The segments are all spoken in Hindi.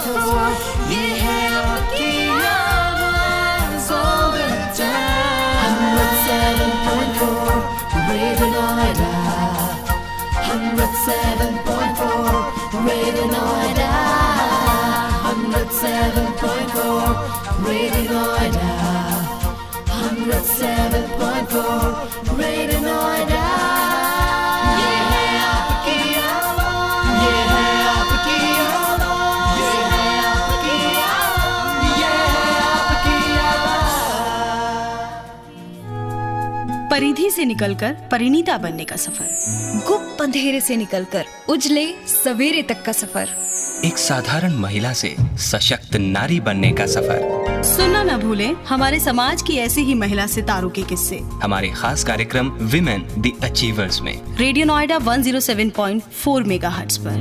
ये है आपकी आवाज़ all the time. 107.4 Radio Noida. 107.4 Radio Noida. 107.4 Radio Noida. 107.4 Radio Noida. ये है आपकी आवाज़. ये है आपकी आवाज़. ये है आपकी आवाज़. ये है आपकी आवाज़. परिधि से निकलकर परिणीता बनने का सफर, गुप्त अंधेरे से निकलकर उजले सवेरे तक का सफर, एक साधारण महिला से सशक्त नारी बनने का सफर। सुनना न भूलें हमारे समाज की ऐसी ही महिला सितारों के किस्से हमारे खास कार्यक्रम विमेन द अचीवर्स में रेडियो नोएडा 107.4 मेगाहर्ट्ज पर।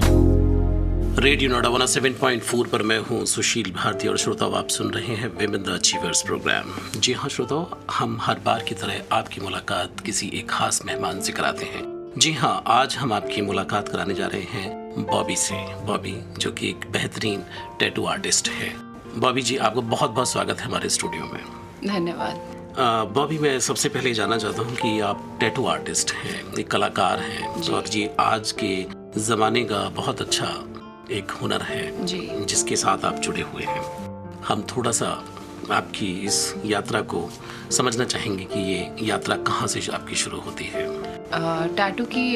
रेडियो नोएडा 107.4 पर मैं हूं सुशील भारती और श्रोताओं आप सुन रहे हैं विमेन द अचीवर्स प्रोग्राम। जी हाँ श्रोताओं, हम हर बार की तरह आपकी मुलाकात किसी एक खास मेहमान से कराते हैं। जी हाँ, आज हम आपकी मुलाकात कराने जा रहे हैं बॉबी से। बॉबी जो कि एक बेहतरीन टैटू आर्टिस्ट है। बॉबी जी, आपका बहुत बहुत स्वागत है हमारे स्टूडियो में। धन्यवाद। बॉबी, मैं सबसे पहले जानना चाहता हूँ कि आप टैटू आर्टिस्ट हैं, एक कलाकार हैं और ये आज के ज़माने का बहुत अच्छा एक हुनर है जी, जिसके साथ आप जुड़े हुए हैं। हम थोड़ा सा आपकी इस यात्रा को समझना चाहेंगे कि ये यात्रा कहाँ से आपकी शुरू होती है। टैटू की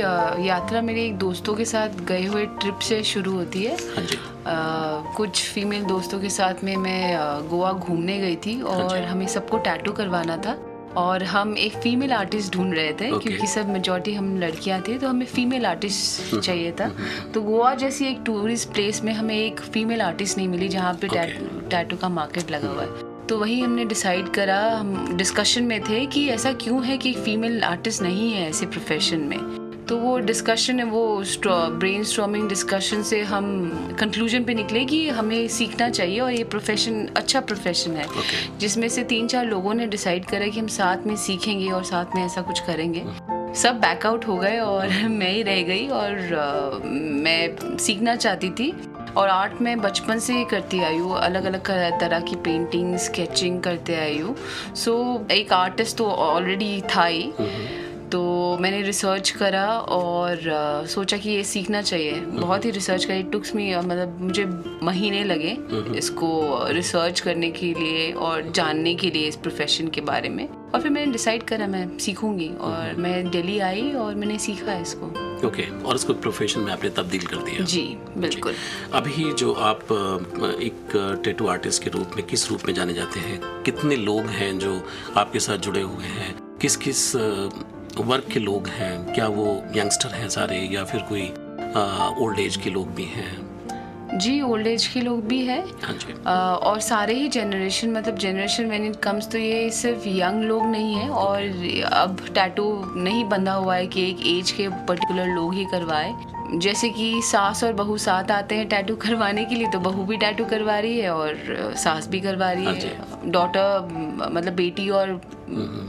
यात्रा मेरे एक दोस्तों के साथ गए हुए ट्रिप से शुरू होती है। हाँ जी। कुछ फीमेल दोस्तों के साथ में मैं गोवा घूमने गई थी और हमें सबको टैटू करवाना था और हम एक फीमेल आर्टिस्ट ढूंढ रहे थे क्योंकि सब मेजॉरिटी हम लड़कियां थे तो हमें फीमेल आर्टिस्ट चाहिए था। तो गोवा जैसी एक टूरिस्ट प्लेस में हमें एक फीमेल आर्टिस्ट नहीं मिली जहाँ पे टैटू का मार्केट लगा हुआ है। तो वही हमने डिसाइड करा, हम डिस्कशन में थे कि ऐसा क्यों है कि फीमेल आर्टिस्ट नहीं है ऐसे प्रोफेशन में। तो वो डिस्कशन है, वो ब्रेनस्टॉर्मिंग डिस्कशन से हम कंक्लूजन पे निकले कि हमें सीखना चाहिए और ये प्रोफेशन अच्छा प्रोफेशन है जिसमें से 3-4 लोगों ने डिसाइड करा कि हम साथ में सीखेंगे और साथ में ऐसा कुछ करेंगे। सब बैकआउट हो गए और मैं ही रह गई और मैं सीखना चाहती थी और आर्ट में बचपन से ही करती आई हूँ, अलग अलग तरह की पेंटिंग स्केचिंग करते आई हूँ। सो एक आर्टिस्ट तो ऑलरेडी था ही। तो मैंने रिसर्च करा और सोचा कि ये सीखना चाहिए। बहुत ही रिसर्च करी, टुक्स मी मतलब मुझे महीने लगे इसको रिसर्च करने के लिए और जानने के लिए इस प्रोफेशन के बारे में। और फिर मैंने डिसाइड करा मैं सीखूंगी और मैं दिल्ली आई और मैंने सीखा इसको। और इसको प्रोफेशन में आपने तब्दील कर दिया। जी बिल्कुल। अभी जो आप एक टैटू आर्टिस्ट के रूप में किस रूप में जाने जाते हैं, कितने लोग हैं जो आपके साथ जुड़े हुए हैं, किस किस वर्ग के लोग हैं, क्या वो यंगस्टर हैं सारे या फिर कोई ओल्ड एज के लोग भी हैं? जी, ओल्ड एज के लोग भी हैं। हाँ जी। और सारे ही जनरेशन, मतलब जनरेशन व्हेन इट कम्स तो ये सिर्फ यंग लोग नहीं है और अब टैटू नहीं बंधा हुआ है कि एक एज के पर्टिकुलर लोग ही करवाए। जैसे कि सास और बहू साथ आते हैं टैटू करवाने के लिए तो बहू भी टैटू करवा रही है और सास भी करवा रही है। डॉटर मतलब बेटी और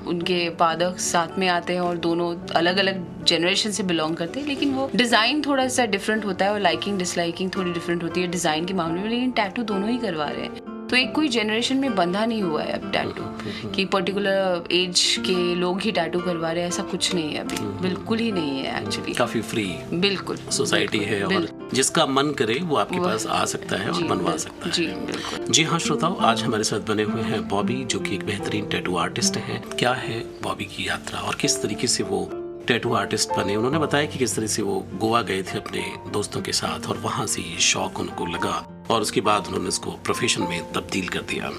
उनके फादर साथ में आते हैं और दोनों अलग अलग जनरेशन से बिलोंग करते हैं, लेकिन वो डिज़ाइन थोड़ा सा डिफरेंट होता है और लाइकिंग डिसलाइकिंग थोड़ी डिफरेंट होती है डिज़ाइन के मामले में, लेकिन टैटू दोनों ही करवा रहे हैं। तो एक कोई जनरेशन में बंधा नहीं हुआ है अब टैटू कि पर्टिकुलर एज के लोग ही टैटू करवा रहे हैं, ऐसा कुछ नहीं है अभी, बिल्कुल ही नहीं है एक्चुअली। काफी फ्री बिल्कुल सोसाइटी है और जिसका मन करे वो आपके पास आ सकता है और बनवा सकता है। जी बिल्कुल। जी हाँ श्रोताओं, आज हमारे साथ बने हुए हैं बॉबी जो कि एक बेहतरीन टैटू आर्टिस्ट हैं। क्या है बॉबी की यात्रा और किस तरीके से वो टैटू आर्टिस्ट बने। उन्होंने बताया कि किस तरह से वो गोवा गए थे अपने दोस्तों के साथ और वहाँ से ये शौक उनको लगा और उसके बाद उन्होंने इसको प्रोफेशन में तब्दील कर दिया।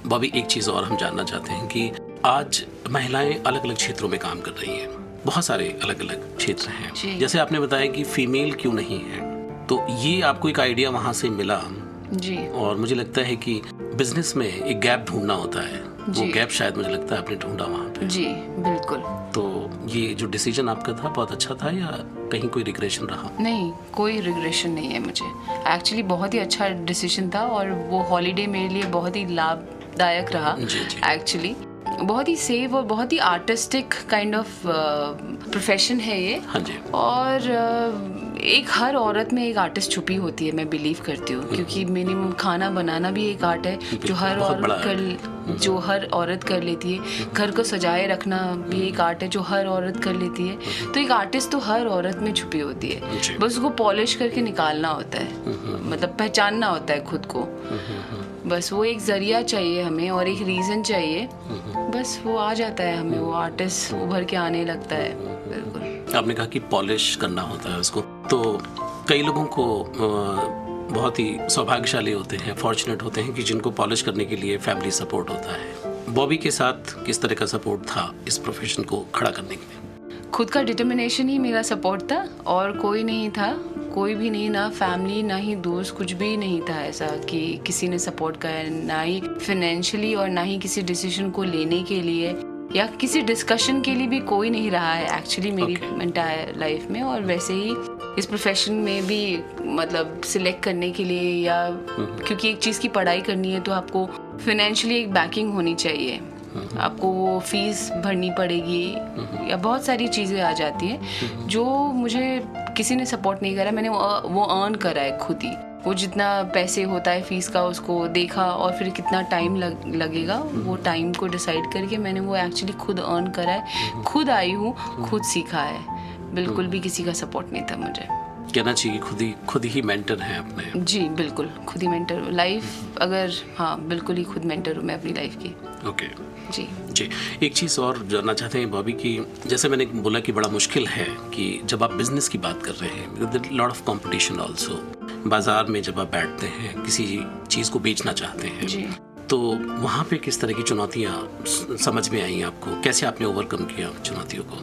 बॉबी, एक चीज़ और हम जानना चाहते हैं कि आज महिलाएं अलग अलग क्षेत्रों में काम कर रही हैं, बहुत सारे अलग अलग क्षेत्र हैं। जैसे आपने बताया कि फीमेल क्यों नहीं है, तो ये आपको एक आइडिया वहाँ से मिला जी। और मुझे लगता है कि बिजनेस में एक गैप ढूंढना होता है, वो गैप शायद मुझे लगता है आपने ढूंढा वहाँ पे। जी बिल्कुल। तो ये जो डिसीजन आपका था बहुत अच्छा था या कहीं कोई रिग्रेशन रहा? नहीं, कोई रिग्रेशन नहीं है मुझे, एक्चुअली बहुत ही अच्छा डिसीजन था और वो हॉलीडे मेरे लिए बहुत ही लाभदायक रहा एक्चुअली। बहुत ही सेफ और बहुत ही आर्टिस्टिक काइंड ऑफ प्रोफेशन है ये। हाँ जी। और एक हर औरत में एक आर्टिस्ट छुपी होती है, मैं बिलीव करती हूँ, क्योंकि मिनिमम खाना बनाना भी एक आर्ट है जो हर औरत कर लेती है। घर को सजाए रखना भी एक आर्ट है जो हर औरत कर लेती है। तो एक आर्टिस्ट तो हर औरत में छुपी होती है, बस उसको पॉलिश करके निकालना होता है, मतलब पहचानना होता है खुद को। बस वो एक जरिया चाहिए हमें और एक रीज़न चाहिए, बस वो आ जाता है हमें, वो आर्टिस्ट उभर के आने लगता है। बिल्कुल आपने कहा कि पॉलिश करना होता है उसको, तो कई लोगों को बहुत ही सौभाग्यशाली होते हैं, फॉर्चुनेट होते हैं कि जिनको पॉलिश करने के लिए फैमिली सपोर्ट होता है। बॉबी के साथ किस तरह का सपोर्ट था इस प्रोफेशन को खड़ा करने के लिए? खुद का डिटर्मिनेशन ही मेरा सपोर्ट था और कोई नहीं था, कोई भी नहीं, ना फैमिली ना ही दोस्त, कुछ भी नहीं था ऐसा कि किसी ने सपोर्ट किया, ना ही फाइनेंशियली और ना ही किसी डिसीजन को लेने के लिए या किसी डिस्कशन के लिए भी कोई नहीं रहा है एक्चुअली मेरी एंटायर लाइफ में। और वैसे ही इस प्रोफेशन में भी मतलब सिलेक्ट करने के लिए या क्योंकि एक चीज़ की पढ़ाई करनी है तो आपको फाइनेंशियली एक बैकिंग होनी चाहिए, आपको वो फीस भरनी पड़ेगी या बहुत सारी चीज़ें आ जाती हैं जो मुझे किसी ने सपोर्ट नहीं करा। मैंने वो अर्न करा है खुद ही, वो जितना पैसे होता है फीस का उसको देखा और फिर कितना टाइम लगेगा वो टाइम को डिसाइड करके मैंने वो एक्चुअली खुद अर्न करा है, खुद आई हूँ, खुद सीखा है, बिल्कुल भी किसी का सपोर्ट नहीं था मुझे। कहना चाहिए खुद ही मेंटर हैं अपने। जी बिल्कुल, खुद ही मेंटर हूँ लाइफ, अगर हाँ बिल्कुल ही खुद मेंटर हूँ मैं अपनी लाइफ की। ओके जी। एक चीज़ और जानना चाहते हैं बॉबी की, जैसे मैंने बोला कि बड़ा मुश्किल है कि जब आप बिजनेस की बात कर रहे हैं, लॉट ऑफ कंपटीशन ऑल्सो, बाजार में जब आप बैठते हैं किसी चीज़ को बेचना चाहते हैं जी, तो वहाँ पे किस तरह की चुनौतियाँ समझ में आई आपको, कैसे आपने ओवरकम किया चुनौतियों को?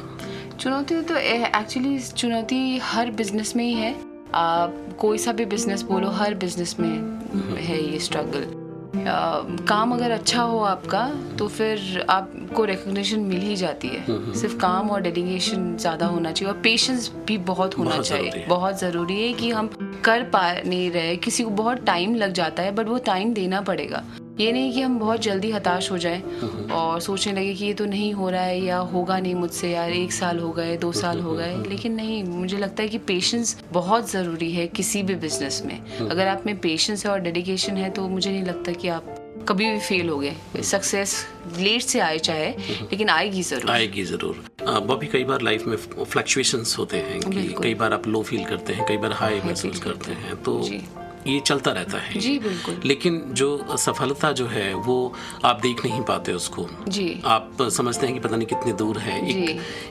चुनौती तो एक्चुअली चुनौती हर बिजनेस में ही है, आप कोई सा भी बिजनेस बोलो, हर बिजनेस में है ये स्ट्रगल। काम अगर अच्छा हो आपका तो फिर आपको रिकग्निशन मिल ही जाती है, सिर्फ काम और डेडिकेशन ज़्यादा होना चाहिए और पेशेंस भी बहुत होना चाहिए, बहुत ज़रूरी है कि हम कर पा नहीं रहे, किसी को बहुत टाइम लग जाता है बट वो टाइम देना पड़ेगा। ये नहीं कि हम बहुत जल्दी हताश हो जाएं और सोचने लगे कि ये तो नहीं हो रहा है या होगा नहीं मुझसे, यार 1 साल हो गए, 2 साल हो गए, लेकिन नहीं, मुझे लगता है कि पेशेंस बहुत ज़रूरी है किसी भी बिजनेस में। अगर आप में पेशेंस है और डेडिकेशन है तो मुझे नहीं लगता कि आप कभी भी फेल हो गए। सक्सेस लेट से आए चाहे, लेकिन आएगी ज़रूर। बॉबी कई बार लाइफ में फ्लक्चुएशंस होते हैं कि कई बार आप लो फील करते हैं, कई बार हाई महसूस करते हैं, तो ये चलता रहता है। जी बिल्कुल। लेकिन जो सफलता जो है वो आप देख नहीं पाते उसको जी, आप समझते हैं कि पता नहीं कितने दूर है,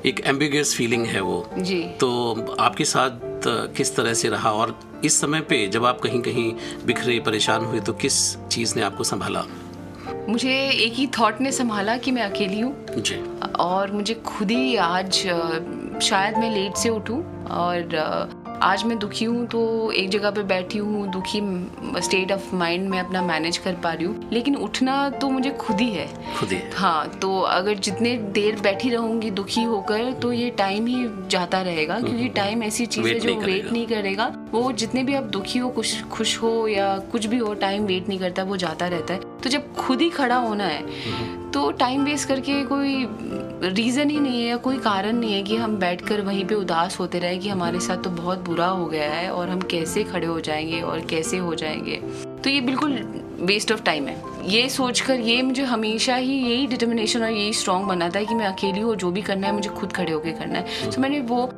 एक एम्बिगुअस फीलिंग है वो जी। तो आपके साथ किस तरह से रहा और इस समय पे जब आप कहीं कहीं बिखरे परेशान हुए तो किस चीज़ ने आपको संभाला? मुझे एक ही थॉट ने संभाला कि मैं अकेली हूँ जी, और मुझे खुद ही आज शायद मैं लेट से उठूँ और आज मैं दुखी हूँ तो एक जगह पे बैठी हूँ, दुखी स्टेट ऑफ माइंड में अपना मैनेज कर पा रही हूँ, लेकिन उठना तो मुझे खुद ही है। हाँ, तो अगर जितने देर बैठी रहूँगी दुखी होकर तो ये टाइम ही जाता रहेगा, क्योंकि टाइम ऐसी चीज़ है जो वेट नहीं करेगा। वो जितने भी आप दुखी हो, खुश हो या कुछ भी हो, टाइम वेट नहीं करता, वो जाता रहता है। तो जब खुद ही खड़ा होना है तो टाइम वेस्ट करके कोई रीज़न ही नहीं है या कोई कारण नहीं है कि हम बैठकर वहीं पे उदास होते रहे कि हमारे साथ तो बहुत बुरा हो गया है और हम कैसे खड़े हो जाएंगे और कैसे हो जाएंगे। तो ये बिल्कुल वेस्ट ऑफ टाइम है। ये सोचकर ये मुझे हमेशा ही यही डिटर्मिनेशन और यही स्ट्रॉन्ग बनाता है कि मैं अकेली हूँ, जो भी करना है मुझे खुद खड़े होकर करना है। तो मैंने वो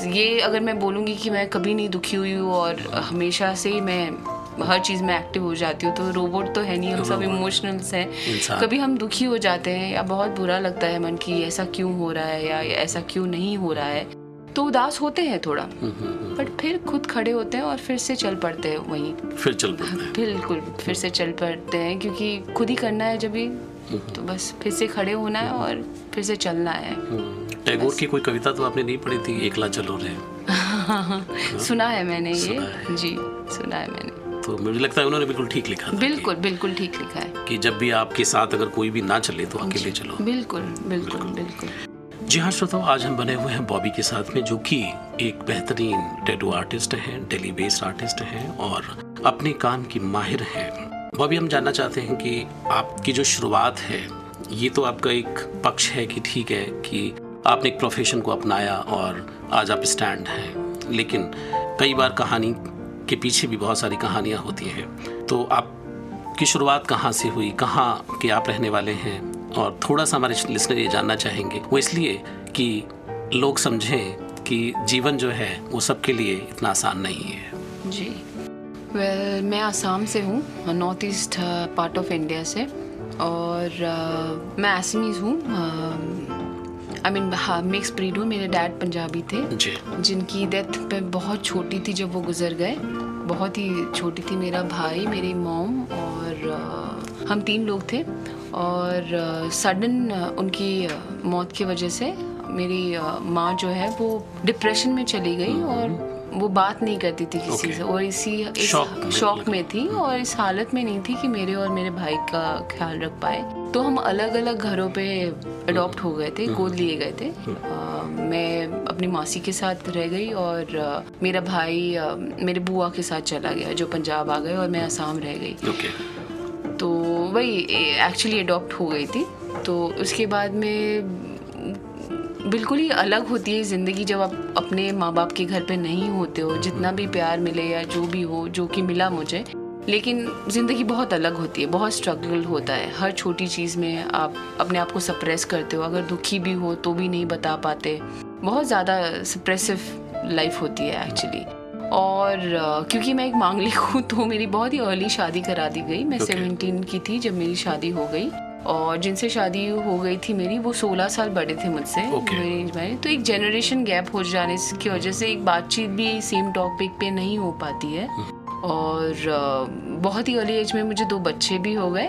ये अगर मैं बोलूँगी कि मैं कभी नहीं दुखी हुई हूँ और हमेशा से ही मैं हर चीज़ में एक्टिव हो जाती हूँ, तो रोबोट तो है नहीं, हम सब इमोशनल्स हैं। कभी हम दुखी हो जाते हैं या बहुत बुरा लगता है मन की ऐसा क्यों हो रहा है या ऐसा क्यों नहीं हो रहा है, तो उदास होते हैं थोड़ा, बट फिर खुद खड़े होते हैं और फिर से चल पड़ते हैं, वहीं फिर चल पड़ते हैं। बिल्कुल, फिर से चल पड़ते हैं क्योंकि खुद ही करना है जब भी, तो बस फिर से खड़े होना है और फिर से चलना है। टैगोर की कोई कविता तो आपने नहीं पढ़ी थी, एकला चलो रे? सुना है मैंने ये, जी सुना है मैंने। तो मुझे लगता है उन्होंने बिल्कुल ठीक लिखा था। बिल्कुल ठीक लिखा है कि जब भी आपके साथ अगर कोई भी ना चले तो अकेले चलो। बिल्कुल। जी हाँ श्रोताओ, आज हम बने हुए हैं बॉबी के साथ में, जो कि एक बेहतरीन टैटू आर्टिस्ट हैं, दिल्ली बेस्ड आर्टिस्ट हैं और अपने काम की माहिर हैं। बॉबी, हम जानना चाहते हैं कि आपकी जो शुरुआत है, ये तो आपका एक पक्ष है कि ठीक है कि आपने एक प्रोफेशन को अपनाया और आज आप स्टैंड हैं, लेकिन कई बार कहानी के पीछे भी बहुत सारी कहानियाँ होती हैं। तो आपकी शुरुआत कहाँ से हुई, कहाँ के आप रहने वाले हैं, और थोड़ा सा हमारे लिसनर ये जानना चाहेंगे, वो इसलिए कि लोग समझें कि जीवन जो है वो सबके लिए इतना आसान नहीं है। जी, मैं आसाम से हूँ, north east part of India से, और मैं असमीज हूँ। आई मीन मिक्स ब्रीड हूँ। मेरे डैड पंजाबी थे जी, जिनकी डेथ पे बहुत छोटी थी जब वो गुजर गए, बहुत ही छोटी थी। मेरा भाई, मेरी मॉम और हम 3 लोग थे, और सडन उनकी मौत की वजह से मेरी माँ जो है वो डिप्रेशन में चली गई, और वो बात नहीं करती थी किसी से, और इस शॉक में थी, और इस हालत में नहीं थी कि मेरे और मेरे भाई का ख्याल रख पाए। तो हम अलग अलग घरों पे अडॉप्ट हो गए थे, गोद लिए गए थे। मैं अपनी मौसी के साथ रह गई, और मेरा भाई मेरे बुआ के साथ चला गया जो पंजाब आ गए, और मैं आसाम रह गई। तो वही एक्चुअली अडॉप्ट हो गई थी। तो उसके बाद में बिल्कुल ही अलग होती है ज़िंदगी जब आप अपने माँ बाप के घर पे नहीं होते हो। जितना भी प्यार मिले या जो भी हो, जो कि मिला मुझे, लेकिन ज़िंदगी बहुत अलग होती है, बहुत स्ट्रगल होता है। हर छोटी चीज़ में आप अपने आप को सप्रेस करते हो, अगर दुखी भी हो तो भी नहीं बता पाते। बहुत ज़्यादा सप्रेसिव लाइफ होती है एक्चुअली। और क्योंकि मैं एक मांगलिक हूँ तो मेरी बहुत ही अर्ली शादी करा दी गई। मैं 17 की थी जब मेरी शादी हो गई, और जिनसे शादी हो गई थी मेरी वो 16 साल बड़े थे मुझसे, मेरी एज में। तो एक जनरेशन गैप हो जाने की वजह से एक बातचीत भी सेम टॉपिक पे नहीं हो पाती है, और बहुत ही अर्ली एज में मुझे 2 बच्चे भी हो गए।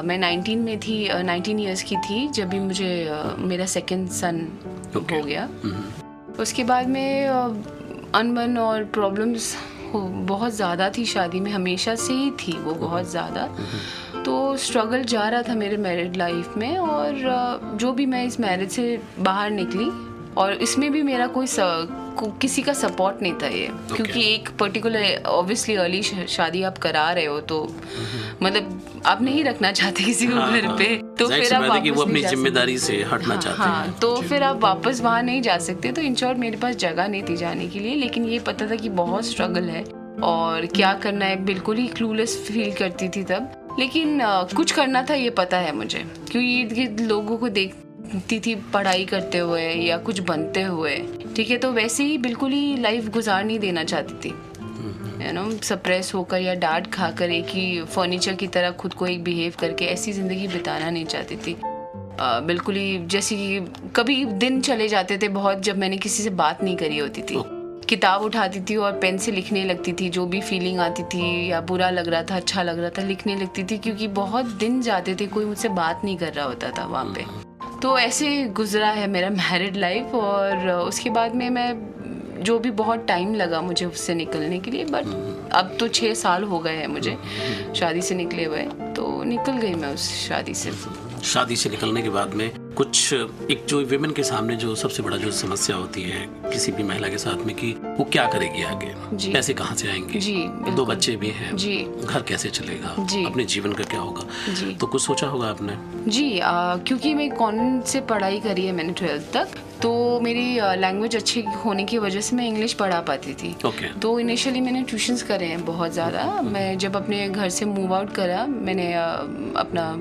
मैं 19 ईयर्स की थी जब भी मुझे मेरा सेकंड सन हो गया। उसके बाद में अनबन और प्रॉब्लम्स बहुत ज़्यादा थी शादी में, हमेशा से ही थी वो बहुत ज़्यादा। तो स्ट्रगल जा रहा था मेरे मैरिड लाइफ में, और जो भी मैं इस मैरिज से बाहर निकली, और इसमें भी मेरा किसी का सपोर्ट नहीं था ये, क्योंकि एक पर्टिकुलर ऑब्वियसली अर्ली शादी आप करा रहे हो तो मतलब आप नहीं रखना चाहते किसी को घर पे, तो फिर आप वापस वो अपनी जिम्मेदारी से हटना चाहते हैं। तो फिर आप वापस वहाँ नहीं जा सकते। तो इन शॉर्ट मेरे पास जगह नहीं थी जाने के लिए, लेकिन ये पता था कि बहुत स्ट्रगल है और क्या करना है, बिल्कुल ही क्लूलेस फील करती थी तब। लेकिन कुछ करना था ये पता है मुझे, क्योंकि इर्द गिर्द लोगों को देखती थी पढ़ाई करते हुए या कुछ बनते हुए, ठीक है, तो वैसे ही बिल्कुल ही लाइफ गुजार नहीं देना चाहती थी, यू नो, सप्रेस होकर या डांट खाकर एक ही फर्नीचर की तरह खुद को एक बिहेव करके ऐसी ज़िंदगी बिताना नहीं चाहती थी। बिल्कुल ही जैसे कभी दिन चले जाते थे बहुत जब मैंने किसी से बात नहीं करी होती थी, किताब उठाती थी और पेन से लिखने लगती थी, जो भी फीलिंग आती थी या बुरा लग रहा था अच्छा लग रहा था लिखने लगती थी, क्योंकि बहुत दिन जाते थे कोई मुझसे बात नहीं कर रहा होता था वहाँ पे। तो ऐसे गुजरा है मेरा मैरिड लाइफ। और उसके बाद में मैं जो भी बहुत टाइम लगा मुझे उससे निकलने के लिए, बट अब तो 6 साल हो गए हैं मुझे शादी से निकले हुए, तो निकल गई मैं उस शादी से। शादी से निकलने के बाद में कुछ एक जो विमेन के सामने जो सबसे बड़ा जो समस्या होती है किसी भी महिला के साथ में कि वो क्या करेगी आगे, पैसे कहाँ से आएंगे, जी, 2 बच्चे भी हैं, जी, घर कैसे चलेगा, जी, अपने जीवन का क्या होगा, जी, तो कुछ सोचा होगा आपने? जी, क्योंकि मैं कॉन्वेंट से पढ़ाई करी है मैंने 12th तक, तो मेरी लैंग्वेज अच्छी होने की वजह से मैं इंग्लिश पढ़ा पाती थी। तो इनिशियली मैंने ट्यूशन्स करे हैं बहुत ज़्यादा। मैं जब अपने घर से मूव आउट करा, मैंने अपना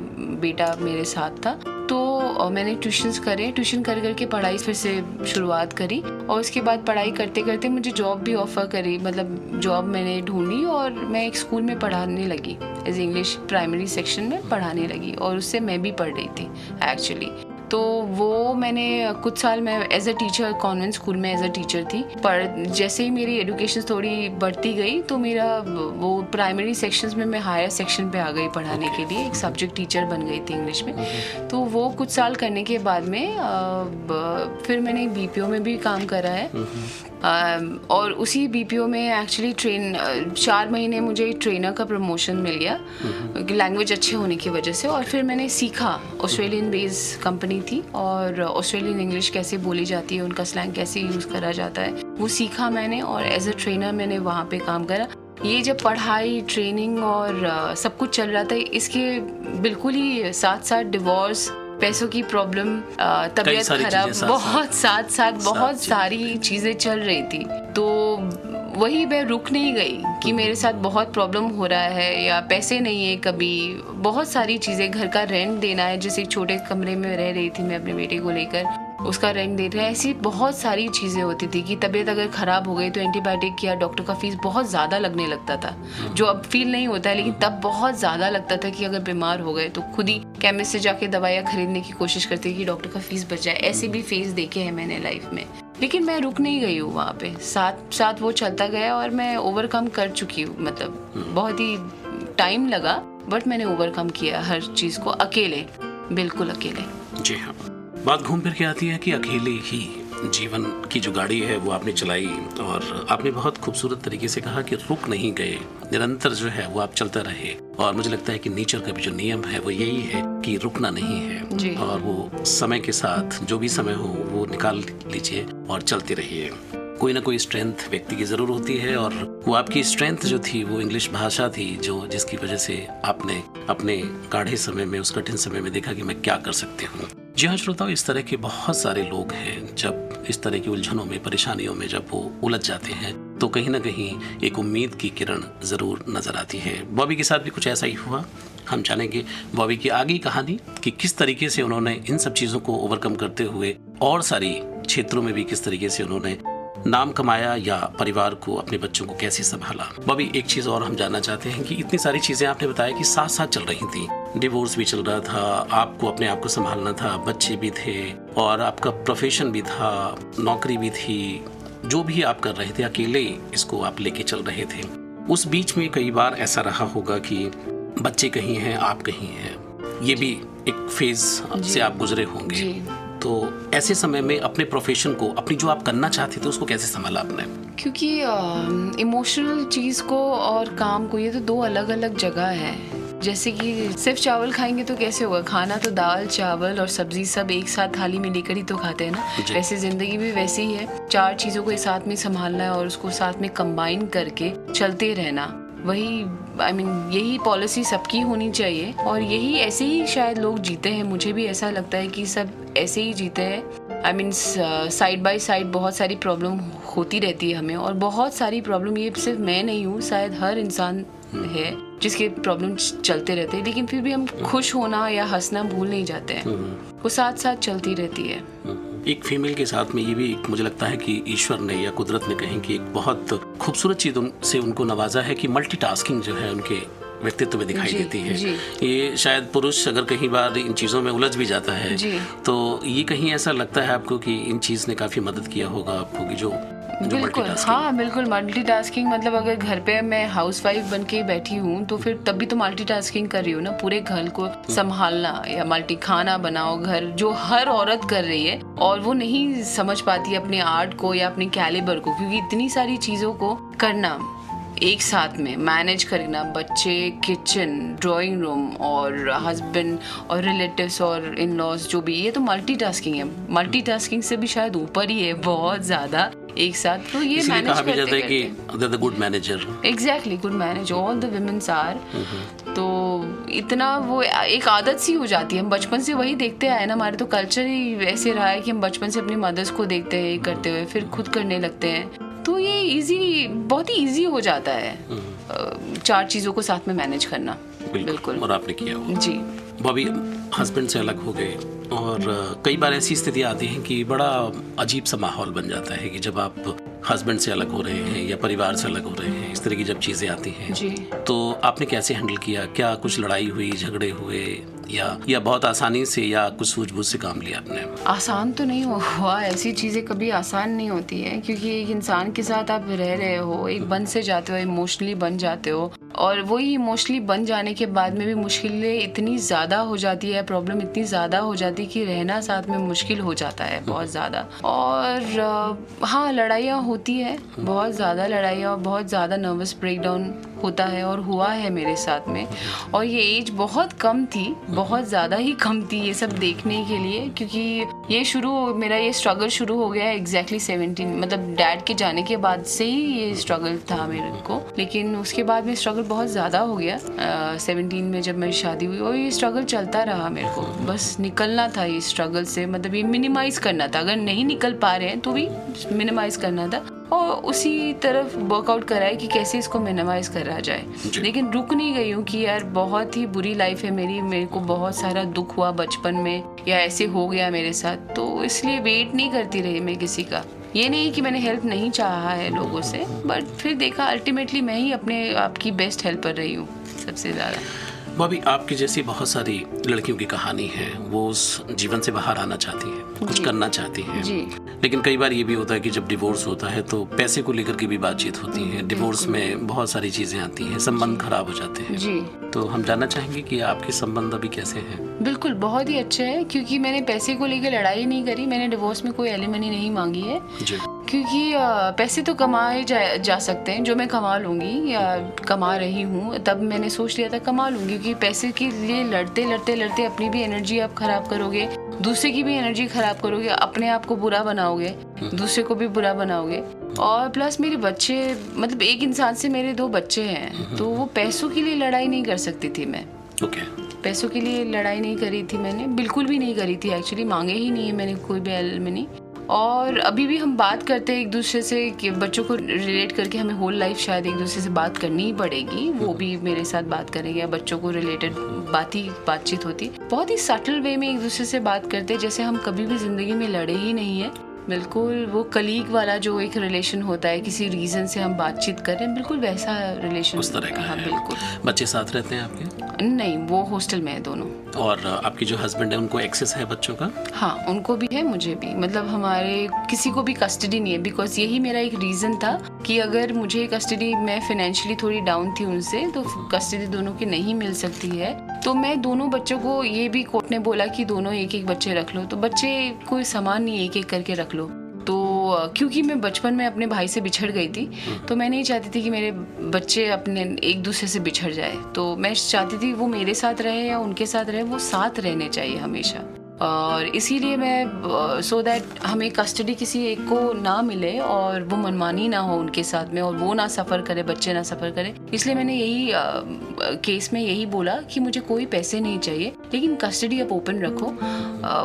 बेटा मेरे साथ था, तो मैंने ट्यूशन्स करे, ट्यूशन कर करके पढ़ाई फिर से शुरुआत करी, और उसके बाद पढ़ाई करते करते मुझे जॉब भी ऑफ़र करी, मतलब जॉब मैंने ढूंढी और मैं एक स्कूल में पढ़ाने लगी, एज इंग्लिश प्राइमरी सेक्शन में पढ़ाने लगी, और उससे मैं भी पढ़ रही थी एक्चुअली। तो वो मैंने कुछ साल मैं as a teacher convent school में एज अ टीचर थी, पर जैसे ही मेरी एजुकेशन थोड़ी बढ़ती गई तो मेरा वो प्राइमरी सेक्शंस में मैं हायर सेक्शन पे आ गई पढ़ाने के लिए, एक सब्जेक्ट टीचर बन गई थी इंग्लिश में। तो वो कुछ साल करने के बाद में फिर मैंने BPO में भी काम करा है, और उसी BPO में एक्चुअली 4 महीने मुझे ट्रेनर का प्रमोशन मिल गया लैंग्वेज अच्छे होने की वजह से, और फिर मैंने सीखा, ऑस्ट्रेलियन बेस्ड कंपनी थी और ऑस्ट्रेलियन इंग्लिश कैसे बोली जाती है, उनका स्लैंग कैसे यूज़ करा जाता है, वो सीखा मैंने, और एज अ ट्रेनर मैंने वहाँ पे काम करा। ये जब पढ़ाई ट्रेनिंग और सब कुछ चल रहा था, इसके बिल्कुल ही साथ साथ डिवोर्स, पैसों की प्रॉब्लम, तबीयत खराब, बहुत साथ बहुत सारी चीज़ें चल रही थी। तो वही मैं रुक नहीं गई कि मेरे साथ बहुत प्रॉब्लम हो रहा है या पैसे नहीं है, कभी बहुत सारी चीज़ें, घर का रेंट देना है, जैसे एक छोटे कमरे में रह रही थी मैं अपने बेटे को लेकर, उसका रेंट दे रहे हैं, ऐसी बहुत सारी चीज़ें होती थी कि तबीयत अगर ख़राब हो गई तो एंटीबायोटिक या डॉक्टर का फीस बहुत ज़्यादा लगने लगता था, जो अब फील नहीं होता है, लेकिन तब बहुत ज़्यादा लगता था कि अगर बीमार हो गए तो खुद ही केमिस्ट से जाके दवाइयाँ खरीदने की कोशिश करती कि डॉक्टर का फीस बच जाए। ऐसे भी फेस देखे हैं मैंने लाइफ में, लेकिन मैं रुक नहीं गई हूँ वहाँ पे, साथ साथ वो चलता गया और मैं ओवरकम कर चुकी हूँ। मतलब बहुत ही टाइम लगा, बट मैंने ओवरकम किया हर चीज़ को अकेले, बिल्कुल अकेले। जी हाँ, बात घूम फिर के आती है कि अकेले ही जीवन की जो गाड़ी है वो आपने चलाई, और आपने बहुत खूबसूरत तरीके से कहा कि रुक नहीं गए, निरंतर जो है वो आप चलते रहे। और मुझे लगता है कि नेचर का भी जो नियम है वो यही है कि रुकना नहीं है, और वो समय के साथ जो भी समय हो वो निकाल लीजिए और चलते रहिए। कोई ना कोई स्ट्रेंथ व्यक्ति की ज़रूर होती है, और वो आपकी स्ट्रेंथ जो थी वो इंग्लिश भाषा थी, जो जिसकी वजह से आपने अपने गाढ़े समय में, उस कठिन समय में देखा कि मैं क्या कर सकती हूँ। जी हाँ श्रोताओ, इस तरह के बहुत सारे लोग हैं, जब इस तरह की उलझनों में, परेशानियों में जब वो उलझ जाते हैं तो कहीं ना कहीं एक उम्मीद की किरण ज़रूर नज़र आती है। बॉबी के साथ भी कुछ ऐसा ही हुआ। हम जानेंगे बॉबी की आगे कहानी कि किस तरीके से उन्होंने इन सब चीज़ों को ओवरकम करते हुए और सारी क्षेत्रों में भी किस तरीके से उन्होंने नाम कमाया, या परिवार को, अपने बच्चों को कैसे संभाला। बॉबी, एक चीज़ और हम जानना चाहते हैं कि इतनी सारी चीज़ें आपने बताया कि साथ साथ चल रही थी, डिवोर्स भी चल रहा था, आपको अपने आप को संभालना था, बच्चे भी थे, और आपका प्रोफेशन भी था, नौकरी भी थी, जो भी आप कर रहे थे अकेले इसको आप लेके चल रहे थे। उस बीच में कई बार ऐसा रहा होगा कि बच्चे कहीं हैं, आप कहीं हैं, ये भी एक फेज से आप गुजरे होंगे। तो ऐसे समय में अपने प्रोफेशन को, अपनी जो आप करना चाहते थे उसको कैसे संभाला आपने? क्योंकि इमोशनल चीज़ को और काम को, ये तो दो अलग अलग जगह है। जैसे कि सिर्फ चावल खाएंगे तो कैसे होगा, खाना तो दाल चावल और सब्जी सब एक साथ थाली में लेकर ही तो खाते हैं ना। वैसे ज़िंदगी भी वैसे ही है, चार चीज़ों को एक साथ में संभालना है और उसको साथ में कंबाइन करके चलते रहना, वही यही पॉलिसी सबकी होनी चाहिए, और यही ऐसे ही शायद लोग जीते हैं। मुझे भी ऐसा लगता है कि सब ऐसे ही जीते हैं। साइड बाय साइड बहुत सारी प्रॉब्लम होती रहती है हमें, और बहुत सारी प्रॉब्लम, ये सिर्फ मैं नहीं हूँ, शायद हर इंसान है जिसके प्रॉब्लम चलते रहते हैं, लेकिन फिर भी हम खुश होना या हंसना भूल नहीं जाते हैं, वो साथ साथ चलती रहती है। एक फीमेल के साथ में ये भी मुझे लगता है कि ईश्वर ने या कुदरत ने कहें कि एक बहुत खूबसूरत चीज़ से उनको नवाजा है कि मल्टीटास्किंग जो है उनके व्यक्तित्व में दिखाई देती है। ये शायद पुरुष अगर कहीं बार इन चीज़ों में उलझ भी जाता है तो ये कहीं ऐसा लगता है आपको कि इन चीज़ ने काफ़ी मदद किया होगा आपको कि जो बिल्कुल, हाँ बिल्कुल, मल्टीटास्किंग मतलब अगर घर पे मैं हाउसवाइफ बन के बैठी हूँ तो फिर तब भी तो मल्टीटास्किंग कर रही हूँ ना, पूरे घर को संभालना या खाना बनाओ, घर जो हर औरत कर रही है, और वो नहीं समझ पाती अपने आर्ट को या अपने कैलिबर को, क्योंकि इतनी सारी चीज़ों को करना एक साथ में मैनेज करना, बच्चे, किचन, ड्राइंग रूम और हस्बैंड और रिलेटिव्स और इन लॉज, जो भी, ये तो मल्टीटास्किंग है। मल्टीटास्किंग से भी शायद ऊपर ही है बहुत ज़्यादा एक साथ। तो ये मैनेज करते जाता है कि the good manager, exactly, good manager, all the womens are. तो इतना वो एक आदत सी हो जाती है, हम बचपन से वही देखते आए ना, हमारे तो कल्चर ही ऐसे रहा है कि हम बचपन से अपनी मदर्स को देखते हैं करते हुए, फिर खुद करने लगते हैं, तो ये इजी, बहुत ही इजी हो जाता है चार चीज़ों को साथ में मैनेज करना। बिल्कुल। और आपने किया वो। जी। बॉबी, हस्बैंड से अलग हो गए, और कई बार ऐसी स्थिति आती है कि बड़ा अजीब सा माहौल बन जाता है कि जब आप हस्बैंड से अलग हो रहे हैं या परिवार से अलग हो रहे हैं, इस तरह की जब चीज़ें आती हैं जी, तो आपने कैसे हैंडल किया? क्या कुछ लड़ाई हुई, झगड़े हुए, या बहुत आसानी से, या कुछ सूझबूझ से काम लिया आपने? आसान तो नहीं हुआ, ऐसी चीज़ें कभी आसान नहीं होती है, क्योंकि एक इंसान के साथ आप रह रहे हो, एक बन से जाते हो, इमोशनली बन जाते हो, और वही इमोशनली बन जाने के बाद में भी मुश्किलें इतनी ज़्यादा हो जाती है, प्रॉब्लम इतनी ज़्यादा हो जाती है कि रहना साथ में मुश्किल हो जाता है बहुत ज़्यादा। और हाँ, लड़ाइयाँ होती है, बहुत ज़्यादा लड़ाइयाँ, और बहुत ज़्यादा नर्वस ब्रेकडाउन होता है, और हुआ है मेरे साथ में। और ये एज बहुत कम थी, बहुत ज़्यादा ही कम थी ये सब देखने के लिए, क्योंकि मेरा ये स्ट्रगल शुरू हो गया एग्जैक्टली 17, मतलब डैड के जाने के बाद से ही ये स्ट्रगल था मेरे को। लेकिन उसके बाद में स्ट्रगल स्ट्रगल बहुत ज़्यादा हो गया 17 में जब मेरी शादी हुई, और ये स्ट्रगल चलता रहा मेरे को। बस निकलना था ये स्ट्रगल से, मतलब ये मिनिमाइज़ करना था, अगर नहीं निकल पा रहे हैं तो भी मिनिमाइज़ करना था, और उसी तरफ वर्कआउट करा है कि कैसे इसको मिनिमाइज़ करा जाए। लेकिन रुक नहीं गई हूँ कि यार बहुत ही बुरी लाइफ है मेरी, मेरे को बहुत सारा दुख हुआ बचपन में या ऐसे हो गया मेरे साथ, तो इसलिए वेट नहीं करती रही मैं किसी का। ये नहीं कि मैंने हेल्प नहीं चाहा है लोगों से, बट फिर देखा अल्टीमेटली मैं ही अपने आप की बेस्ट हेल्पर रही हूँ सबसे ज़्यादा। बॉबी, आपकी जैसी बहुत सारी लड़कियों की कहानी है, वो उस जीवन से बाहर आना चाहती हैं, कुछ करना चाहती हैं, लेकिन कई बार ये भी होता है कि जब डिवोर्स होता है तो पैसे को लेकर के भी बातचीत होती है। डिवोर्स में बहुत सारी चीज़ें आती हैं, संबंध खराब हो जाते हैं जी। तो हम जानना चाहेंगे कि आपके संबंध अभी कैसे हैं? बिल्कुल बहुत ही अच्छे हैं, क्योंकि मैंने पैसे को लेकर लड़ाई नहीं करी, मैंने डिवोर्स में कोई एलिमनी नहीं मांगी है जी। क्योंकि पैसे तो कमाए जा सकते हैं, जो मैं कमा लूँगी या कमा रही हूँ, तब मैंने सोच लिया था कमा लूँगी, क्योंकि पैसे के लिए लड़ते अपनी भी एनर्जी आप खराब करोगे, दूसरे की भी एनर्जी खराब करोगे, अपने आप को बुरा बनाओगे, दूसरे को भी बुरा बनाओगे। और प्लस मेरे बच्चे, मतलब एक इंसान से मेरे 2 बच्चे हैं, तो वो पैसों के लिए लड़ाई नहीं कर सकती थी मैं। पैसों के लिए लड़ाई नहीं करी थी मैंने, बिल्कुल भी नहीं करी थी एक्चुअली, मांगे ही नहीं है मैंने कोई भी एलिमनी। और अभी भी हम बात करते हैं एक दूसरे से कि बच्चों को रिलेट करके हमें होल लाइफ शायद एक दूसरे से बात करनी ही पड़ेगी, वो भी मेरे साथ बात करेंगे या बच्चों को रिलेटेड बातचीत होती, बहुत ही सटल वे में एक दूसरे से बात करते हैं, जैसे हम कभी भी जिंदगी में लड़े ही नहीं है। बिल्कुल वो कलीग वाला जो एक रिलेशन होता है, किसी रीजन से हम बातचीत कर रहे हैं, बिल्कुल वैसा रिलेशन उस तरह का। हाँ बिल्कुल। बच्चे साथ रहते हैं आपके? नहीं, वो हॉस्टल में है दोनों। और आपकी जो हस्बैंड है उनको एक्सेस है बच्चों का? हाँ, उनको भी है, मुझे भी, मतलब हमारे किसी को भी कस्टडी नहीं है, बिकॉज यही मेरा एक रीज़न था कि अगर मुझे कस्टडी, मैं फाइनेंशियली थोड़ी डाउन थी उनसे, तो कस्टडी दोनों की नहीं मिल सकती है, तो मैं दोनों बच्चों को, ये भी कोर्ट ने बोला कि दोनों एक बच्चे रख लो, तो बच्चे कोई सामान नहीं एक करके रख लो। तो क्योंकि मैं बचपन में अपने भाई से बिछड़ गई थी, तो मैं नहीं चाहती थी कि मेरे बच्चे अपने एक दूसरे से बिछड़ जाए, तो मैं चाहती थी वो मेरे साथ रहे या उनके साथ रहे, वो साथ रहने चाहिए हमेशा। और इसीलिए मैं सो दैट हमें कस्टडी किसी एक को ना मिले और वो मनमानी ना हो उनके साथ में, और वो ना सफ़र करे, बच्चे ना सफ़र करे, इसलिए मैंने यही केस में यही बोला कि मुझे कोई पैसे नहीं चाहिए, लेकिन कस्टडी आप ओपन रखो,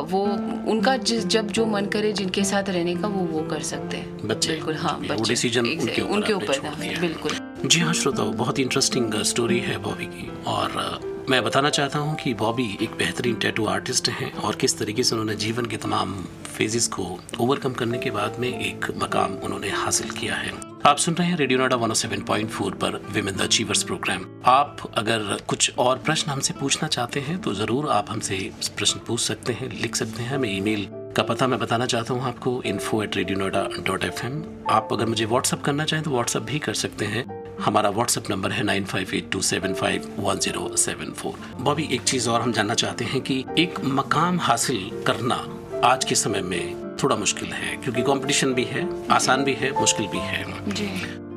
वो उनका जब जो मन करे जिनके साथ रहने का वो कर सकते हैं बच्चे। बिल्कुल हाँ, बच्चे डिसीजन उनके ऊपर था। बिल्कुल जी हाँ श्रोताओ, बहुत इंटरेस्टिंग स्टोरी है बॉबी की, और मैं बताना चाहता हूँ कि बॉबी एक बेहतरीन टैटू आर्टिस्ट हैं और किस तरीके से उन्होंने जीवन के तमाम फेजेस को ओवरकम करने के बाद में एक मकाम उन्होंने हासिल किया है। आप सुन रहे हैं रेडियो नोएडा 107.4 पर विमेन द अचीवर्स प्रोग्राम। आप अगर कुछ और प्रश्न हमसे पूछना चाहते हैं तो जरूर आप हमसे प्रश्न पूछ सकते हैं, लिख सकते हैं। हमें ईमेल का पता मैं बताना चाहता हूँ आपको, info@radionoida.fm। आप अगर मुझे व्हाट्सअप करना चाहें तो व्हाट्सअप भी कर सकते हैं। हमारा व्हाट्सएप नंबर है 9582751074। बॉबी, एक चीज और हम जानना चाहते हैं कि एक मकाम हासिल करना आज के समय में थोड़ा मुश्किल है, क्योंकि कंपटीशन भी है, आसान भी है, मुश्किल भी है जी।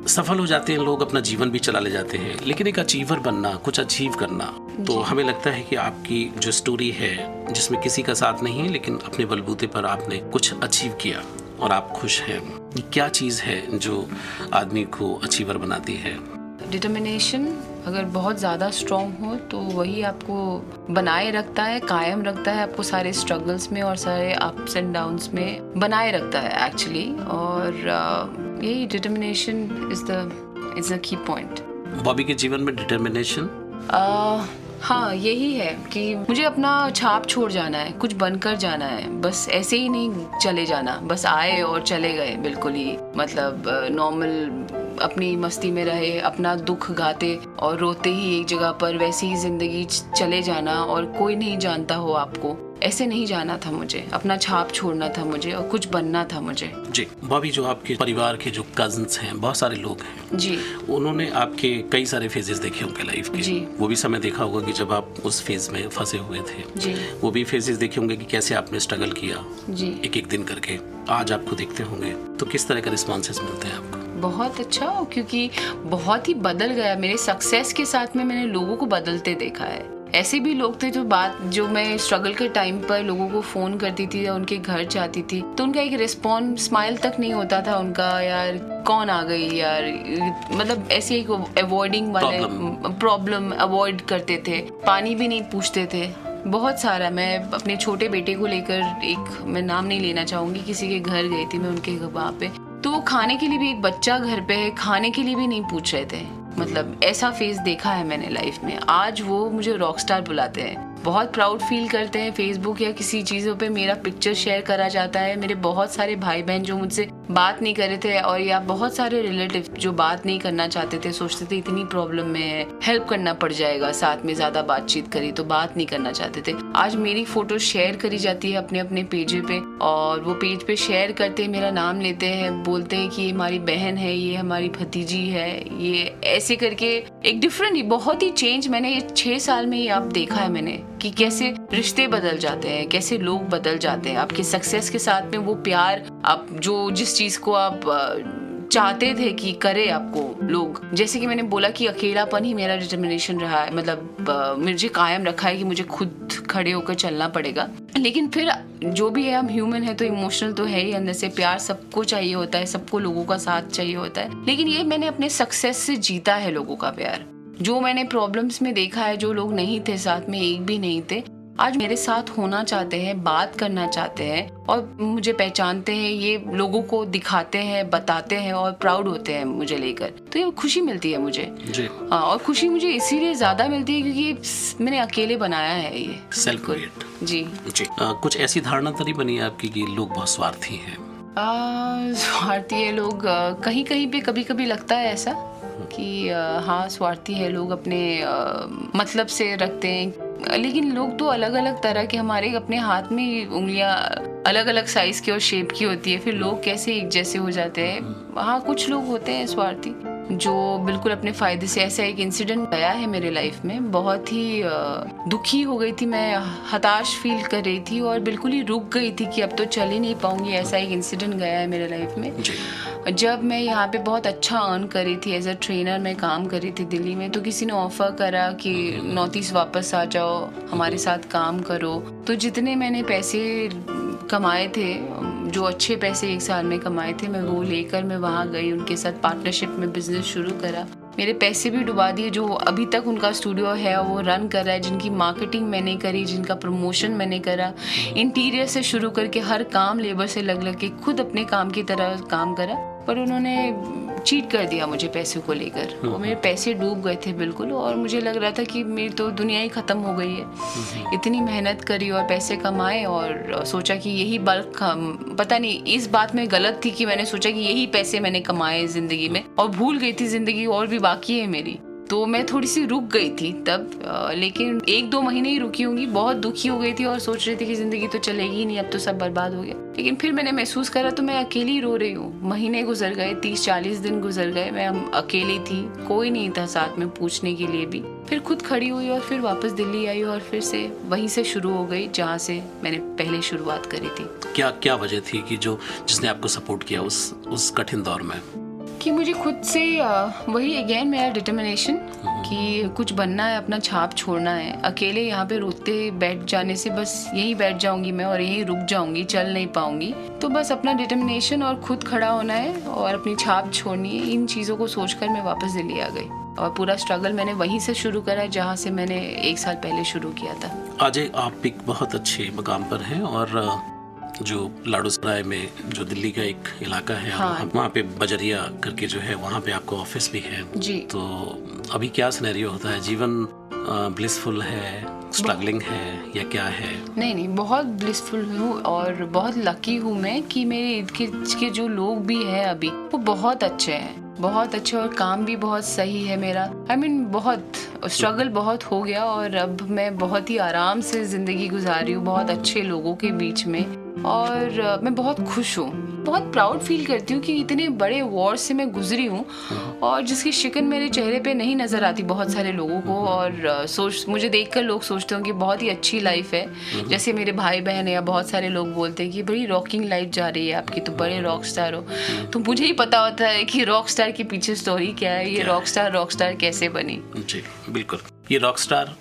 सफल हो जाते हैं लोग, अपना जीवन भी चला ले जाते हैं, लेकिन एक अचीवर बनना, कुछ अचीव करना, तो हमें लगता है कि आपकी जो स्टोरी है जिसमें किसी का साथ नहीं है लेकिन अपने बलबूते पर आपने कुछ अचीव किया और आप खुश हैं, ये क्या चीज़ है जो आदमी को अचीवर बनाती है? डिटर्मिनेशन अगर बहुत ज़्यादा स्ट्रॉन्ग हो तो वही आपको बनाए रखता है, कायम रखता है, आपको सारे स्ट्रगल्स में और सारे अप्स एंड डाउन्स में बनाए रखता है एक्चुअली। और यही determination is the key point. Bobby के जीवन में डिटर्मिनेशन हाँ यही है कि मुझे अपना छाप छोड़ जाना है, कुछ बनकर जाना है, बस ऐसे ही नहीं चले जाना, बस आए और चले गए, बिल्कुल ही मतलब नॉर्मल अपनी मस्ती में रहे, अपना दुख गाते और रोते ही एक जगह पर, वैसे ही जिंदगी चले जाना और कोई नहीं जानता हो आपको, ऐसे नहीं जाना था मुझे, अपना छाप छोड़ना था मुझे और कुछ बनना था मुझे जी। बॉबी, जो आपके परिवार के जो कजिन्स हैं, बहुत सारे लोग हैं जी, उन्होंने आपके कई सारे फेजेस देखे होंगे लाइफ के जी। वो भी समय देखा होगा कि जब आप उस फेज में फंसे हुए थे जी। वो भी फेजेस देखे होंगे कि कैसे आपने स्ट्रगल किया जी, एक दिन करके। आज आपको देखते होंगे तो किस तरह का रिस्पॉन्सेस मिलते हैं आपको? बहुत अच्छा, क्योंकि बहुत ही बदल गया। मेरे सक्सेस के साथ में मैंने लोगों को बदलते देखा है, ऐसे भी लोग थे जो मैं स्ट्रगल के टाइम पर लोगों को फ़ोन करती थी या उनके घर जाती थी तो उनका एक रिस्पॉन्स स्माइल तक नहीं होता था उनका, यार कौन आ गई यार, मतलब ऐसे एक अवॉइडिंग वाले प्रॉब्लम अवॉइड करते थे, पानी भी नहीं पूछते थे, बहुत सारा। मैं अपने छोटे बेटे को लेकर मैं नाम नहीं लेना चाहूँगी, किसी के घर गई थी मैं उनके वहाँ पे, तो वो खाने के लिए भी, एक बच्चा घर पे है, खाने के लिए भी नहीं पूछ रहे थे। मतलब ऐसा फेस देखा है मैंने लाइफ में। आज वो मुझे रॉकस्टार बुलाते हैं, बहुत प्राउड फील करते हैं। फेसबुक या किसी चीज़ों पे मेरा पिक्चर शेयर करा जाता है। मेरे बहुत सारे भाई बहन जो मुझसे बात नहीं कर रहे थे, और या बहुत सारे रिलेटिव जो बात नहीं करना चाहते थे, सोचते थे इतनी प्रॉब्लम में है, हेल्प करना पड़ जाएगा, साथ में ज़्यादा बातचीत करी तो बात नहीं करना चाहते थे। आज मेरी फ़ोटो शेयर करी जाती है अपने अपने पेज पे, और वो पेज पे शेयर करते हैं, मेरा नाम लेते हैं, बोलते हैं कि ये हमारी बहन है, ये हमारी भतीजी है, ये ऐसे करके एक डिफरेंट ही बहुत ही चेंज मैंने ये 6 साल में ही आप देखा है मैंने कि कैसे रिश्ते बदल जाते हैं, कैसे लोग बदल जाते हैं। आपके सक्सेस के साथ में वो प्यार, आप जो जिस चीज को आप चाहते थे कि करे आपको लोग, जैसे कि मैंने बोला कि अकेलापन ही मेरा डिटर्मिनेशन रहा है, मतलब मुझे कायम रखा है कि मुझे खुद खड़े होकर चलना पड़ेगा। लेकिन फिर जो भी है, हम ह्यूमन है तो इमोशनल तो है ही, अंदर से प्यार सबको चाहिए होता है, सबको लोगों का साथ चाहिए होता है। लेकिन ये मैंने अपने सक्सेस से जीता है लोगों का प्यार। जो मैंने प्रॉब्लम्स में देखा है, जो लोग नहीं थे साथ में, एक भी नहीं थे, आज मेरे साथ होना चाहते हैं, बात करना चाहते हैं और मुझे पहचानते हैं, ये लोगों को दिखाते हैं, बताते हैं और प्राउड होते हैं मुझे लेकर, तो ये खुशी मिलती है मुझे जी। और खुशी मुझे इसीलिए ज्यादा मिलती है क्योंकि मैंने अकेले बनाया है ये सेल्फ मेड जी। कुछ ऐसी धारणा तो नहीं बनी आपकी कि लोग बहुत स्वार्थी हैं? स्वार्थी है लोग, कहीं कहीं पे कभी कभी लगता है ऐसा कि हाँ स्वार्थी है लोग, अपने मतलब से रखते हैं। लेकिन लोग तो अलग अलग तरह के, हमारे अपने हाथ में उंगलियां अलग अलग साइज की और शेप की होती है, फिर लोग कैसे एक जैसे हो जाते हैं। हाँ कुछ लोग होते हैं स्वार्थी जो बिल्कुल अपने फायदे से। ऐसा एक इंसिडेंट गया है मेरे लाइफ में, बहुत ही दुखी हो गई थी मैं, हताश फील कर रही थी और बिल्कुल ही रुक गई थी कि अब तो चल ही नहीं पाऊंगी। ऐसा एक इंसिडेंट गया है मेरे लाइफ में। जब मैं यहाँ पे बहुत अच्छा अर्न कर रही थी, एज अ ट्रेनर मैं काम कर रही थी दिल्ली में, तो किसी ने ऑफर करा कि नॉर्थ ईस्ट वापस आ जाओ, हमारे साथ काम करो। तो जितने मैंने पैसे कमाए थे, जो अच्छे पैसे एक साल में कमाए थे, मैं वो लेकर मैं वहाँ गई, उनके साथ पार्टनरशिप में बिजनेस शुरू करा। मेरे पैसे भी डुबा दिए। जो अभी तक उनका स्टूडियो है वो रन कर रहा है, जिनकी मार्केटिंग मैंने करी, जिनका प्रमोशन मैंने करा, इंटीरियर से शुरू करके हर काम लेबर से लग के खुद अपने काम की तरह काम करा, पर उन्होंने चीट कर दिया मुझे पैसों को लेकर। वो मेरे पैसे डूब गए थे बिल्कुल, और मुझे लग रहा था कि मेरी तो दुनिया ही ख़त्म हो गई है। इतनी मेहनत करी और पैसे कमाए और सोचा कि यही बल्क, पता नहीं इस बात में गलत थी कि मैंने सोचा कि यही पैसे मैंने कमाए ज़िंदगी में, और भूल गई थी ज़िंदगी और भी बाकी है मेरी। तो मैं थोड़ी सी रुक गई थी तब, लेकिन 1-2 महीने ही रुकी होंगी। बहुत दुखी हो गई थी और सोच रही थी कि ज़िंदगी तो चलेगी ही नहीं, अब तो सब बर्बाद हो गया। लेकिन फिर मैंने महसूस करा तो मैं अकेली रो रही हूँ। महीने गुजर गए, 30-40 दिन गुजर गए, मैं अकेली थी, कोई नहीं था साथ में पूछने के लिए भी। फिर खुद खड़ी हुई और फिर वापस दिल्ली आई और फिर से वहीं से शुरू हो गई जहाँ से मैंने पहले शुरुआत करी थी। क्या वजह थी कि जिसने आपको सपोर्ट किया उस कठिन दौर में? कि मुझे खुद से वही अगेन मेरा डिटर्मिनेशन कि कुछ बनना है, अपना छाप छोड़ना है। अकेले यहाँ पे रोते बैठ जाने से बस यहीं बैठ जाऊंगी मैं और यहीं रुक जाऊंगी, चल नहीं पाऊंगी। तो बस अपना डिटर्मिनेशन और खुद खड़ा होना है और अपनी छाप छोड़नी है। इन चीज़ों को सोचकर मैं वापस दिल्ली आ गई और पूरा स्ट्रगल मैंने वहीं से शुरू करा जहाँ से मैंने 1 साल पहले शुरू किया था। आज आप एक बहुत अच्छे मकाम पर हैं और जो लाडूसराय में जो दिल्ली का एक इलाका है, हाँ। वहाँ पे बजरिया करके जो है वहाँ पे आपका ऑफिस भी है जी। तो अभी क्या सिनेरियो होता है? जीवन ब्लिसफुल है, स्ट्रगलिंग है या क्या है? नहीं, बहुत ब्लिसफुल हूँ और बहुत लकी हूँ मैं कि मेरे इर्द गिर्द के जो लोग भी हैं अभी वो बहुत अच्छे हैं, बहुत अच्छे, और काम भी बहुत सही है मेरा। बहुत स्ट्रगल बहुत हो गया और अब मैं बहुत ही आराम से ज़िंदगी गुजार रही हूँ, बहुत अच्छे लोगों के बीच में, और मैं बहुत खुश हूँ। बहुत प्राउड फील करती हूँ कि इतने बड़े वॉर से मैं गुजरी हूँ और जिसकी शिकन मेरे चेहरे पे नहीं नज़र आती बहुत सारे लोगों को। और मुझे देखकर लोग सोचते हैं कि बहुत ही अच्छी लाइफ है, जैसे मेरे भाई बहन या बहुत सारे लोग बोलते हैं कि बड़ी रॉकिंग लाइफ जा रही है आपकी, तो बड़े रॉक स्टार हो। तो मुझे ही पता होता है कि रॉक स्टार के पीछे स्टोरी क्या है, ये रॉक स्टार कैसे बनी। जी बिल्कुल। ये रॉकस्टार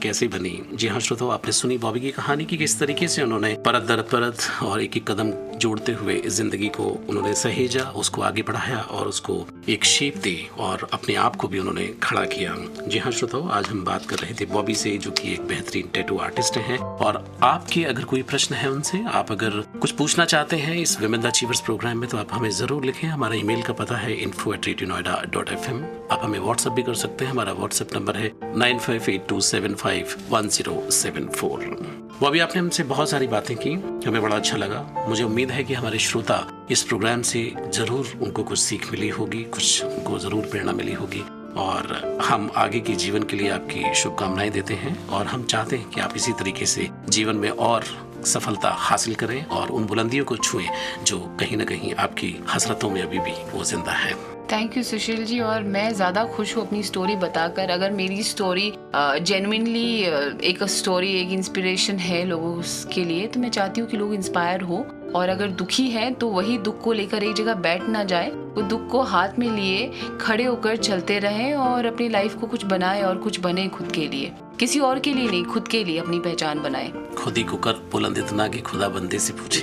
कैसे बनी। जी हाँ श्रोताओ, आपने सुनी बॉबी की कहानी की किस तरीके से उन्होंने परत दर परत और एक एक कदम जोड़ते हुए इस जिंदगी को उन्होंने सहेजा, उसको आगे बढ़ाया और उसको एक शेप दी और अपने आप को भी उन्होंने खड़ा किया। जी हाँ श्रोताओ, आज हम बात कर रहे थे बॉबी से, जो कि एक बेहतरीन टैटू आर्टिस्ट हैं। और आपके अगर कोई प्रश्न है उनसे, आप अगर कुछ पूछना चाहते हैं इस विमेन द अचीवर्स प्रोग्राम में, तो आप हमें जरूर लिखें। हमारा ईमेल का पता है info@radionoida.fm। आप हमें व्हाट्सएप भी कर सकते हैं। हमारा व्हाट्सएप नंबर है 9582751074। वो अभी आपने हमसे बहुत सारी बातें की, हमें बड़ा अच्छा लगा। मुझे उम्मीद है कि हमारे श्रोता इस प्रोग्राम से जरूर उनको कुछ सीख मिली होगी, कुछ उनको जरूर प्रेरणा मिली होगी। और हम आगे के जीवन के लिए आपकी शुभकामनाएं देते हैं और हम चाहते हैं कि आप इसी तरीके से जीवन में और सफलता हासिल करें और उन बुलंदियों को छुएं जो कहीं ना कहीं आपकी हसरतों में अभी भी वो जिंदा है। थैंक यू सुशील जी। और मैं ज़्यादा खुश हूँ अपनी स्टोरी बताकर। अगर मेरी स्टोरी जेन्युइनली एक स्टोरी, एक इंस्पिरेशन है लोगों के लिए, तो मैं चाहती हूँ कि लोग इंस्पायर हो। और अगर दुखी है तो वही दुख को लेकर एक जगह बैठ ना जाए, वो दुख को हाथ में लिए खड़े होकर चलते रहें और अपनी लाइफ को कुछ बनाए और कुछ बने खुद के लिए, किसी और के लिए नहीं, खुद के लिए अपनी पहचान बनाए। खुद ही को कर बुलंद इतना कि खुदा बंदे से पूछे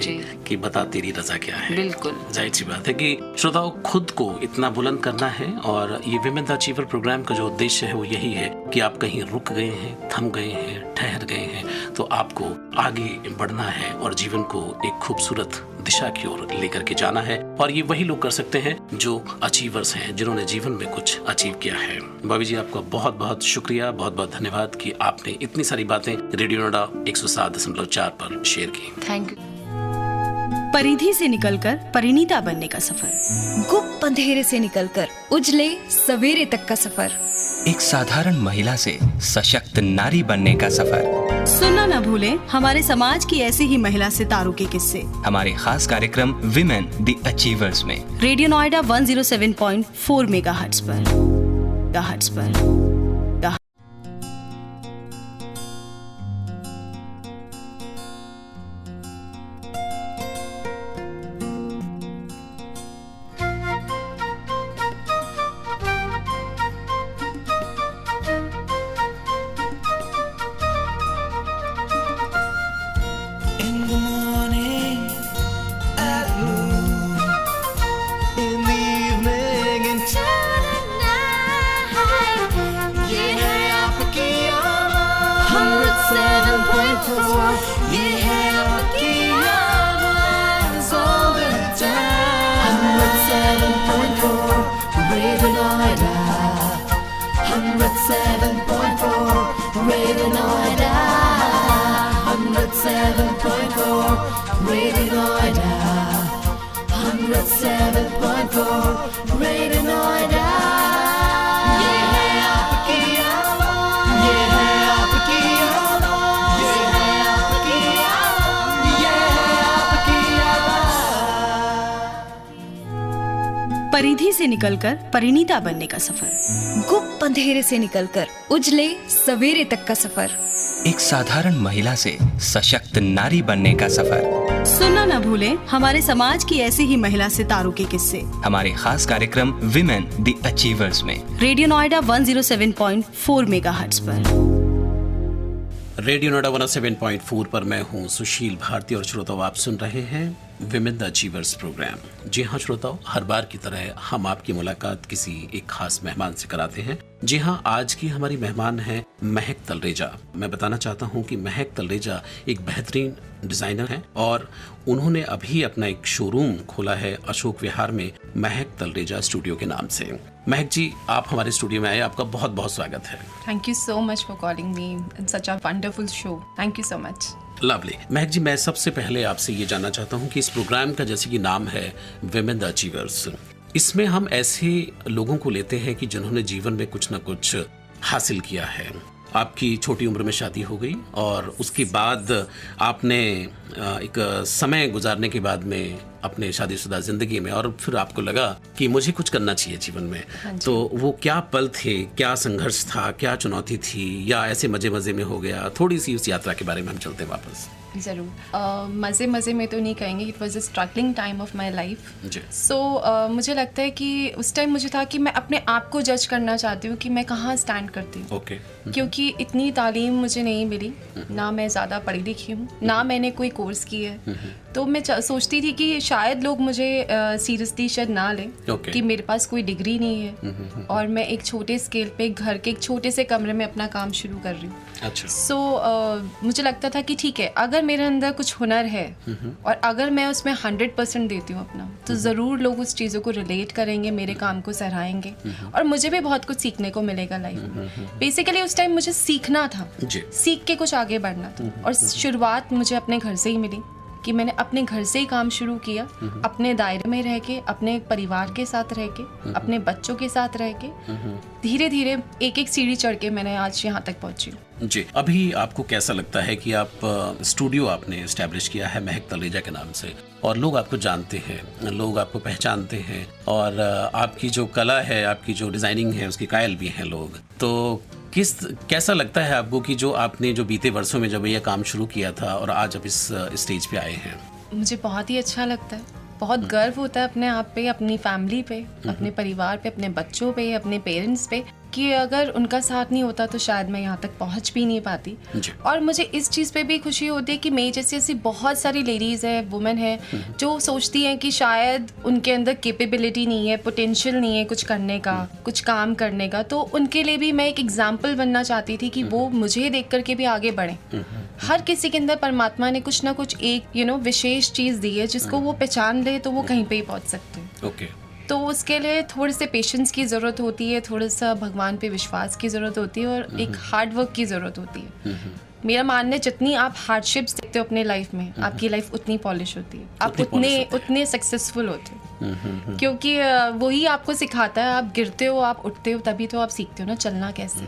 कि बता तेरी रजा क्या है। बिल्कुल जाहिर सी बात है कि श्रोताओं, खुद को इतना बुलंद करना है। और ये विमेन द अचीवर प्रोग्राम का जो उद्देश्य है वो यही है कि आप कहीं रुक गए हैं, थम गए हैं, ठहर गए हैं, तो आपको आगे बढ़ना है और जीवन को एक खूबसूरत दिशा की ओर लेकर के जाना है। और ये वही लोग कर सकते हैं जो अचीवर्स हैं, जिन्होंने जीवन में कुछ अचीव किया है। बॉबी जी, आपका बहुत बहुत शुक्रिया, बहुत बहुत धन्यवाद कि आपने इतनी सारी बातें रेडियो नोएडा 107.4 पर शेयर की। Thank you. परिधि से निकलकर परिणीता बनने का सफर, गुप्त अंधेरे से निकलकर उजले सवेरे तक का सफर, एक साधारण महिला से सशक्त नारी बनने का सफर। सुनना न भूलें हमारे समाज की ऐसी ही महिला सितारों के किस्से हमारे खास कार्यक्रम विमेन द अचीवर्स में रेडियो नोएडा 107.4 मेगाहर्ट्ज पर। In the morning at noon, in the evening into the night. Yeah, आपकी आवाज़ 107.4. Yeah, आपकी आवाज़ all the time. 107.4 Radio Noida. 107.4 Radio Noida. 107.4 Radio Noida. 107.4 Radio Noida. Yeah, आपकी आवाज़. Yeah, आपकी आवाज़. Yeah, आपकी आवाज़. Yeah, आपकी आवाज़. परिधि से निकलकर परिणीता बनने का सफर, गुप्त अंधेरे से निकलकर उजले सवेरे तक का सफर, एक साधारण महिला से सशक्त नारी बनने का सफर। सुनना न भूलें हमारे समाज की ऐसी ही महिला सितारों के किस्से हमारे खास कार्यक्रम विमेन द अचीवर्स में रेडियो नोएडा 107.4 मेगाहर्ट्ज पर। रेडियो नोएडा 107.4 पर मैं हूं सुशील भारती और श्रोताओं, आप सुन रहे हैं विमेन द अचीवर्स प्रोग्राम। जी हाँ श्रोताओं, हर बार की तरह हम आपकी मुलाकात किसी एक खास मेहमान से कराते हैं। जी हाँ, आज की हमारी मेहमान है महक तलरेजा। मैं बताना चाहता हूँ कि महक तलरेजा एक बेहतरीन डिजाइनर हैं और उन्होंने अभी अपना एक शोरूम खोला है अशोक विहार में, महक तलरेजा स्टूडियो के नाम से। महक जी, आप हमारे स्टूडियो में आए, आपका बहुत बहुत स्वागत है। Thank you so much for calling me. It's such a wonderful show. Thank you so much. Lovely. महक जी, मैं सबसे पहले आपसे ये जानना चाहता हूँ कि इस प्रोग्राम का जैसे कि नाम है विमेन द अचीवर्स, इसमें हम ऐसे लोगों को लेते हैं कि जिन्होंने जीवन में कुछ ना कुछ हासिल किया है। आपकी छोटी उम्र में शादी हो गई और उसके बाद आपने एक समय गुजारने के बाद में अपने शादीशुदा जिंदगी में और फिर आपको लगा कि मुझे कुछ करना चाहिए जीवन में, तो वो क्या पल थे, क्या संघर्ष था, क्या चुनौती थी, या ऐसे मजे मजे में हो गया? थोड़ी सी उस यात्रा के बारे में हम चलते हैं वापस। ज़रूर। मज़े मज़े में तो नहीं कहेंगे, it was a struggling time of my life. So मुझे लगता है कि उस टाइम मुझे था कि मैं अपने आप को जज करना चाहती हूँ कि मैं कहाँ स्टैंड करती हूँ। ओके। क्योंकि इतनी तालीम मुझे नहीं मिली, ना मैं ज़्यादा पढ़ी लिखी हूँ, ना मैंने कोई कोर्स किया है। तो मैं सोचती थी कि शायद लोग मुझे सीरियसली शायद ना लें कि मेरे पास कोई डिग्री नहीं है और मैं एक छोटे स्केल पे घर के एक छोटे से कमरे में अपना काम शुरू कर रही हूँ। अच्छा। सो मुझे लगता था कि ठीक है, अगर मेरे अंदर कुछ हुनर है और अगर मैं उसमें 100% देती हूँ अपना, तो ज़रूर लोग उस चीज़ों को रिलेट करेंगे, मेरे काम को सराहेंगे और मुझे भी बहुत कुछ सीखने को मिलेगा लाइफ में। बेसिकली उस टाइम मुझे सीखना था, सीख के कुछ आगे बढ़ना था और शुरुआत मुझे अपने घर से ही मिली कि मैंने अपने घर से ही काम शुरू किया, अपने दायरे में रह के, अपने परिवार के साथ रह के, अपने बच्चों के साथ रह के, धीरे धीरे एक एक सीढ़ी चढ़ के मैंने आज यहाँ तक पहुँची। जी, अभी आपको कैसा लगता है कि आप स्टूडियो आपने एस्टैब्लिश किया है महक तलरेजा के नाम से और लोग आपको जानते हैं, लोग आपको पहचानते हैं और आपकी जो कला है, आपकी जो डिज़ाइनिंग है उसकी कायल भी हैं लोग, तो कैसा लगता है आपको कि जो आपने जो बीते वर्षों में जब यह काम शुरू किया था और आज आप इस स्टेज पे आए हैं? मुझे बहुत ही अच्छा लगता है, बहुत गर्व होता है अपने आप पे, अपनी फैमिली पे, अपने परिवार पे, अपने बच्चों पे, अपने पेरेंट्स पे, कि अगर उनका साथ नहीं होता तो शायद मैं यहाँ तक पहुँच भी नहीं पाती। और मुझे इस चीज़ पे भी खुशी होती है कि मेरी जैसी ऐसी बहुत सारी लेडीज़ है, वुमेन है, जो सोचती हैं कि शायद उनके अंदर कैपेबिलिटी नहीं है, पोटेंशियल नहीं है कुछ करने का, कुछ काम करने का, तो उनके लिए भी मैं एक एग्जाम्पल बनना चाहती थी कि वो मुझे देख करके भी आगे बढ़ें। हर किसी के अंदर परमात्मा ने कुछ ना कुछ एक विशेष चीज़ दी है, जिसको वो पहचान ले तो वो कहीं पे ही पहुँच सकते हैं। ओके। तो उसके लिए थोड़े से पेशेंस की ज़रूरत होती है, थोड़ा सा भगवान पे विश्वास की ज़रूरत होती है और एक हार्ड वर्क की ज़रूरत होती है। मेरा मानना है जितनी आप हार्डशिप्स देखते हो अपने लाइफ में, आपकी लाइफ उतनी पॉलिश होती है, आप उतने सक्सेसफुल होते हो, क्योंकि वही आपको सिखाता है, आप गिरते हो, आप उठते हो, तभी तो आप सीखते हो ना चलना कैसे।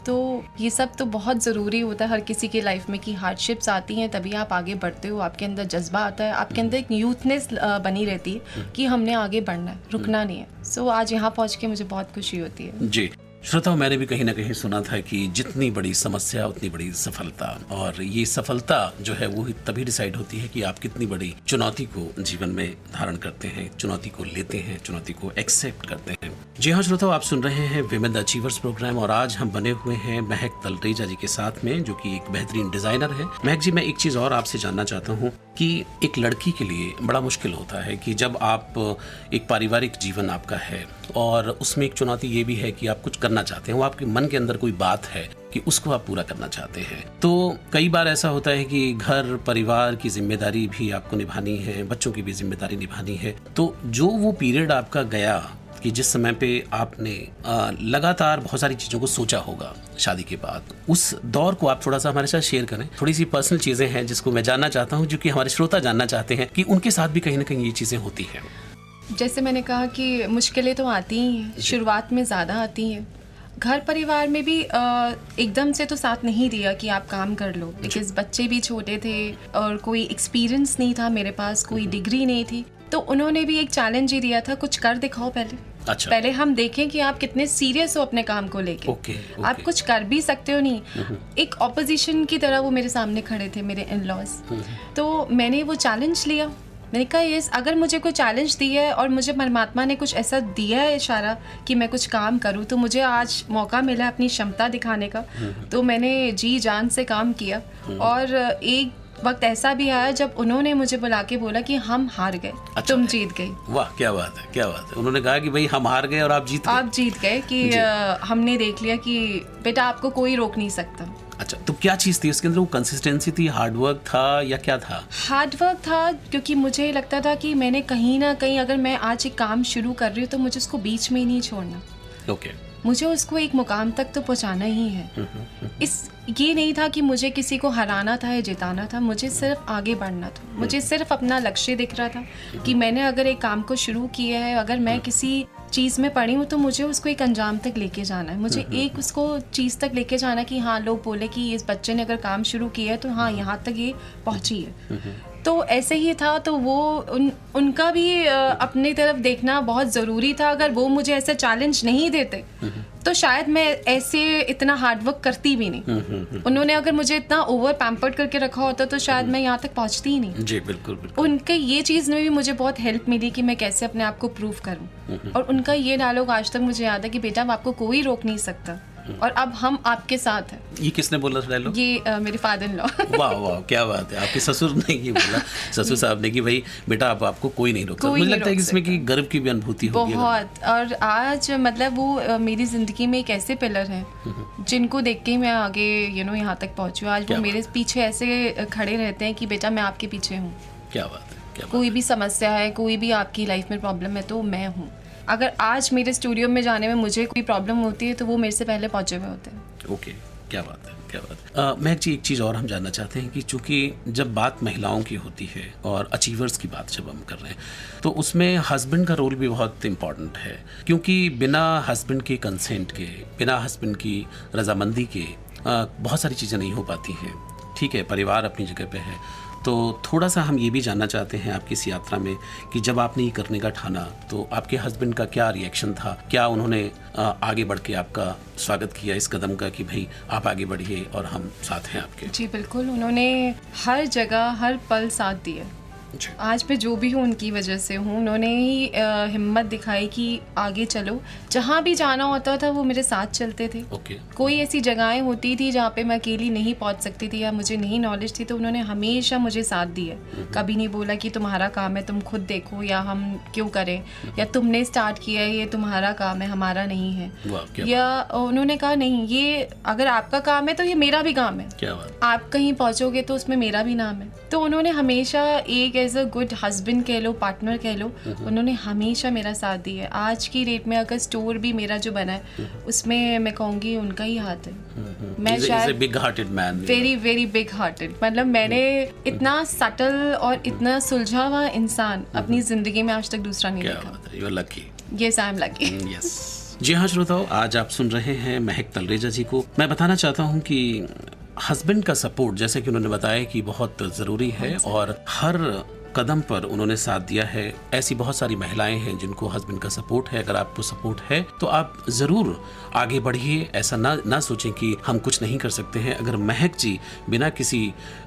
तो ये सब तो बहुत ज़रूरी होता है हर किसी की लाइफ में कि हार्डशिप्स आती हैं तभी आप आगे बढ़ते हो, आपके अंदर जज्बा आता है, आपके अंदर एक यूथनेस बनी रहती है कि हमने आगे बढ़ना है, रुकना नहीं है। सो आज यहाँ पहुँच के मुझे बहुत खुशी होती है। जी श्रोताओं, मैंने भी कहीं ना कहीं सुना था कि जितनी बड़ी समस्या उतनी बड़ी सफलता, और ये सफलता जो है वो तभी डिसाइड होती है कि आप कितनी बड़ी चुनौती को जीवन में धारण करते हैं, चुनौती को लेते हैं, चुनौती को एक्सेप्ट करते हैं। जी हाँ श्रोताओं, आप सुन रहे हैं विमेन द अचीवर्स प्रोग्राम और आज हम बने हुए हैं महक तलरेजा जी के साथ में, जो कि एक बेहतरीन डिजाइनर है। महक जी, मैं एक चीज और आपसे जानना चाहता हूँ कि एक लड़की के लिए बड़ा मुश्किल होता है कि जब आप एक पारिवारिक जीवन आपका है और उसमें एक चुनौती ये भी है कि आप कुछ करना चाहते हैं, वो आपके मन के अंदर कोई बात है कि उसको आप पूरा करना चाहते हैं, तो कई बार ऐसा होता है कि घर परिवार की जिम्मेदारी भी आपको निभानी है, बच्चों की भी जिम्मेदारी निभानी है। तो जो वो पीरियड आपका गया कि जिस समय पे आपने लगातार बहुत सारी चीज़ों को सोचा होगा शादी के बाद, उस दौर को आप थोड़ा सा हमारे साथ शेयर करें। थोड़ी सी पर्सनल चीज़ें हैं जिसको मैं जानना चाहता हूँ, जो कि हमारे श्रोता जानना चाहते हैं कि उनके साथ भी कहीं ना कहीं ये चीज़ें होती हैं। जैसे मैंने कहा कि मुश्किलें तो आती ही हैं, शुरुआत में ज़्यादा आती हैं। घर परिवार में भी एकदम से तो साथ नहीं दिया कि आप काम कर लो, बिकॉज बच्चे भी छोटे थे और कोई एक्सपीरियंस नहीं था मेरे पास, कोई डिग्री नहीं थी, तो उन्होंने भी एक चैलेंज ही दिया था, कुछ कर दिखाओ पहले। अच्छा। पहले हम देखें कि आप कितने सीरियस हो अपने काम को लेके। ओके। आप कुछ कर भी सकते हो नहीं। एक ऑपोजिशन की तरह वो मेरे सामने खड़े थे, मेरे इन-लॉज। तो मैंने वो चैलेंज लिया, मैंने कहा ये अगर मुझे कोई चैलेंज दिया है और मुझे परमात्मा ने कुछ ऐसा दिया है इशारा कि मैं कुछ काम करूं, तो मुझे आज मौका मिला है अपनी क्षमता दिखाने का। तो मैंने जी जान से काम किया और एक वक्त ऐसा भी आया जब उन्होंने मुझे बुला के बोला कि हम हार गए। अच्छा, तुम जीत गई। वाह, क्या बात है, क्या बात है। उन्होंने कहा कि भाई हम हार गए और आप जीत गए। आप जीत गए कि हमने देख लिया कि बेटा आपको कोई रोक नहीं सकता। अच्छा, तो क्या चीज़ थी उसके अंदर? वो कंसिस्टेंसी थी, हार्डवर्क था या क्या था? हार्डवर्क था, क्योंकि मुझे लगता था कि मैंने कहीं ना कहीं अगर मैं आज एक काम शुरू कर रही हूँ तो मुझे उसको बीच में ही नहीं छोड़ना। ओके। मुझे उसको एक मुकाम तक तो पहुँचाना ही है। ये नहीं था कि मुझे किसी को हराना था या जिताना था, मुझे सिर्फ आगे बढ़ना था। मुझे सिर्फ अपना लक्ष्य दिख रहा था कि मैंने अगर एक काम को शुरू किया है, अगर मैं किसी चीज़ में पड़ी हूँ तो मुझे उसको एक अंजाम तक लेके जाना है। मुझे एक उसको चीज़ तक लेके जाना कि हाँ, लोग बोले कि इस बच्चे ने अगर काम शुरू किया है तो हाँ, यहाँ तक ये पहुँची है। तो ऐसे ही था, तो वो उनका भी अपनी तरफ देखना बहुत ज़रूरी था। अगर वो मुझे ऐसे चैलेंज नहीं देते तो शायद मैं ऐसे इतना हार्डवर्क करती भी नहीं। उन्होंने अगर मुझे इतना ओवर पैम्पर्ड करके रखा होता तो शायद मैं यहाँ तक पहुँचती ही नहीं। जी बिल्कुल बिल्कुल। उनके ये चीज़ में भी मुझे बहुत हेल्प मिली कि मैं कैसे अपने आप को प्रूव करूँ। और उनका ये डायलॉग आज तक मुझे याद है कि बेटा, अब आपको कोई रोक नहीं सकता और अब हम आपके साथ हैं। ये किसने बोला था डायलॉग? ये मेरे फादर इन लॉ। वाह वाह, क्या बात है। आपके ससुर ने ये बोला, ससुर साहब ने, कि भाई बेटा अब आपको कोई नहीं रोक सकता। मुझे लगता है कि इसमें कि गर्व की भी अनुभूति होगी बहुत। और आज मतलब वो मेरी जिंदगी में एक ऐसे पिलर हैं जिनको देख के ही मैं आगे यहाँ तक पहुंची हूँ। आज वो मेरे पीछे ऐसे खड़े रहते हैं कि बेटा मैं आपके पीछे हूँ। क्या बात है, क्या बात कोई भी समस्या है, कोई भी आपकी लाइफ में प्रॉब्लम है तो मैं हूँ। अगर आज मेरे स्टूडियो में जाने में मुझे कोई प्रॉब्लम होती है तो वो मेरे से पहले पहुंचे हुए होते हैं। ओके, क्या बात है, क्या बात है। महक जी, एक चीज़ और हम जानना चाहते हैं कि चूंकि जब बात महिलाओं की होती है और अचीवर्स की बात जब हम कर रहे हैं तो उसमें हस्बैंड का रोल भी बहुत इम्पॉर्टेंट है, क्योंकि बिना हस्बैंड के कंसेंट के, बिना हस्बैंड की रजामंदी के बहुत सारी चीज़ें नहीं हो पाती हैं। ठीक है, परिवार अपनी जगह पे है, तो थोड़ा सा हम ये भी जानना चाहते हैं आपकी इस यात्रा में कि जब आपने ये करने का ठाना तो आपके हस्बैंड का क्या रिएक्शन था? क्या उन्होंने आगे बढ़ के आपका स्वागत किया इस कदम का कि भाई आप आगे बढ़िए और हम साथ हैं आपके? जी बिल्कुल, उन्होंने हर जगह हर पल साथ दिया। आज मैं जो भी हूँ उनकी वजह से हूँ। उन्होंने ही हिम्मत दिखाई कि आगे चलो। जहाँ भी जाना होता था वो मेरे साथ चलते थे। कोई ऐसी जगहें होती थी जहाँ पे मैं अकेली नहीं पहुँच सकती थी या मुझे नहीं नॉलेज थी तो उन्होंने हमेशा मुझे साथ दिया। कभी नहीं बोला कि तुम्हारा काम है, तुम खुद देखो, या हम क्यों करें, या तुमने स्टार्ट किया है, ये तुम्हारा काम है, हमारा नहीं है। या उन्होंने कहा नहीं, ये अगर आपका काम है तो ये मेरा भी काम है। आप कहीं पहुँचोगे तो उसमें मेरा भी नाम है। तो उन्होंने हमेशा एक एज अ गुड हस्बैंड कह लो, पार्टनर कह लो, उन्होंने हमेशा मेरा साथ दिया है। आज की डेट में अगर स्टोर भी मेरा जो बना है उसमें मैं कहूँगी उनका ही हाथ है। मैं शायद big hearted man, very very big hearted. मतलब मैंने इतना सटल और इतना सुलझा हुआ इंसान अपनी जिंदगी में आज तक दूसरा नहीं देखा। You are lucky. Yes, I am lucky. Yes. जी हाँ श्रोताओ, आज आप सुन रहे हैं महक तलरेजा जी को। मैं बताना चाहता हूँ कि हस्बैंड का सपोर्ट, जैसे कि उन्होंने बताया, कि बहुत ज़रूरी है और हर कदम पर उन्होंने साथ दिया है। ऐसी बहुत सारी महिलाएं हैं जिनको हस्बैंड का सपोर्ट है। अगर आपको सपोर्ट है तो आप ज़रूर आगे बढ़िए। ऐसा ना सोचें कि हम कुछ नहीं कर सकते हैं। अगर महक जी बिना किसी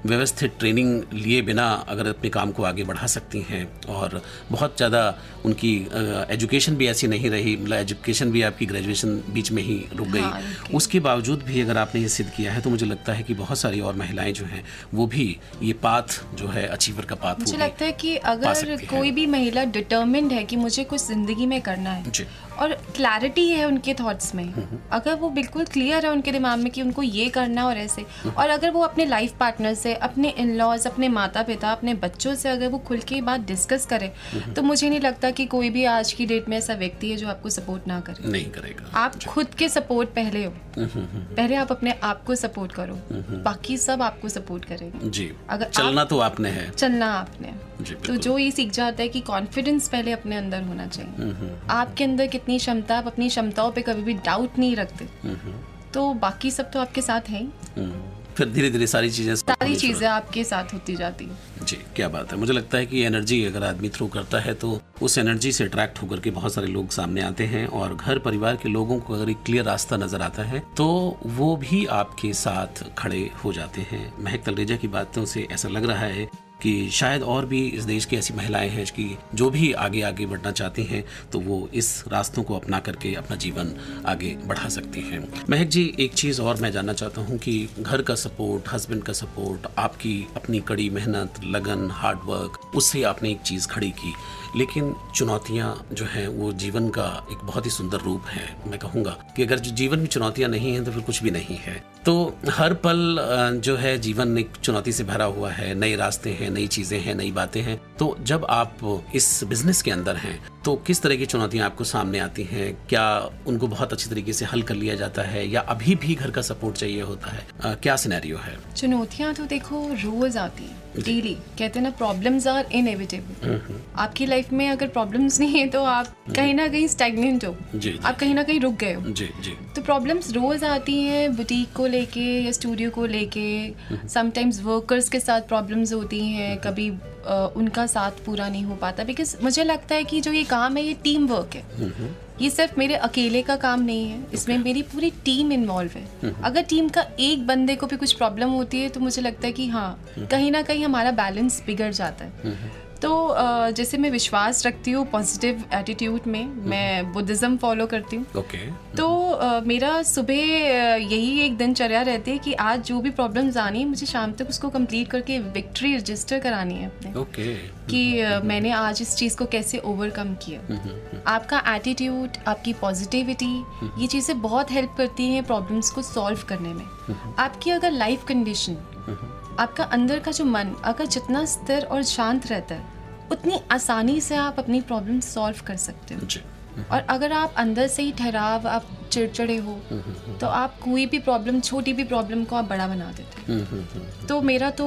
व्यवस्थित ट्रेनिंग लिए बिना अगर अपने काम को आगे बढ़ा सकती हैं, और बहुत ज़्यादा उनकी एजुकेशन भी ऐसी नहीं रही, मतलब एजुकेशन भी आपकी ग्रेजुएशन बीच में ही रुक गई, उसके बावजूद भी अगर आपने ये सिद्ध किया है तो मुझे लगता है कि बहुत सारी और महिलाएं जो हैं वो भी ये पाथ जो है अचीवर का पाथ मुझे लगता है कि अगर कोई भी महिला डिटर्मिन्ड है कि मुझे कुछ जिंदगी में करना है और क्लैरिटी है उनके थॉट्स में, अगर वो बिल्कुल क्लियर है उनके दिमाग में कि उनको ये करना और ऐसे, और अगर वो अपने लाइफ पार्टनर से, अपने इन लॉज, अपने माता पिता, अपने बच्चों से अगर वो खुल के बात डिस्कस करे तो मुझे नहीं लगता कि कोई भी आज की डेट में ऐसा व्यक्ति है जो आपको सपोर्ट ना करे। नहीं करेगा। आप खुद के सपोर्ट पहले हो, पहले आप अपने आप को सपोर्ट करो, बाकी सब आपको सपोर्ट करेंगे। जी, अगर चलना तो आपने है, चलना आपने। तो जो ये सीख जाता है कि कॉन्फिडेंस पहले अपने अंदर होना चाहिए। आपके अंदर कितनी क्षमता, आप अपनी क्षमताओं पे कभी भी डाउट नहीं रखते तो बाकी सब तो आपके साथ हैं। फिर धीरे धीरे सारी चीजें आपके साथ होती जाती हैं। जी, क्या बात है। मुझे लगता है कि एनर्जी अगर आदमी थ्रू करता है तो उस एनर्जी से अट्रैक्ट होकर के बहुत सारे लोग सामने आते हैं, और घर परिवार के लोगों को अगर एक क्लियर रास्ता नजर आता है तो वो भी आपके साथ खड़े हो जाते हैं। महक तलरेजा की बातों से ऐसा लग रहा है कि शायद और भी इस देश की ऐसी महिलाएं हैं कि जो भी आगे बढ़ना चाहती हैं तो वो इस रास्तों को अपना करके अपना जीवन आगे बढ़ा सकती हैं। महक जी, एक चीज़ और मैं जानना चाहता हूं कि घर का सपोर्ट, हस्बैंड का सपोर्ट, आपकी अपनी कड़ी मेहनत, लगन, हार्ड वर्क, उससे आपने एक चीज़ खड़ी की, लेकिन चुनौतियां जो हैं वो जीवन का एक बहुत ही सुंदर रूप है। मैं कहूँगा कि अगर जीवन में चुनौतियां नहीं हैं तो फिर कुछ भी नहीं है। तो हर पल जो है जीवन एक चुनौती से भरा हुआ है, नए रास्ते हैं, नई चीज़ें हैं, नई बातें हैं। तो जब आप इस बिजनेस के अंदर हैं तो किस तरह की चुनौतियां आपको सामने आती हैं? क्या उनको बहुत अच्छी तरीके से हल कर लिया जाता है या अभी भी घर का सपोर्ट चाहिए होता है? क्या सिनेरियो है? चुनौतियाँ तो देखो रोज आती हैं, डेली। कहते हैं ना, प्रॉब्लम्स आर इनएविटेबल। आपकी लाइफ में अगर प्रॉब्लम्स नहीं है तो आप कहीं ना कहीं स्टैग्नेंट हो, जी। आप कहीं ना कहीं रुक गए हो। जी जी। तो प्रॉब्लम्स रोज आती हैं, बुटीक को लेके या स्टूडियो को लेके। समटाइम्स वर्कर्स के साथ प्रॉब्लम्स होती हैं, कभी उनका साथ पूरा नहीं हो पाता। बिकॉज मुझे लगता है कि जो ये काम है ये टीम वर्क है, ये सिर्फ मेरे अकेले का काम नहीं है, इसमें मेरी पूरी टीम इन्वॉल्व है। अगर टीम का एक बंदे को भी कुछ प्रॉब्लम होती है तो मुझे लगता है कि हाँ, कहीं ना कहीं हमारा बैलेंस बिगड़ जाता है। तो जैसे मैं विश्वास रखती हूँ पॉजिटिव एटीट्यूड में, मैं बुद्धिज़्म फॉलो करती हूँ। ओके। तो मेरा सुबह यही एक दिनचर्या रहती है कि आज जो भी प्रॉब्लम्स आनी है मुझे शाम तक उसको कंप्लीट करके विक्ट्री रजिस्टर करानी है अपने। ओके। कि मैंने आज इस चीज़ को कैसे ओवरकम किया। आपका एटीट्यूड, आपकी पॉजिटिविटी, ये चीज़ें बहुत हेल्प करती हैं प्रॉब्लम्स को सॉल्व करने में। आपकी अगर लाइफ कंडीशन, आपका अंदर का जो मन अगर जितना स्थिर और शांत रहता है, उतनी आसानी से आप अपनी प्रॉब्लम सॉल्व कर सकते हो। जी। और अगर आप अंदर से ही ठहराव, आप चिड़चिड़े हो, तो आप कोई भी प्रॉब्लम, छोटी भी प्रॉब्लम को आप बड़ा बना देते हो। तो मेरा तो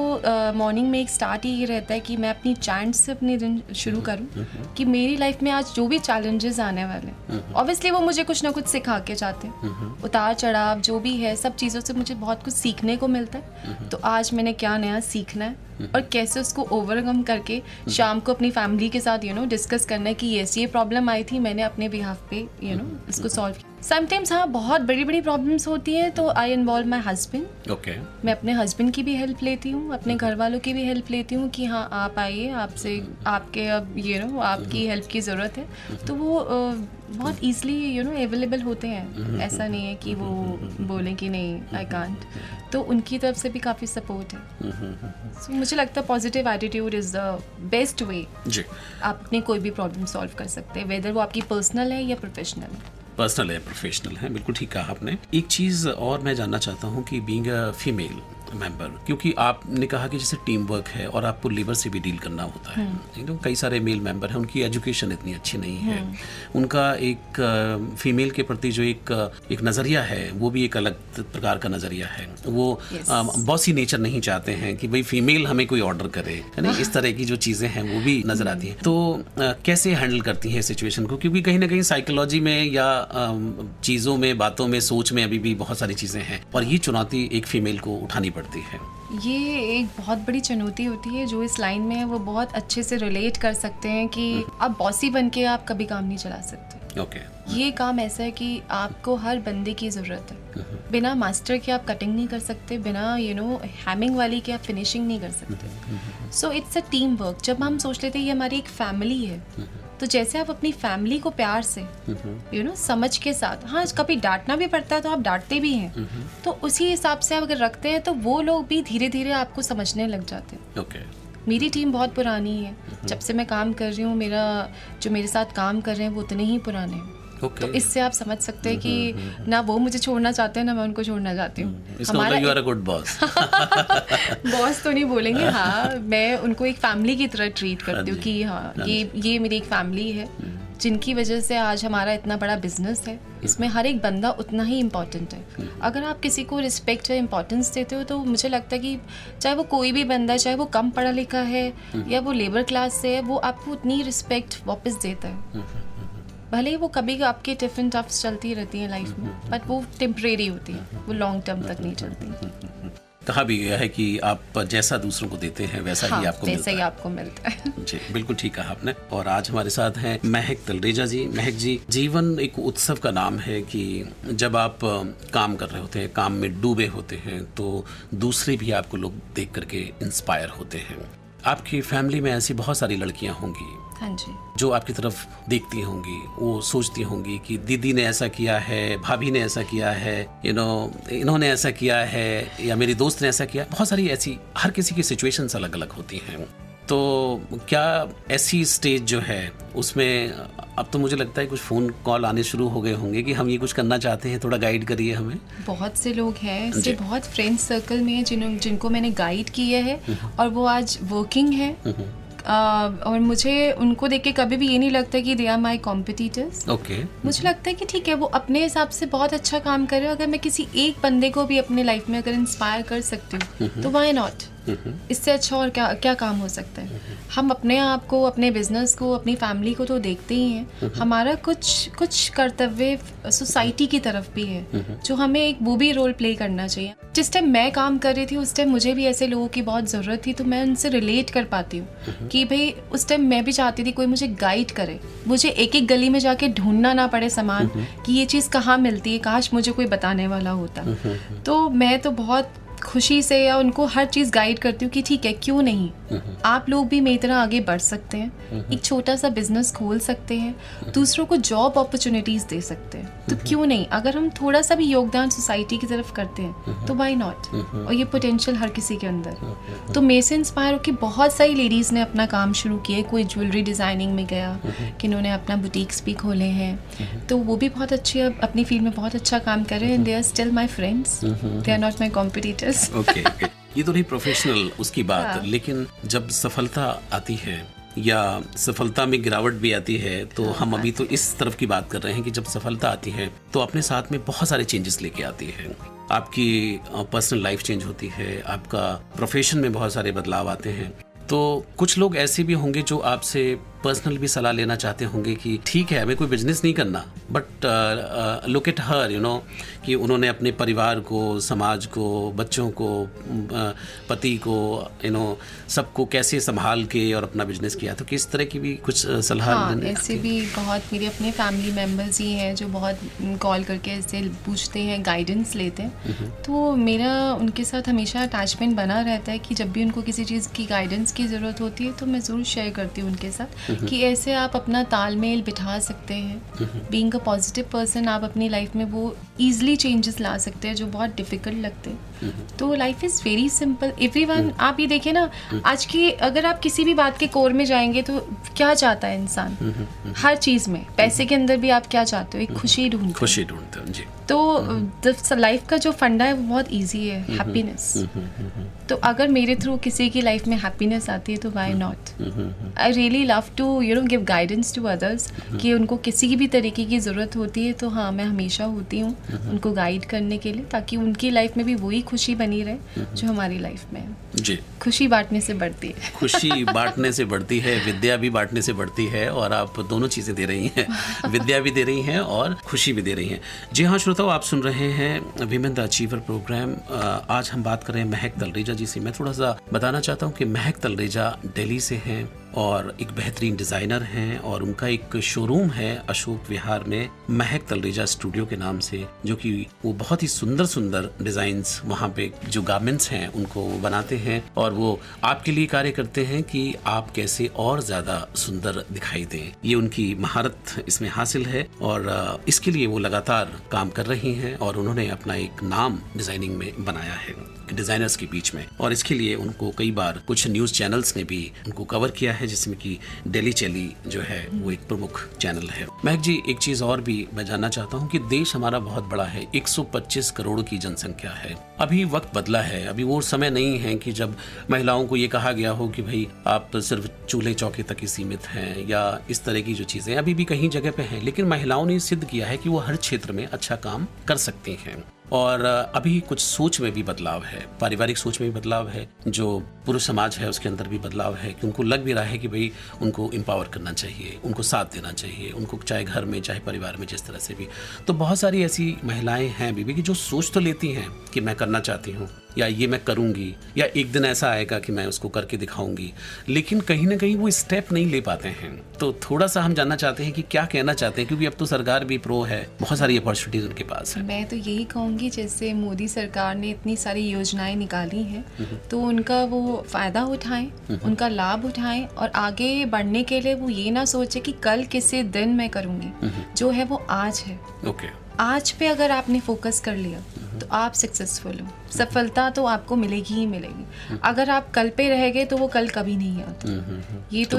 मॉर्निंग में एक स्टार्ट ही रहता है कि मैं अपनी चैंट से अपने दिन शुरू करूं कि मेरी लाइफ में आज जो भी चैलेंजेस आने वाले हैं, ऑब्वियसली वो मुझे कुछ ना कुछ सिखा के जाते हैं। उतार चढ़ाव जो भी है, सब चीज़ों से मुझे बहुत कुछ सीखने को मिलता है। तो आज मैंने क्या नया सीखना है और कैसे उसको ओवरकम करके शाम को अपनी फैमिली के साथ डिस्कस करना है कि ये प्रॉब्लम आई थी, मैंने अपने बिहाफ पे इसको सॉल्व किया। समटाइम्स हाँ, बहुत बड़ी बड़ी प्रॉब्लम्स होती हैं तो I involve my husband. Okay. मैं अपने हस्बैंड की भी हेल्प लेती हूँ, अपने घर वालों की भी हेल्प लेती हूँ कि हाँ आप आइए, आपसे आपके अब आपकी हेल्प की ज़रूरत है। तो वो बहुत ईजिली अवेलेबल होते हैं। ऐसा नहीं है कि वो बोलें कि नहीं आई कांट। तो उनकी तरफ से भी काफ़ी सपोर्ट है। So, मुझे लगता है positive attitude is the best way. जी। आप अपनी कोई भी प्रॉब्लम सॉल्व कर सकते हैं, वेदर वो आपकी पर्सनल है या प्रोफेशनल है। पर्सनल है, प्रोफेशनल है, बिल्कुल ठीक कहा आपने। एक चीज़ और मैं जानना चाहता हूँ कि बीइंग अ फीमेल मेंबर, क्योंकि आपने कहा कि जैसे टीम वर्क है और आपको लेबर से भी डील करना होता है। कई सारे मेल मेंबर हैं, उनकी एजुकेशन इतनी अच्छी नहीं है, उनका एक फीमेल के प्रति जो एक नज़रिया है वो भी एक अलग प्रकार का नज़रिया है। वो बॉसी नेचर नहीं चाहते हैं कि भाई फीमेल हमें कोई ऑर्डर करे, है ना। इस तरह की जो चीज़ें हैं वो भी नज़र आती हैं। तो कैसे हैंडल करती हैं सिचुएशन को? क्योंकि कहीं ना कहीं साइकोलॉजी में या चीज़ों में, बातों में, सोच में अभी भी बहुत सारी चीज़ें हैं और ये चुनौती एक फीमेल को उठानी पड़ती है। ये एक बहुत बड़ी चुनौती होती है। जो इस लाइन में है वो बहुत अच्छे से रिलेट कर सकते हैं कि आप बॉसी बन के आप कभी काम नहीं चला सकते। ओके। ये काम ऐसा है कि आपको हर बंदे की ज़रूरत है। बिना मास्टर के आप कटिंग नहीं कर सकते, बिना हैमिंग वाली के आप फिनिशिंग नहीं कर सकते। So it's a team work. जब हम सोच लेते हैं ये हमारी एक फैमिली है, तो जैसे आप अपनी फैमिली को प्यार से समझ के साथ, हाँ कभी डांटना भी पड़ता है तो आप डांटते भी हैं, तो उसी हिसाब से आप अगर रखते हैं तो वो लोग भी धीरे धीरे आपको समझने लग जाते हैं। ओके। मेरी टीम बहुत पुरानी है, जब से मैं काम कर रही हूँ, जो मेरे साथ काम कर रहे हैं वो उतने ही पुराने हैं। तो इससे आप समझ सकते हैं कि ना वो मुझे छोड़ना चाहते हैं ना मैं उनको छोड़ना चाहती हूँ। हमारा you are a good boss. Boss तो नहीं बोलेंगे, हाँ मैं उनको एक फैमिली की तरह ट्रीट करती हूँ कि हाँ ये मेरी एक फैमिली है जिनकी वजह से आज हमारा इतना बड़ा बिजनेस है। इसमें हर एक बंदा उतना ही इम्पोर्टेंट है। अगर आप किसी को रिस्पेक्ट या इम्पोर्टेंस देते हो तो मुझे लगता है कि चाहे वो कोई भी बंदा, चाहे वो कम पढ़ा लिखा है या वो लेबर क्लास से है, वो आपको उतनी रिस्पेक्ट वापस देता है। भले ही वो कभी आपके टिफिन टफ्स चलती रहती हैं लाइफ में, बट वो टेम्परेरी होती है, वो लॉन्ग टर्म तक नहीं चलती। कहा भी गया है कि आप जैसा दूसरों को देते हैं वैसा ही आपको मिलता है। वैसा ही आपको मिलता है। जी बिल्कुल ठीक कहा आपने। और आज हमारे साथ हैं महक तलरेजा जी। महक जी, जीवन एक उत्सव का नाम है कि जब आप काम कर रहे होते हैं, काम में डूबे होते हैं, तो दूसरे भी आपको लोग देख करके इंस्पायर होते हैं। आपकी फैमिली में ऐसी बहुत सारी लड़कियां होंगी, हाँ जी, जो आपकी तरफ देखती होंगी, वो सोचती होंगी कि दीदी ने ऐसा किया है, भाभी ने ऐसा किया है, इन्होंने ऐसा किया है, या मेरी दोस्त ने ऐसा किया। बहुत सारी ऐसी, हर किसी की सिचुएशंस अलग अलग होती हैं। तो क्या ऐसी स्टेज जो है उसमें अब तो मुझे लगता है कुछ फ़ोन कॉल आने शुरू हो गए होंगे कि हम ये कुछ करना चाहते हैं, थोड़ा गाइड करिए हमें। बहुत से लोग हैं, ऐसे बहुत फ्रेंड सर्कल में जिनको मैंने गाइड किया है और वो आज वर्किंग है, और मुझे उनको देख के कभी भी ये नहीं लगता कि they are my competitors. Okay. मुझे लगता है कि ठीक है, वो अपने हिसाब से बहुत अच्छा काम कर रहे हो। अगर मैं किसी एक बंदे को भी अपने लाइफ में अगर इंस्पायर कर सकती हूँ तो व्हाई नॉट। इससे अच्छा और क्या काम हो सकता है। हम अपने आप को, अपने बिजनेस को, अपनी फैमिली को तो देखते ही हैं, हमारा कुछ कर्तव्य सोसाइटी की तरफ भी है जो हमें एक वो भी रोल प्ले करना चाहिए। जिस टाइम मैं काम कर रही थी उस टाइम मुझे भी ऐसे लोगों की बहुत ज़रूरत थी, तो मैं उनसे रिलेट कर पाती हूँ कि भाई उस टाइम मैं भी चाहती थी कोई मुझे गाइड करे, मुझे एक एक गली में जाके ढूंढना ना पड़े सामान कि ये चीज़ कहाँ मिलती है, काश मुझे कोई बताने वाला होता। तो मैं तो बहुत खुशी से या उनको हर चीज़ गाइड करती हूँ कि ठीक है, क्यों नहीं, आप लोग भी मेरी तरह आगे बढ़ सकते हैं, एक छोटा सा बिजनेस खोल सकते हैं, दूसरों को जॉब अपॉर्चुनिटीज़ दे सकते हैं। तो क्यों नहीं, अगर हम थोड़ा सा भी योगदान सोसाइटी की तरफ करते हैं तो व्हाई नॉट। और ये पोटेंशियल हर किसी के अंदर। तो मेरे से इंस्पायर होकर बहुत सारी लेडीज़ ने अपना काम शुरू किया। कोई ज्वेलरी डिज़ाइनिंग में गया, किन्होंने अपना बुटीक्स भी खोले हैं, तो वो भी बहुत अच्छी अपनी फील्ड में बहुत अच्छा काम कर रहे हैं। They are still my friends, they are not my competitors. Okay. ये तो नहीं प्रोफेशनल उसकी बात, लेकिन जब सफलता आती है या सफलता में गिरावट भी आती है, तो हम अभी तो इस तरफ की बात कर रहे हैं कि जब सफलता आती है तो अपने साथ में बहुत सारे चेंजेस लेके आती है। आपकी पर्सनल लाइफ चेंज होती है, आपका प्रोफेशन में बहुत सारे बदलाव आते हैं। तो कुछ लोग ऐसे भी होंगे जो आपसे पर्सनल भी सलाह लेना चाहते होंगे कि ठीक है, हमें कोई बिजनेस नहीं करना, but look at her, you know, कि उन्होंने अपने परिवार को, समाज को, बच्चों को, पति को, यू नो, सबको कैसे संभाल के और अपना बिजनेस किया। तो किस तरह की भी कुछ सलाह? हाँ, ऐसे भी बहुत मेरे अपने फैमिली मेम्बर्स ही हैं जो बहुत कॉल करके ऐसे पूछते हैं, गाइडेंस लेते हैं। तो मेरा उनके साथ हमेशा अटैचमेंट बना रहता है कि जब भी उनको किसी चीज़ की गाइडेंस की ज़रूरत होती है तो मैं ज़रूर शेयर करती हूँ उनके साथ कि ऐसे आप अपना तालमेल बिठा सकते हैं। बीइंग अ पॉजिटिव पर्सन, आप अपनी लाइफ में वो ईजिली चेंजेस ला सकते हैं जो बहुत डिफिकल्ट लगते हैं। तो life is very simple. Everyone, आप ये देखिए ना, आज की अगर आप किसी भी बात के कोर में जाएंगे तो क्या चाहता है इंसान? हर चीज़ में, पैसे के अंदर भी आप क्या चाहते हो? एक खुशी ढूंढते हो। जी। तो लाइफ का जो फंडा है वो बहुत ईजी है, हैप्पीनेस। तो अगर मेरे थ्रू किसी की लाइफ में हैप्पीनेस आती है तो why not. I really love to give guidance to others कि उनको किसी भी तरीके की ज़रूरत होती है तो हाँ, मैं हमेशा होती हूँ उनको गाइड करने के लिए, ताकि उनकी लाइफ में भी वही खुशी बनी रहे जो हमारी लाइफ में है। जी। खुशी बांटने से बढ़ती है। खुशी बांटने से बढ़ती है, विद्या भी बांटने से बढ़ती है, और आप दोनों चीज़ें दे रही हैं, विद्या भी दे रही हैं और खुशी भी दे रही हैं। जी हाँ श्रोताओ, आप सुन रहे हैं विमेन द अचीवर प्रोग्राम। आज हम बात कर रहे हैं महक तलरेजा जी से। मैं थोड़ा सा बताना चाहता हूँ कि महक तलरेजा दिल्ली से हैं और एक बेहतरीन डिज़ाइनर हैं, और उनका एक शोरूम है अशोक विहार में, महक तलरेजा स्टूडियो के नाम से, जो कि वो बहुत ही सुंदर सुंदर डिज़ाइंस वहाँ पे जो गारमेंट्स हैं उनको वो बनाते हैं, और वो आपके लिए कार्य करते हैं कि आप कैसे और ज़्यादा सुंदर दिखाई दें। ये उनकी महारत इसमें हासिल है, और इसके लिए वो लगातार काम कर रही हैं, और उन्होंने अपना एक नाम डिज़ाइनिंग में बनाया है डिज़ाइनर्स के बीच में, और इसके लिए उनको कई बार कुछ न्यूज़ चैनल्स ने भी उनको कवर किया है, जिसमें कि डेली चैली जो है वो एक प्रमुख चैनल है। महक जी, एक चीज़ और भी मैं जानना चाहता हूँ कि देश हमारा बहुत बड़ा है, 125 करोड़ की जनसंख्या है। अभी वक्त बदला है, अभी वो समय नहीं है कि जब महिलाओं को ये कहा गया हो कि भाई आप सिर्फ चूल्हे चौके तक ही सीमित हैं, या इस तरह की जो चीज़ें अभी भी कहीं जगह पे हैं, लेकिन महिलाओं ने सिद्ध किया है कि वो हर क्षेत्र में अच्छा काम कर सकती हैं। और अभी कुछ सोच में भी बदलाव है, पारिवारिक सोच में भी बदलाव है, जो पुरुष समाज है उसके अंदर भी बदलाव है, कि उनको लग भी रहा है कि भाई उनको एम्पावर करना चाहिए, उनको साथ देना चाहिए, उनको चाहे घर में चाहे परिवार में जिस तरह से भी। तो बहुत सारी ऐसी महिलाएं हैं बीबी की जो सोच तो लेती हैं कि मैं करना चाहती हूँ, या ये मैं करूँगी, या एक दिन ऐसा आएगा कि मैं उसको करके दिखाऊंगी, लेकिन कहीं ना कहीं वो स्टेप नहीं ले पाते हैं। तो थोड़ा सा हम जानना चाहते हैं कि क्या कहना चाहते हैं, क्योंकि अब तो सरकार भी प्रो है, बहुत सारी अपॉर्चुनिटीज उनके पास है। मैं तो यही कहूँगी, जैसे मोदी सरकार ने इतनी सारी योजनाएं निकाली हैं, तो उनका वो फ़ायदा उठाएं, उनका लाभ उठाएं, और आगे बढ़ने के लिए वो ये ना सोचे कि कल किसी दिन मैं करूँगी, जो है वो आज है। ओके। आज पे अगर आपने फोकस कर लिया तो आप सक्सेसफुल हो। सफलता तो आपको मिलेगी ही मिलेगी। अगर आप कल पे रह गए तो वो कल कभी नहीं आता। ये तो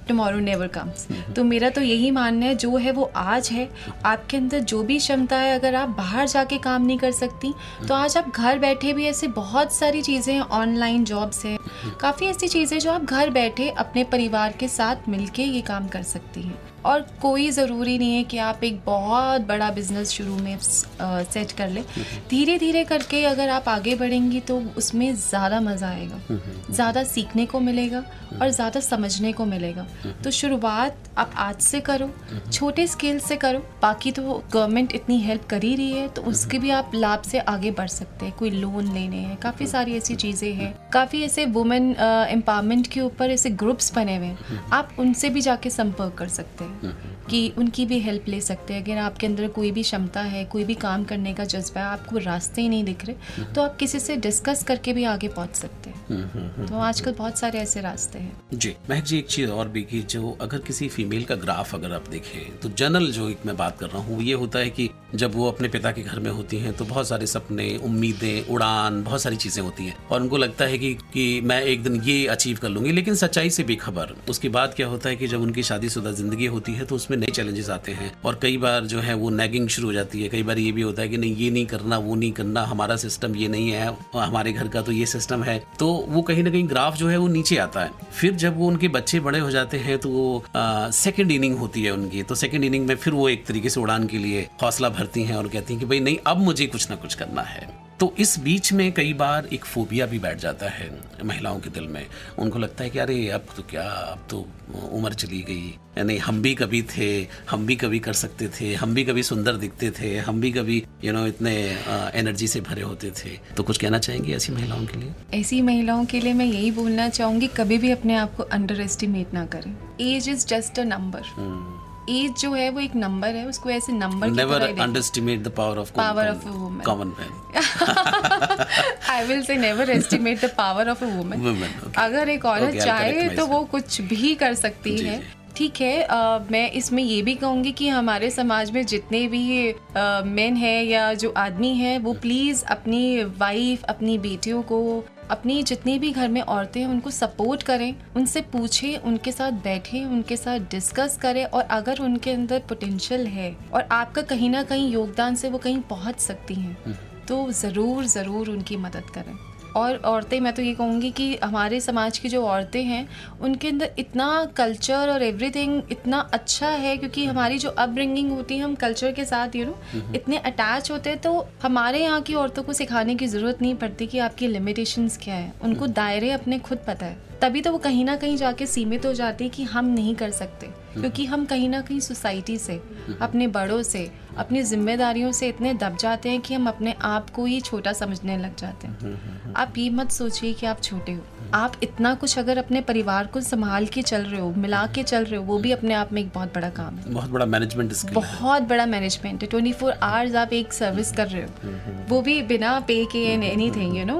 टुमारो नेवर कम्स। तो मेरा तो यही मानना है, जो है वो आज है। आपके अंदर जो भी क्षमता है, अगर आप बाहर जाके काम नहीं कर सकती तो आज आप घर बैठे भी ऐसे बहुत सारी चीज़ें हैं, ऑनलाइन जॉब्स हैं, काफ़ी ऐसी चीज़ें जो आप घर बैठे अपने परिवार के साथ मिलके ये काम कर सकती हैं। और कोई ज़रूरी नहीं है कि आप एक बहुत बड़ा बिजनेस शुरू में सेट कर ले। धीरे धीरे करके अगर आप आगे बढ़ेंगी तो उसमें ज़्यादा मज़ा आएगा, ज़्यादा सीखने को मिलेगा और ज़्यादा समझने को मिलेगा। तो शुरुआत आप आज से करो, छोटे स्केल से करो। बाकी तो गवर्नमेंट इतनी हेल्प कर ही रही है, तो उसके भी आप लाभ से आगे बढ़ सकते हैं। कोई लोन लेने हैं, काफ़ी सारी ऐसी चीज़ें हैं, काफ़ी ऐसे वुमेन एम्पावरमेंट के ऊपर ऐसे ग्रुप्स बने हुए हैं, आप उनसे भी जाके संपर्क कर सकते हैं कि उनकी भी हेल्प ले सकते हैं। अगर आपके अंदर कोई भी क्षमता है, कोई भी काम करने का जज्बा है, आपको रास्ते ही नहीं दिख रहे, तो आप किसी से डिस्कस करके भी आगे पहुंच सकते हैं। तो आजकल बहुत सारे ऐसे रास्ते हैं। जी महक जी, एक चीज़ और भी कि जो अगर किसी फीमेल का ग्राफ अगर आप देखें तो जनरल जो एक मैं बात कर रहा हूँ, ये होता है कि जब वो अपने पिता के घर में होती हैं तो बहुत सारे सपने, उम्मीदें, उड़ान, बहुत सारी चीज़ें होती हैं और उनको लगता है कि मैं एक दिन ये अचीव कर लूँगी, लेकिन सच्चाई से बेखबर। उसके बाद क्या होता है कि जब उनकी शादीशुदा ज़िंदगी होती है तो उसमें नए चैलेंजेस आते हैं और कई बार जो है वो नैगिंग शुरू हो जाती है। कई बार ये भी होता है कि नहीं, ये नहीं करना, वो नहीं करना, हमारा सिस्टम ये नहीं है, हमारे घर का तो ये सिस्टम है। तो वो कहीं ना कहीं ग्राफ जो है वो नीचे आता है। फिर जब वो उनके बच्चे बड़े हो जाते हैं तो वो सेकेंड इनिंग होती है उनकी, तो सेकेंड इनिंग में फिर वो एक तरीके से उड़ान के लिए हौसला भरती हैं और कहती हैं कि भाई नहीं, अब मुझे कुछ ना कुछ करना है। तो इस बीच में कई बार एक फोबिया भी बैठ जाता है महिलाओं के दिल में। उनको लगता है कि अरे अब तो क्या, अब तो उम्र चली गई, यानी हम भी कभी थे, हम भी कभी कर सकते थे, हम भी कभी सुंदर दिखते थे, हम भी कभी इतने एनर्जी से भरे होते थे। तो कुछ कहना चाहेंगे ऐसी महिलाओं के लिए? ऐसी महिलाओं के लिए मैं यही बोलना चाहूँगी, कभी भी अपने आप को अंडर एस्टिमेट ना करें। Age is just a number. Age जो है वो एक नंबर है, उसको ऐसे नंबर की तरह never underestimate the power of woman. Common man. I will say never estimate the power of a woman. अगर एक औरत चाहे तो वो कुछ भी कर सकती है। ठीक है, मैं इसमें ये भी कहूँगी कि हमारे समाज में जितने भी मेन हैं या जो आदमी हैं, वो प्लीज़ अपनी वाइफ, अपनी बेटियों को, अपनी जितनी भी घर में औरतें हैं उनको सपोर्ट करें, उनसे पूछें, उनके साथ बैठें, उनके साथ डिस्कस करें और अगर उनके अंदर पोटेंशियल है और आपका कहीं ना कहीं योगदान से वो कहीं पहुंच सकती हैं तो ज़रूर उनकी मदद करें। और औरतें, मैं तो ये कहूँगी कि हमारे समाज की जो औरतें हैं उनके अंदर इतना कल्चर और एवरीथिंग इतना अच्छा है, क्योंकि हमारी जो अपब्रिंगिंग होती है, हम कल्चर के साथ इतने अटैच होते हैं। तो हमारे यहाँ की औरतों को सिखाने की ज़रूरत नहीं पड़ती कि आपकी लिमिटेशंस क्या है। उनको दायरे अपने खुद पता है, तभी तो वो कहीं ना कहीं जाके सीमित हो जाती है कि हम नहीं कर सकते, क्योंकि हम कहीं ना कहीं सोसाइटी से, अपने बड़ों से, अपनी जिम्मेदारियों से इतने दब जाते हैं कि हम अपने आप को ही छोटा समझने लग जाते हैं। आप ये मत सोचिए कि आप छोटे हो। आप इतना कुछ अगर अपने परिवार को संभाल के चल रहे हो, मिला के चल रहे हो, वो भी अपने आप में एक बहुत बड़ा काम है, बहुत बड़ा मैनेजमेंट स्किल, बहुत बड़ा मैनेजमेंट है। 24 आवर्स आप एक सर्विस कर रहे हो, वो भी बिना पे के एंड एनीथिंग,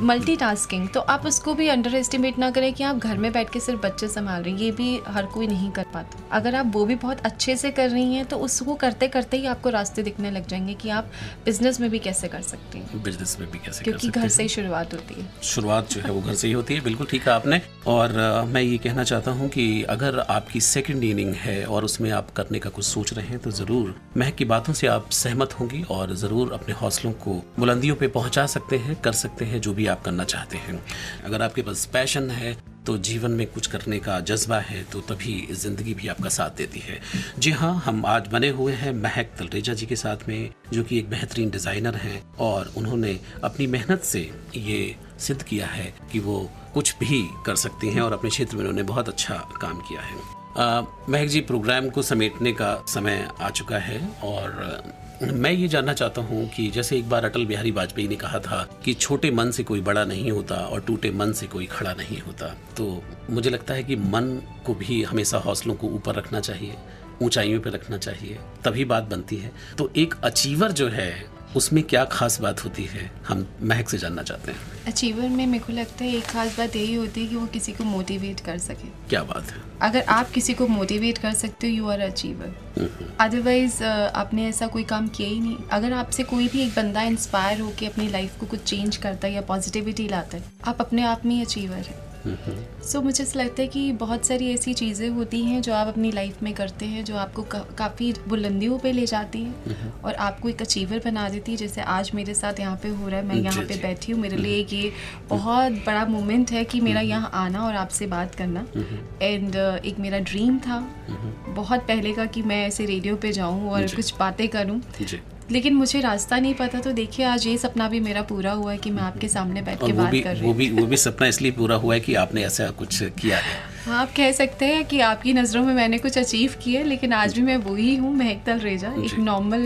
मल्टीटास्किंग। तो आप उसको भी अंडर एस्टिमेट ना करें कि आप घर में बैठ के सिर्फ बच्चे संभाल रहे हैं, ये भी हर कोई नहीं कर पाता। अगर आप वो भी बहुत अच्छे से कर रही हैं तो उसको करते करते ही आपको रास्ते दिखने लग जाएंगे कि आप बिजनेस में भी कैसे कर सकती हैं, बिजनेस में भी कैसे, क्योंकि घर से ही शुरुआत होती है। शुरुआत जो है वो घर से ही होती है। बिल्कुल ठीक है आपने। और मैं ये कहना चाहता हूँ कि अगर आपकी सेकंड इनिंग है और उसमें आप करने का कुछ सोच रहे हैं तो ज़रूर महक की बातों से आप सहमत होंगी और ज़रूर अपने हौसलों को बुलंदियों पे पहुँचा सकते हैं, कर सकते हैं जो भी आप करना चाहते हैं। अगर आपके पास पैशन है तो जीवन में कुछ करने का जज्बा है तो तभी ज़िंदगी भी आपका साथ देती है। जी हाँ, हम आज बने हुए हैं महक तलरेजा जी के साथ में, जो कि एक बेहतरीन डिज़ाइनर हैं और उन्होंने अपनी मेहनत से ये सिद्ध किया है कि वो कुछ भी कर सकती हैं और अपने क्षेत्र में उन्होंने बहुत अच्छा काम किया है। महक जी, प्रोग्राम को समेटने का समय आ चुका है और मैं ये जानना चाहता हूँ कि जैसे एक बार अटल बिहारी वाजपेयी ने कहा था कि छोटे मन से कोई बड़ा नहीं होता और टूटे मन से कोई खड़ा नहीं होता, तो मुझे लगता है कि मन को भी हमेशा हौसलों को ऊपर रखना चाहिए, ऊंचाइयों पर रखना चाहिए, तभी बात बनती है। तो एक अचीवर जो है उसमें क्या खास बात होती है, हम महक से जानना चाहते हैं। अचीवर में मेरे को लगता है एक खास बात यही होती है कि वो किसी को मोटिवेट कर सके। क्या बात है। अगर आप किसी को मोटिवेट कर सकते हो, यू आर अचीवर। अदरवाइज आपने ऐसा कोई काम किया ही नहीं। अगर आपसे कोई भी एक बंदा इंस्पायर होकर अपनी लाइफ को कुछ चेंज करता है या पॉजिटिविटी लाता है, आप अपने आप में ही अचीवर है। सो मुझे ऐसा लगता है कि बहुत सारी ऐसी चीज़ें होती हैं जो आप अपनी लाइफ में करते हैं जो आपको काफ़ी बुलंदियों पे ले जाती हैं और आपको एक अचीवर बना देती है। जैसे आज मेरे साथ यहाँ पे हो रहा है, मैं यहाँ पे बैठी हूँ। मेरे लिए ये बहुत बड़ा मोमेंट है कि मेरा यहाँ आना और आपसे बात करना। एंड एक मेरा ड्रीम था बहुत पहले का कि मैं ऐसे रेडियो पे जाऊँ और कुछ बातें करूँ, लेकिन मुझे रास्ता नहीं पता। तो देखिए आज ये सपना भी मेरा पूरा हुआ है कि मैं आपके सामने बैठ के बात कर रही हूँ। वो भी सपना इसलिए पूरा हुआ है कि आपने ऐसा कुछ किया है। हाँ, आप कह सकते हैं कि आपकी नज़रों में मैंने कुछ अचीव किया, लेकिन आज भी मैं वही हूँ, महक तलरेजा, एक नॉर्मल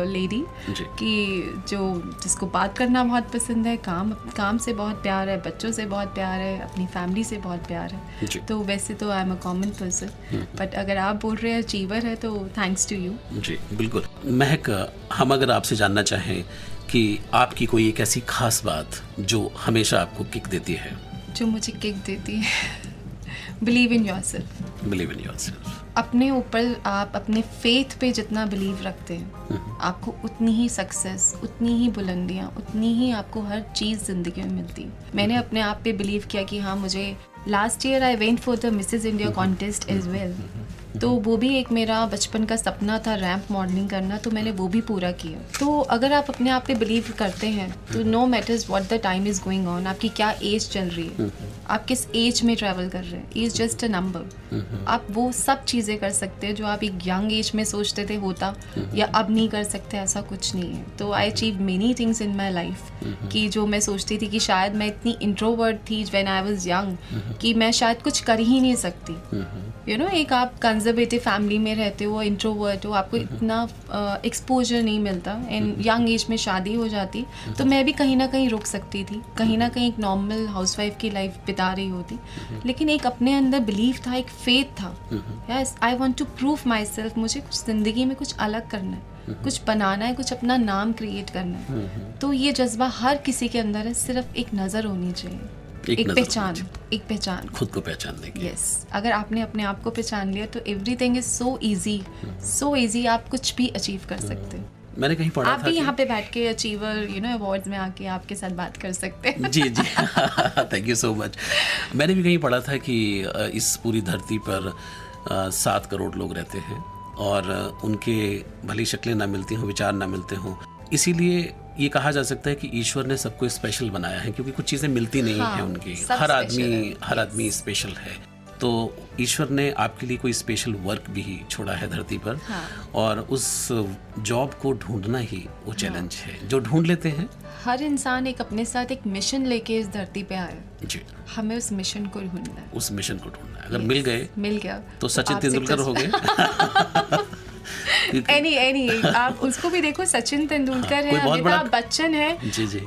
लेडी कि जिसको बात करना बहुत पसंद है, काम से बहुत प्यार है, बच्चों से बहुत प्यार है, अपनी फैमिली से बहुत प्यार है। तो वैसे तो I am a common person, but अगर आप बोल रहे हैं अचीवर है तो थैंक्स टू यू। जी बिल्कुल। महक, हम अगर आपसे जानना चाहें कि आपकी कोई एक ऐसी खास बात जो हमेशा आपको किक देती है। जो मुझे किक देती है, believe in yourself. Believe in yourself. अपने ऊपर आप अपने फेथ पे जितना बिलीव रखते हैं, आपको उतनी ही सक्सेस, उतनी ही बुलंदियाँ, उतनी ही आपको हर चीज़ ज़िंदगी में मिलती है। मैंने अपने आप पे बिलीव किया कि हाँ, मुझे last year I went for the Mrs India contest as well. तो वो भी एक मेरा बचपन का सपना था, रैंप मॉडलिंग करना, तो मैंने वो भी पूरा किया। तो अगर आप अपने आप पे बिलीव करते हैं तो no matters what the time is going on, आपकी क्या एज चल रही है, आप किस एज में ट्रैवल कर रहे हैं, एज जस्ट अ नंबर। आप वो सब चीज़ें कर सकते हैं जो आप एक यंग एज में सोचते थे होता या अब नहीं कर सकते, ऐसा कुछ नहीं है। तो I achieve many things in my life कि जो मैं सोचती थी कि शायद मैं इतनी इंट्रोवर्ट थी व्हेन आई वाज यंग कि मैं शायद कुछ कर ही नहीं सकती। यू नो, एक आप कंजर्वेटिव फैमिली में रहते हो, इंट्रोवर्ट हो, आपको इतना एक्सपोजर नहीं मिलता, एंड यंग एज में शादी हो जाती, तो मैं भी कहीं ना कहीं रुक सकती थी, कहीं ना कहीं एक नॉर्मल हाउसवाइफ की लाइफ बिता रही होती। लेकिन एक अपने अंदर बिलीव था, एक फेथ था, yes I want to prove myself. मुझे कुछ ज़िंदगी में कुछ अलग करना है, कुछ बनाना है, कुछ अपना नाम क्रिएट करना है। तो ये जज्बा हर किसी के अंदर है, सिर्फ एक नज़र होनी चाहिए, एक पहचान, खुद को पहचानने की। यस, अगर आपने अपने आप को पहचान लिया तो एवरीथिंग इज सो इजी, आप कुछ भी अचीव कर सकते हैं। मैंने कहीं पढ़ा था, आप भी यहाँ पे बैठ के अचीवर अवार्ड्स में आके आपके साथ बात कर सकते हैं। जी थैंक यू सो मच। मैंने भी कहीं पढ़ा था कि इस पूरी धरती पर 7 करोड़ लोग रहते हैं और उनके भली शक्लें ना मिलती हों, विचार ना मिलते हों, इसीलिए ये कहा जा सकता है कि ईश्वर ने सबको स्पेशल बनाया है, क्योंकि कुछ चीज़ें मिलती नहीं हैं उनकी। हर आदमी स्पेशल है। तो ईश्वर ने आपके लिए कोई स्पेशल वर्क भी छोड़ा है धरती पर, और उस जॉब को ढूंढना ही वो चैलेंज है जो ढूंढ लेते हैं। हर इंसान एक अपने साथ एक मिशन लेके इस धरती पे आया जी, हमें उस मिशन को ढूंढना है। उस मिशन को ढूंढना है। अगर मिल गया तो सचिन तेंदुलकर हो गए। एनी आप उसको भी देखो, सचिन तेंदुलकर है, अमिताभ बच्चन है, जी।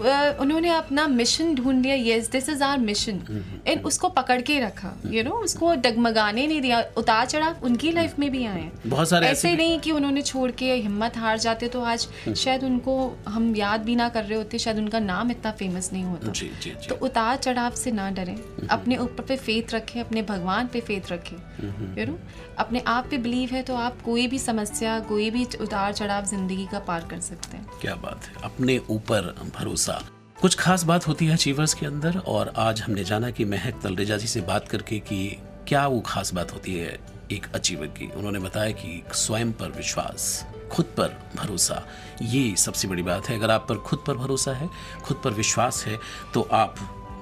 उन्होंने अपना मिशन ढूंढ लिया, yes this is our mission, and उसको पकड़ के रखा, उसको डगमगाने नहीं दिया। उतार चढ़ाव उनकी लाइफ में भी आए हैं बहुत सारे, ऐसे नहीं कि उन्होंने छोड़ के हिम्मत हार जाते तो आज शायद उनको हम याद भी ना कर रहे होते, शायद उनका नाम इतना फेमस नहीं होता। जी। तो उतार चढ़ाव से ना डरें, अपने ऊपर पे फेथ रखें, अपने भगवान पे फेथ रखें, अपने आप पे बिलीव है तो आप कोई भी समस्या, कोई भी उतार चढ़ाव जिंदगी का पार कर सकते हैं। क्या बात है, अपने ऊपर भरोसा। कुछ खास बात होती है अचीवर्स के अंदर, और आज हमने जाना कि महक तलरेजा जी से बात करके कि क्या वो खास बात होती है एक अचीवर की। उन्होंने बताया कि स्वयं पर विश्वास, खुद पर भरोसा, ये सबसे बड़ी बात है। अगर आप पर खुद पर भरोसा है, खुद पर विश्वास है, तो आप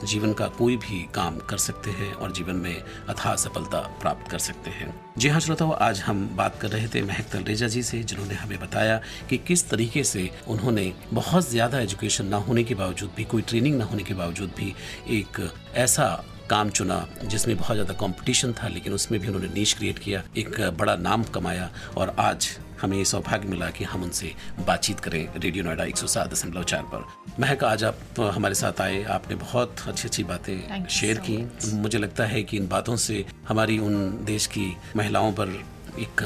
जीवन का कोई भी काम कर सकते हैं और जीवन में अथाह सफलता प्राप्त कर सकते हैं। जी हाँ श्रोताओ, आज हम बात कर रहे थे महक तलरेजा जी से, जिन्होंने हमें बताया कि किस तरीके से उन्होंने बहुत ज़्यादा एजुकेशन ना होने के बावजूद भी, कोई ट्रेनिंग ना होने के बावजूद भी एक ऐसा काम चुना जिसमें बहुत ज़्यादा कंपटीशन था, लेकिन उसमें भी उन्होंने नीश क्रिएट किया, एक बड़ा नाम कमाया, और आज हमें ये सौभाग्य मिला कि हम उनसे बातचीत करें रेडियो नोएडा 107.4 पर। महक, आज आप हमारे साथ आए, आपने बहुत अच्छी बातें शेयर की। मुझे लगता है कि इन बातों से हमारी उन देश की महिलाओं पर एक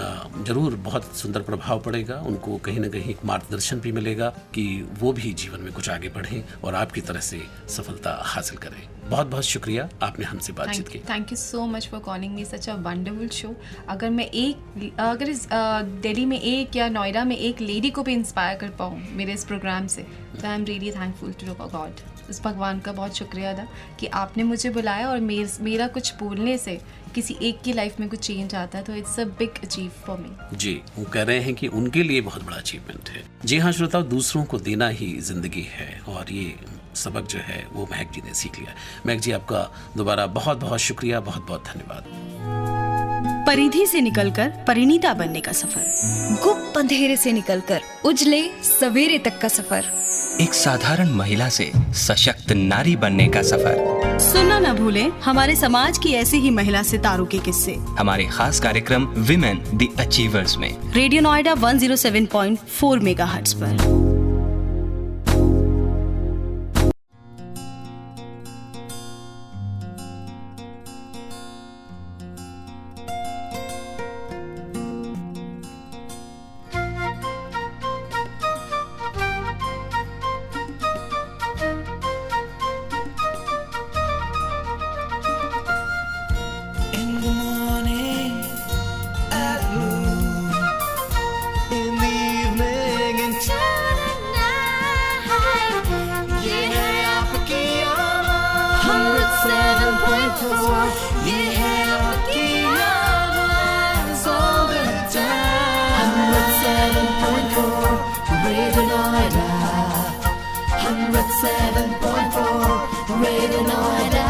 जरूर बहुत सुंदर प्रभाव पड़ेगा, उनको कहीं ना कहीं एक मार्गदर्शन भी मिलेगा कि वो भी जीवन में कुछ आगे बढ़ें और आपकी तरह से सफलता हासिल करें। बहुत बहुत शुक्रिया आपने हमसे बातचीत की। Thank you so much for calling me, such a wonderful show. अगर इस दिल्ली में एक या नोएडा में एक लेडी को भी इंस्पायर कर पाऊँ मेरे इस प्रोग्राम से, तो I am really thankful to God. इस भगवान का बहुत शुक्रिया अदा कि आपने मुझे बुलाया और मेरा कुछ बोलने से किसी एक की लाइफ में कुछ चेंज आता है, तो it's a big achieve for me. जी, वो कह रहे हैं कि उनके लिए बहुत बड़ा अचीवमेंट है। जी हाँ श्रोताओ, दूसरों को देना ही जिंदगी है और ये सबक जो है वो महक जी ने सीख लिया। महक जी, आपका दोबारा बहुत बहुत शुक्रिया, बहुत बहुत धन्यवाद। परिधि से निकलकर परिणीता बनने का सफर, गुप्त अंधेरे से निकलकर उजले सवेरे तक का सफर, एक साधारण महिला से सशक्त नारी बनने का सफर। सुनना न भूलें हमारे समाज की ऐसी ही महिला सितारों के किस्से हमारे खास कार्यक्रम विमेन द अचीवर्स में रेडियो नोएडा 107.4 मेगाहर्ट्ज पर। In the morning, at noon, in the evening, and tonight. Yeah, आपकी आवाज़ 107.4. Yeah, आपकी आवाज़ all the time. 107.4 Radio Noida. 107.4 Radio Noida.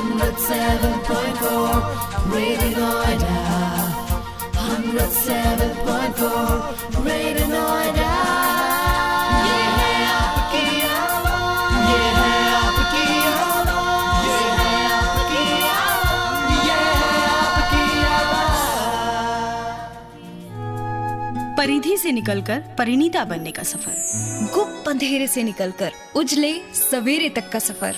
107.4 Radio Noida. 107.4 Radio Noida. Yeah, आपकी आवाज़. Yeah, आपकी आवाज़. Yeah, आपकी आवाज़. Yeah, आपकी आवाज़. परिधि से निकलकर परिणीता बनने का सफर, गुप्त अंधेरे से निकलकर उजले सवेरे तक का सफर,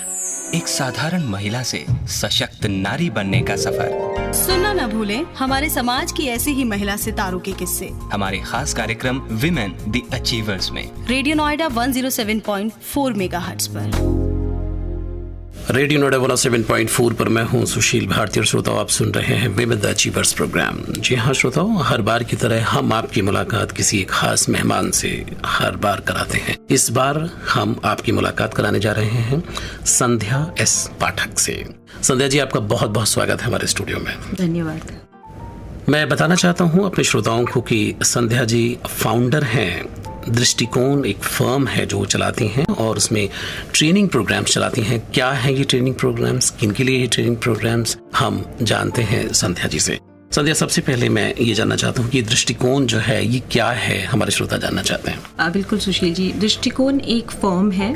एक साधारण महिला से सशक्त नारी बनने का सफर। सुनना न भूलें हमारे समाज की ऐसी ही महिला सितारों के किस्से हमारे खास कार्यक्रम विमेन द अचीवर्स में रेडियो नोएडा 107.4 मेगाहर्ट्ज पर। रेडियो नोएडा 107.4 पर मैं हूं सुशील भारती और श्रोताओं, आप सुन रहे हैं विमेन द अचीवर्स प्रोग्राम। जी हाँ श्रोताओं, हर बार की तरह हम आपकी मुलाकात किसी एक खास मेहमान से हर बार कराते हैं। इस बार हम आपकी मुलाकात कराने जा रहे हैं संध्या एस पाठक से। संध्या जी, आपका बहुत बहुत स्वागत है हमारे स्टूडियो में। धन्यवाद। मैं बताना चाहता हूँ अपने श्रोताओं को कि संध्या जी फाउंडर हैं दृष्टिकोण, एक फर्म है जो चलाती हैं और उसमें ट्रेनिंग प्रोग्राम्स चलाती हैं। क्या है ये ट्रेनिंग प्रोग्राम्स, किनके लिए ये ट्रेनिंग प्रोग्राम्स, हम जानते हैं संध्या जी से। संध्या, सबसे पहले मैं ये जानना चाहता हूँ कि दृष्टिकोण जो है ये क्या है, हमारे श्रोता जानना चाहते हैं। बिल्कुल सुशील जी, दृष्टिकोण एक फर्म है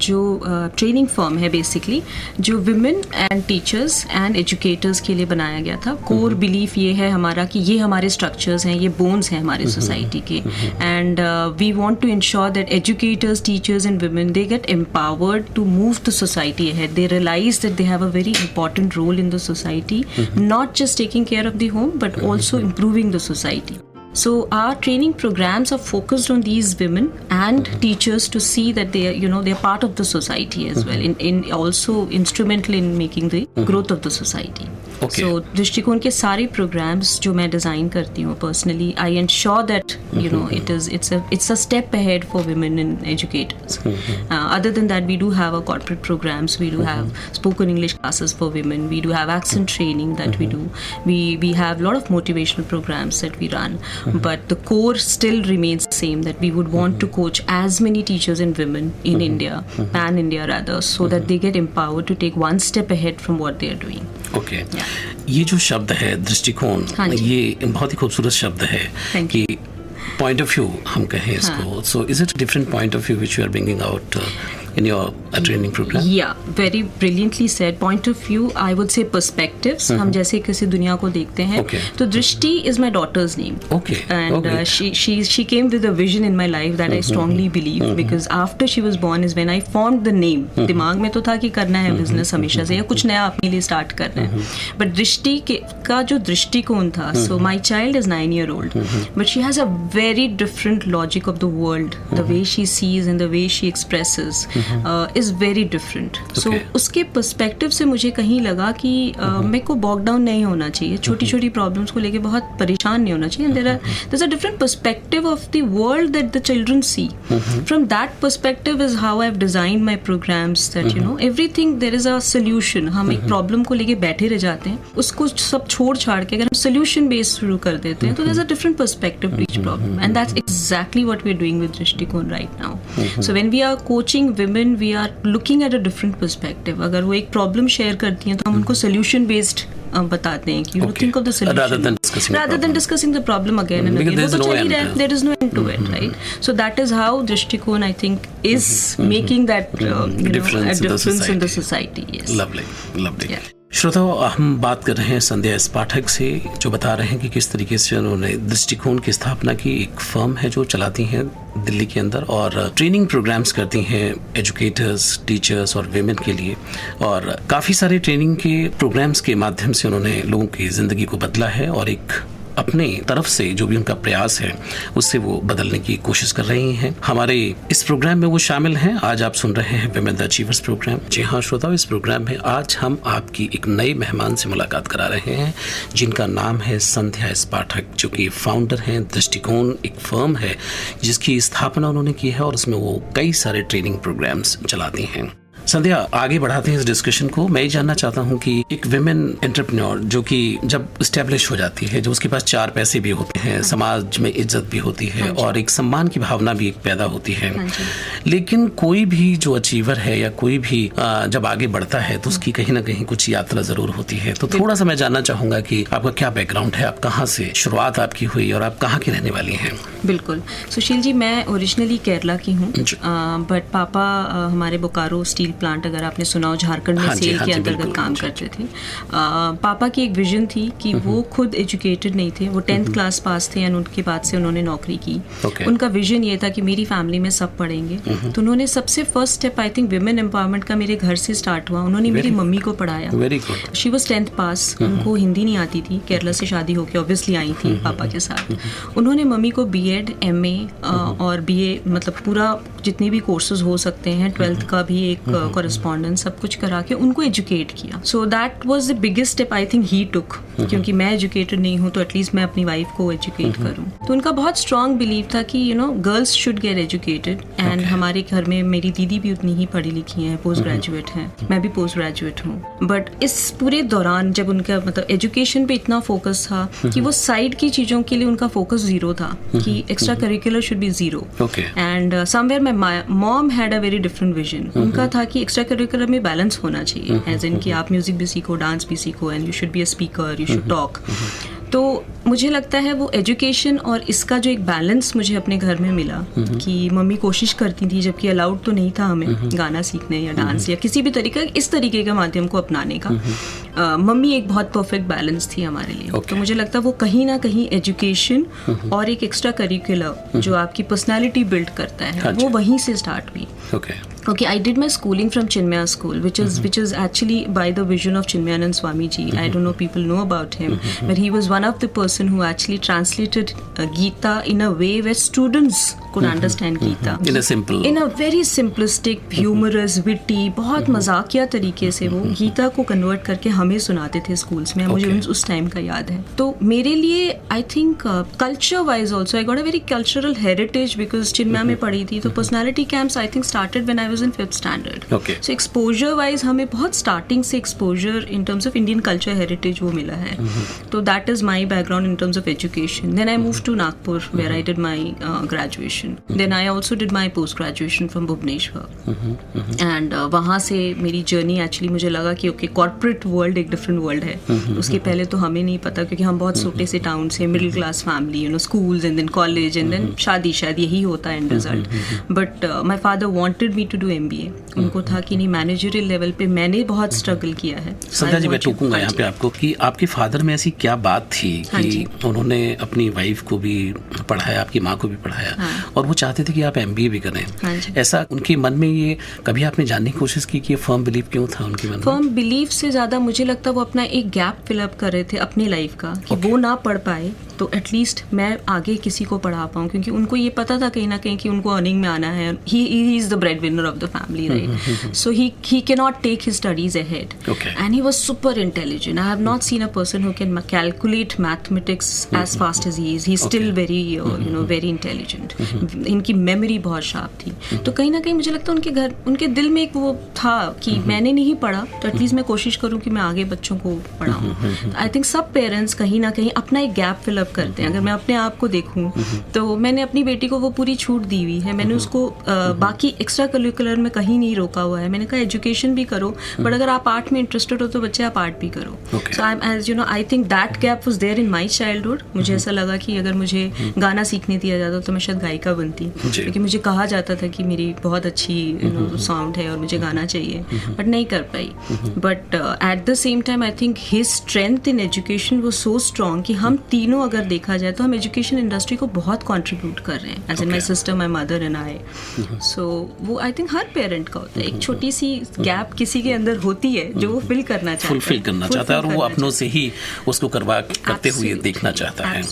जो ट्रेनिंग फर्म है बेसिकली, जो women and teachers and educators के लिए बनाया गया था। कोर बिलीफ ये है हमारा कि ये हमारे स्ट्रक्चर्स हैं, ये बोन्स हैं हमारे सोसाइटी के, and we want to ensure that educators, teachers and women they get empowered to move the society ahead. They realise that they have a very important role in the society, not just taking care of the home but also improving the society. So our training programs are focused on these women and teachers to see that they are, they are part of the society as well, in also instrumental in making the growth of the society. Okay. So दृष्टिकोण के सारे programs जो मैं design करती हूँ personally, I ensure that it's a step ahead for women and educators. Other than that, we do have our corporate programs. We do have spoken English classes for women. We do have accent training that we do. We have a lot of motivational programs that we run. But the core still remains the same, that we would want to coach as many teachers and women in India, pan India rather, so that they get empowered to take one step ahead from what they are doing. Okay. ये जो शब्द है दृष्टिकोण, ये बहुत ही खूबसूरत शब्द है कि पॉइंट ऑफ व्यू हम कहें इसको। So is it different point of view which you are bringing out in your training program? Yeah, very brilliantly said. Point of view, I would say perspectives. हम जैसे किसी दुनिया को देखते हैं. Okay. तो दृष्टि is my daughter's name. Okay. And she came with a vision in my life that I strongly believe because after she was born is when I formed the name. दिमाग में तो था कि करना है बिजनेस हमेशा से या कुछ नया अपने लिए स्टार्ट करना है. बट दृष्टि का जो दृष्टिकोण था, so my child is 9-year-old, but she has a very different logic of the world. The way she sees and the way she expresses is very different. So उसके पर्सपेक्टिव से मुझे कहीं लगा कि मेरे को बॉक डाउन नहीं होना चाहिए, छोटी छोटी प्रॉब्लम्स को लेके बहुत परेशान नहीं होना चाहिए. There's a different perspective of the world that the children see. From that perspective is how I've designed my programs, that you know everything there is a solution. हम एक प्रॉब्लम को लेके बैठे रह जाते हैं, उसको सब छोड़ छाड़ के अगर हम सोल्यूशन बेस्ड शुरू कर देते हैं तो there's a different perspective to each problem, and that's exactly what we're doing with Drishtikon right now. So when we are coaching women, we are looking at a different perspective. अगर वो एक प्रॉब्लम शेयर करती हैं तो हम उनको सोल्यूशन बेस्ड बताते हैं कि think of the solution rather than discussing the problem again and again. There is no end to it, right? So that is how Drishtikon, I think, is making that difference in the society. Yes. Lovely. Yeah. श्रोताओ, हम बात कर रहे हैं संध्या एस पाठक से, जो बता रहे हैं कि किस तरीके से उन्होंने दृष्टिकोण की स्थापना की. एक फर्म है जो चलाती हैं दिल्ली के अंदर और ट्रेनिंग प्रोग्राम्स करती हैं एजुकेटर्स, टीचर्स और वेमेन के लिए, और काफ़ी सारे ट्रेनिंग के प्रोग्राम्स के माध्यम से उन्होंने लोगों की ज़िंदगी को बदला है और एक अपने तरफ से जो भी उनका प्रयास है उससे वो बदलने की कोशिश कर रही हैं. हमारे इस प्रोग्राम में वो शामिल हैं. आज आप सुन रहे हैं विमेन द अचीवर्स प्रोग्राम. जी हाँ श्रोताओ, इस प्रोग्राम में आज हम आपकी एक नई मेहमान से मुलाकात करा रहे हैं जिनका नाम है संध्या एस पाठक, जो कि फाउंडर हैं. दृष्टिकोण एक फर्म है जिसकी स्थापना उन्होंने की है और उसमें वो कई सारे ट्रेनिंग प्रोग्राम्स चलाती हैं. संध्या, आगे बढ़ाते हैं इस डिस्कशन को. मैं ये जानना चाहता हूँ कि एक विमेन एंटरप्रेन्योर जो कि जब स्टैब्लिश हो जाती है, जो उसके पास चार पैसे भी होते हैं, समाज में इज्जत भी होती है और एक सम्मान की भावना भी एक पैदा होती है, लेकिन कोई भी जो अचीवर है या कोई भी जब आगे बढ़ता है तो उसकी कहीं ना कहीं कुछ यात्रा जरूर होती है. तो थोड़ा सा मैं जानना चाहूंगा कि आपका क्या बैकग्राउंड है, आप कहाँ से शुरुआत आपकी हुई और आप कहाँ की रहने वाली हैं? बिल्कुल सुशील जी, मैं ओरिजिनली केरला की हूँ, बट पापा हमारे बोकारो स्टील प्लांट, अगर आपने सुना हो, झारखंड में सेल के अंतर्गत काम करते थे. पापा की एक विजन थी कि वो खुद एजुकेटेड नहीं थे, वो 10th क्लास पास थे और उनके बाद से उन्होंने नौकरी की. उनका विजन ये था कि मेरी फैमिली में सब पढ़ेंगे, तो उन्होंने सबसे first step I think women empowerment का मेरे घर से स्टार्ट हुआ. उन्होंने मेरी मम्मी को पढ़ाया. शी वॉज 10th पास, उनको हिंदी नहीं आती थी, केरला से शादी होकर ऑब्वियसली आई थी पापा के साथ. उन्होंने मम्मी को BEd, MA और BA मतलब पूरा जितने भी कोर्सेज हो सकते हैं, 12th का भी एक कॉरेस्पॉन्डेंस सब कुछ करा के उनको एजुकेट किया. So that was the biggest step I think he took, क्योंकि मैं एजुकेटेड नहीं हूँ तो एटलीस्ट मैं अपनी वाइफ को एजुकेट करूँ. तो उनका बहुत स्ट्रॉन्ग बिलीव था कि you know girls should get educated. And हमारे घर में मेरी दीदी भी उतनी ही पढ़ी लिखी हैं, पोस्ट ग्रेजुएट हैं, मैं भी पोस्ट ग्रेजुएट हूँ. बट इस पूरे दौरान जब उनका मतलब एजुकेशन पे इतना फोकस था कि वो साइड की चीज़ों के लिए उनका फोकस जीरो था, कि extra curricular should be zero. And somewhere my mom had a very different vision. उनका था कि एक्स्ट्रा करिकुलर में बैलेंस होना चाहिए, एज इन कि आप म्यूजिक भी सीखो, डांस भी सीखो, and you should be a speaker, you should talk. तो मुझे लगता है वो एजुकेशन और इसका जो एक बैलेंस मुझे अपने घर में मिला, कि मम्मी कोशिश करती थी, जबकि अलाउड तो नहीं था हमें गाना सीखने या डांस या किसी भी तरीके इस तरीके का माध्यम को अपनाने का. मम्मी एक बहुत परफेक्ट बैलेंस थी हमारे लिए. तो मुझे लगता है वो कहीं ना कहीं एजुकेशन और एक एक्स्ट्रा करिकुलर जो आपकी पर्सनैलिटी बिल्ड करता है वो वहीं से स्टार्ट हुई. Okay, I did my schooling from Chinmaya School, which is actually by the vision of Chinmayanand Swamiji. I don't know people know about him, but he was one of the person who actually translated Gita in a way where students could understand Gita in a very simplistic, humorous, witty, बहुत मजाकिया तरीके से वो गीता को कन्वर्ट करके हमें सुनाते थे स्कूल्स में. मुझे उस टाइम का याद है. तो मेरे लिए I think culture wise also I got a very cultural heritage, because Chinmaya में पढ़ी थी. तो personality camps I think started when I was in 5th standard. So exposure wise हमें बहुत स्टार्टिंग से exposure in terms of Indian culture heritage वो मिला है. तो that is my background in terms of education. Then I move to Nagpur where I did my graduation. Graduation. Then I also did my post graduation from Bhubaneswar. And वहाँ से मेरी जर्नी एक्चुअली मुझे लगा कि ओके कॉर्पोरेट वर्ल्ड एक डिफरेंट वर्ल्ड है. उसके पहले तो हमें नहीं पता क्योंकि हम बहुत छोटे से टाउन से, middle class family, you know, schools and then college and then शादी, शायद यही होता है and result. But my father wanted me to do MBA. उनको था कि नहीं, मैनेजरियल लेवल पे मैंने बहुत स्ट्रगल किया है. संध्या जी, मैं टूकूंगा यहाँ पे आपको कि आपके फादर में ऐसी क्या बात थी कि उन्होंने अपनी वाइफ को भी पढ़ाया, आपकी माँ को भी पढ़ाया, और वो चाहते थे कि आप MBA भी करें. ऐसा उनके मन में, ये कभी आपने जानने की कोशिश की कि ये फर्म बिलीव क्यों था उनके मन में? फर्म बिलीव से ज़्यादा मुझे लगता है वो अपना एक गैप फिलअप कर रहे थे अपनी लाइफ का कि वो ना पढ़ पाए तो एटलीस्ट मैं आगे किसी को पढ़ा पाऊँ. क्योंकि उनको ये पता था कहीं ना कहीं कि उनको अर्निंग में आना है. He is the bread winner of the family, right? So he can not take his studies ahead. And he was super intelligent. I have not seen a person who can calculate mathematics as fast as he is. He still very very intelligent. इनकी मेमोरी बहुत शार्प थी. तो कहीं ना कहीं मुझे लगता है उनके दिल में एक वो था कि मैंने नहीं पढ़ा तो एटलीस्ट मैं कोशिश करूँ कि मैं आगे बच्चों को पढ़ाऊँ. आई थिंक सब पेरेंट्स कहीं ना कहीं अपना एक गैप फिलअप करते हैं. अगर मैं अपने आप को देखूं तो मैंने अपनी बेटी को वो पूरी छूट दी हुई है. मैंने उसको बाकी एक्स्ट्रा करिकुलर में कहीं नहीं रोका हुआ है. मैंने कहा एजुकेशन भी करो, बट अगर आप आर्ट में इंटरेस्टेड हो तो बच्चे आप आर्ट भी करो. So I am, as you know, I think that gap was there in my childhood. मुझे ऐसा लगा कि अगर मुझे गाना सीखने दिया जाता तो मैं शायद गायिका बनती, क्योंकि मुझे कहा जाता था कि मेरी बहुत अच्छी साउंड है और मुझे गाना चाहिए, बट नहीं कर पाई. But at the same time I think his strength in education was so strong कि हम तीनों अगर देखा जाए तो हम एजुकेशन इंडस्ट्री को बहुत कंट्रीब्यूट कर रहे हैं, as in my sister, my mother and I. So वो आई थिंक हर पेरेंट का होता है. एक छोटी सी गैप किसी के अंदर होती है जो वो फिल करना चाहता है, फुलफिल करना चाहता है, और वो अपनों से ही उसको करते हुए देखना चाहता है.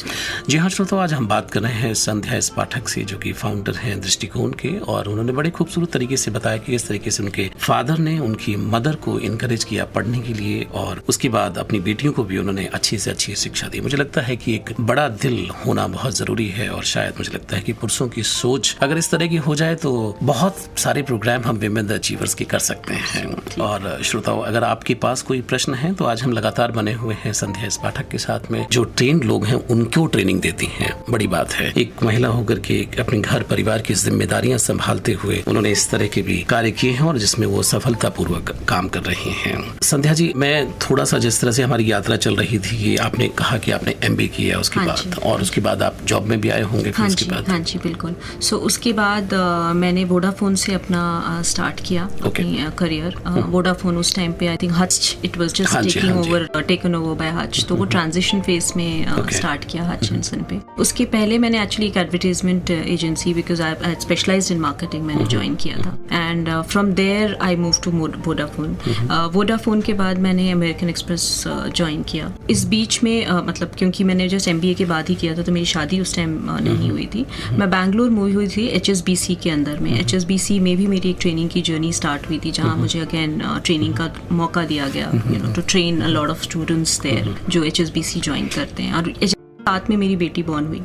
जी हाँ श्रोताओ, आज हम बात कर रहे हैं संध्या एस पाठक से, जो कि फाउंडर हैं दृष्टिकोण के, और उन्होंने बड़े खूबसूरत तरीके से बताया कि किस तरीके से उनके फादर ने उनकी मदर को इनकरेज किया पढ़ने के लिए, और उसके बाद अपनी बेटियों को भी उन्होंने अच्छी से अच्छी शिक्षा दी. मुझे लगता है कि एक बड़ा दिल होना बहुत जरूरी है, और शायद मुझे लगता है कि पुरुषों की सोच अगर इस तरह की हो जाए तो बहुत सारे प्रोग्राम हम विमेन द अचीवर्स के कर सकते हैं. और श्रोताओं, अगर आपके पास कोई प्रश्न है तो आज हम लगातार बने हुए हैं संध्या एस पाठक के साथ में, जो ट्रेंड लोग हैं उनको ट्रेनिंग देती हैं. बड़ी बात है, एक महिला होकर के अपने घर परिवार की जिम्मेदारियां संभालते हुए उन्होंने इस तरह के भी कार्य किए हैं, और जिसमें वो सफलतापूर्वक काम कर रही हैं. संध्या जी, मैं थोड़ा सा, जिस तरह से हमारी यात्रा चल रही थी, आपने कहा कि आपने MBA किया उसके बाद, और उसके बाद आप जॉब में भी आए होंगे. हाँ जी बिल्कुल. सो उसके बाद मैंने वोडाफोन से अपना स्टार्ट किया अपनी करियर. वोडाफोन उस टाइम पे I think Hutch, it was just taken over by Hutch. तो वो ट्रांजिशन फेज में स्टार्ट किया हचिंसन पे. उसके पहले मैंने एक्चुअली एक advertisement agency, because I had specialised in marketing, मैंने ज्वाइन किया था. And from there I move to Vodafone. Vodafone के बाद मैंने अमेरिकन एक्सप्रेस ज्वाइन किया. इस बीच में मतलब क्योंकि मैंने जस्ट MBA के बाद ही किया था तो मेरी शादी उस टाइम नहीं हुई थी. मैं बैंगलोर मूव हुई थी HSBC के अंदर में. HSBC में भी मेरी एक ट्रेनिंग की जर्नी स्टार्ट हुई थी, जहाँ मुझे अगेन ट्रेनिंग का मौका दिया गया, you know, to train a lot of students there जो HSBC ज्वाइन करते हैं. और साथ में मेरी बेटी बॉर्न हुई,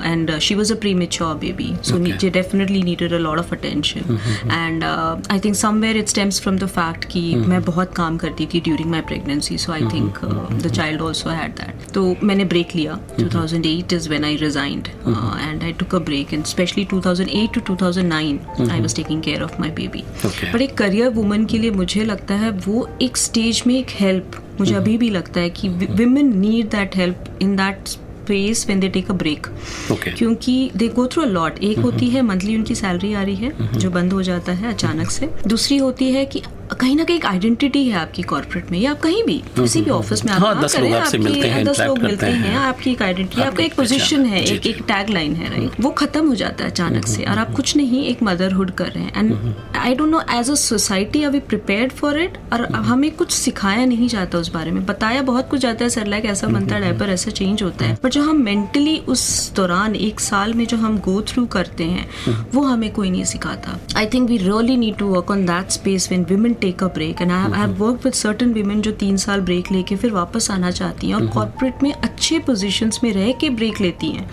and she was a premature baby, so she definitely needed a lot of attention. And I think somewhere it stems from the fact कि मैं बहुत काम करती थी during my pregnancy, so I think the child also had that. तो मैंने ब्रेक लिया. 2008 is when I resigned, and I took a break. And specially 2008 to 2009 I was taking care of my baby. But एक करियर वुमन के लिए मुझे लगता है वो एक स्टेज में एक हेल्प, मुझे अभी भी लगता है कि women need that help in that space when they take a break. क्योंकि they go through a lot. एक होती है मंथली उनकी सैलरी आ रही है जो बंद हो जाता है अचानक से. दूसरी होती है कि कहीं ना कहीं एक आइडेंटिटी है आपकी कॉर्पोरेट में, या आप कहीं भी किसी भी ऑफिस में आप काम करें, आपके 10 लोग मिलते हैं, आपकी एक आइडेंटिटी, आपका एक पोजीशन है, एक टैग लाइन है, राइट? वो खत्म हो जाता है अचानक से, और आप कुछ नहीं, एक मदरहुड कर रहे हैं. And I don't know, as a society are we prepared for it, और हमें कुछ सिखाया नहीं जाता उस बारे में. बताया बहुत कुछ जाता है, सेरेलैक ऐसा बनता है, डायपर ऐसा चेंज होता है, बट जो हम मेंटली उस दौरान एक साल में जो हम गो थ्रू करते हैं वो हमें कोई नहीं सिखाता. I think we really need to work on that space when women take a break. And I have worked with certain women जो 3 साल ब्रेक लेके फिर वापस आना चाहती हैं, और कॉर्पोरेट में अच्छे पोजीशंस में रह के ब्रेक लेती हैं.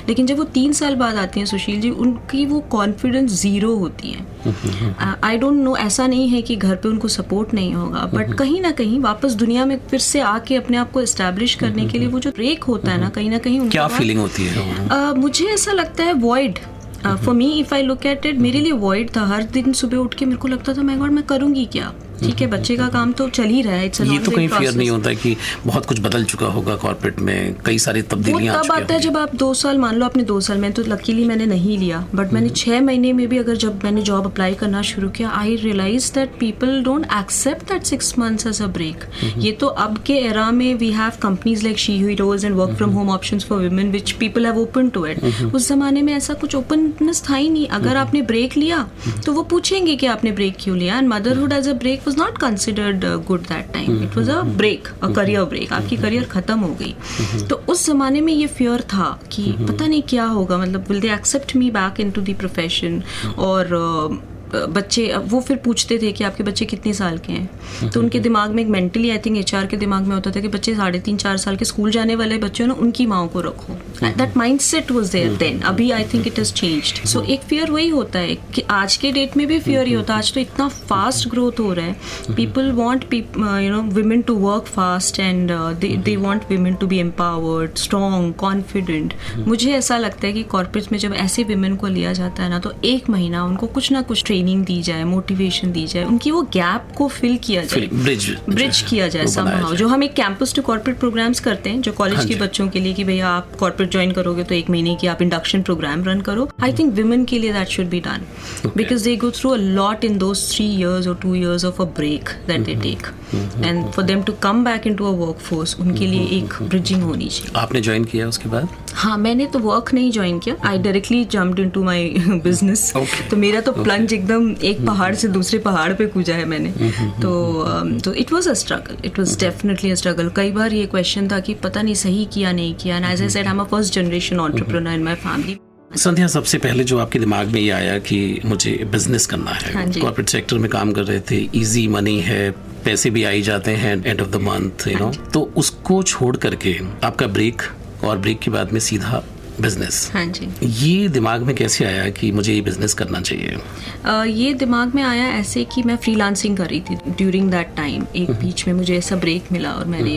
लेकिन जब वो 3 साल बाद आती हैं सुशील जी, उनकी वो कॉन्फिडेंस जीरो होती है. आई डोंट नो, ऐसा नहीं है कि घर पे उनको सपोर्ट नहीं होगा, बट कहीं ना कहीं वापस दुनिया में फिर से आके अपने आप को एस्टैब्लिश करने के लिए वो जो ब्रेक होता है ना, कहीं क्या फीलिंग होती है? मुझे ऐसा लगता है void, for me if I look at it, मेरे लिए वॉइड था। हर दिन सुबह उठ के मेरे को लगता था माय गॉड मैं करूँगी क्या। ठीक है, बच्चे का काम तो चल ही रहा है, ये तो कहीं फियर नहीं होता कि बहुत कुछ बदल चुका होगा कॉर्पोरेट में, कई सारी तब्दीलियां आ तब आता है जब आप 2 साल, मान लो आपने 2 साल, में तो लकीली मैंने नहीं लिया, बट मैंने 6 महीने में भी अगर जब मैंने जॉब अप्लाई करना शुरू किया, I realize that people don't accept that 6 months as a break. ये तो अब के एरा में we have companies like she heroes and work from home options for women which people have open to it. उस जमाने में ऐसा कुछ ओपननेस था ही नहीं। अगर आपने ब्रेक लिया तो वो पूछेंगे कि आपने ब्रेक क्यों लिया, and motherhood as a break was not considered good that time. It was a break, a career break. आपकी करियर खत्म हो गई। तो उस जमाने में ये फियर था कि पता नहीं क्या होगा, मतलब will they accept me back into the profession. और बच्चे वो फिर पूछते थे कि आपके बच्चे कितने साल के हैं, तो उनके दिमाग में एक मेंटली आई थिंक एचआर के दिमाग में होता था कि बच्चे 3.5-4 साल के स्कूल जाने वाले बच्चे हैं ना, उनकी माओ को रखो। That mindset was there then. अभी I think it has changed. So एक फियर वही होता है कि आज के डेट में भी फियर ही होता है। आज तो इतना फास्ट ग्रोथ हो रहा है, people want women to work fast and they want women to be empowered, strong, confident। मुझे ऐसा लगता है कि कॉर्पोरेट्स में जब ऐसे women को लिया जाता है ना, तो 1 महीना उनको कुछ ना कुछ ट्रेनिंग दी जाए, मोटिवेशन दी जाए, उनकी वो गैप को फिल किया जाए, ब्रिज किया जाए somehow। जो हम एक कैंपस टू कॉर्पोरेट प्रोग्राम्स करते हैं जो कॉलेज के बच्चों के लिए कि भैया आप कॉर्पोरेट ज्वाइन करोगे तो 1 महीने की आप इंडक्शन प्रोग्राम रन करो। आई थिंक विमेन के लिए that should be done because they go through a lot in those 3 years or 2 years of a break that they take, and for them to come back into a workforce उनके लिए एक ब्रिजिंग होनी चाहिए। आपने ज्वाइन किया उसके बाद? हाँ, मैंने तो वर्क नहीं ज्वाइन किया, I directly jumped into my business. तो मेरा तो प्लंज एकदम एक पहाड़ से दूसरे पहाड़ पे कूदा है मैंने। तो it was a struggle, it was definitely a struggle. कई बार ये क्वेश्चन था कि पता नहीं सही किया नहीं किया, and as I said I am a first generation entrepreneur in my family. Sandhya, सबसे पहले जो आपके दिमाग में ये आया कि मुझे बिजनेस करना है, कॉर्पोरेट सेक्टर में काम कर रहे थे, इजी मनी है, पैसे भी आई जाते हैं end of the month, you know, तो उसको छोड़ करके आपका ब्रेक, और ब्रेक के बाद में सीधा बिजनेस। हाँ जी। ये दिमाग में कैसे आया कि मुझे ये बिजनेस करना चाहिए? ये दिमाग में आया ऐसे कि मैं फ्रीलांसिंग कर रही थी ड्यूरिंग दैट टाइम। एक बीच में मुझे ऐसा ब्रेक मिला और मैंने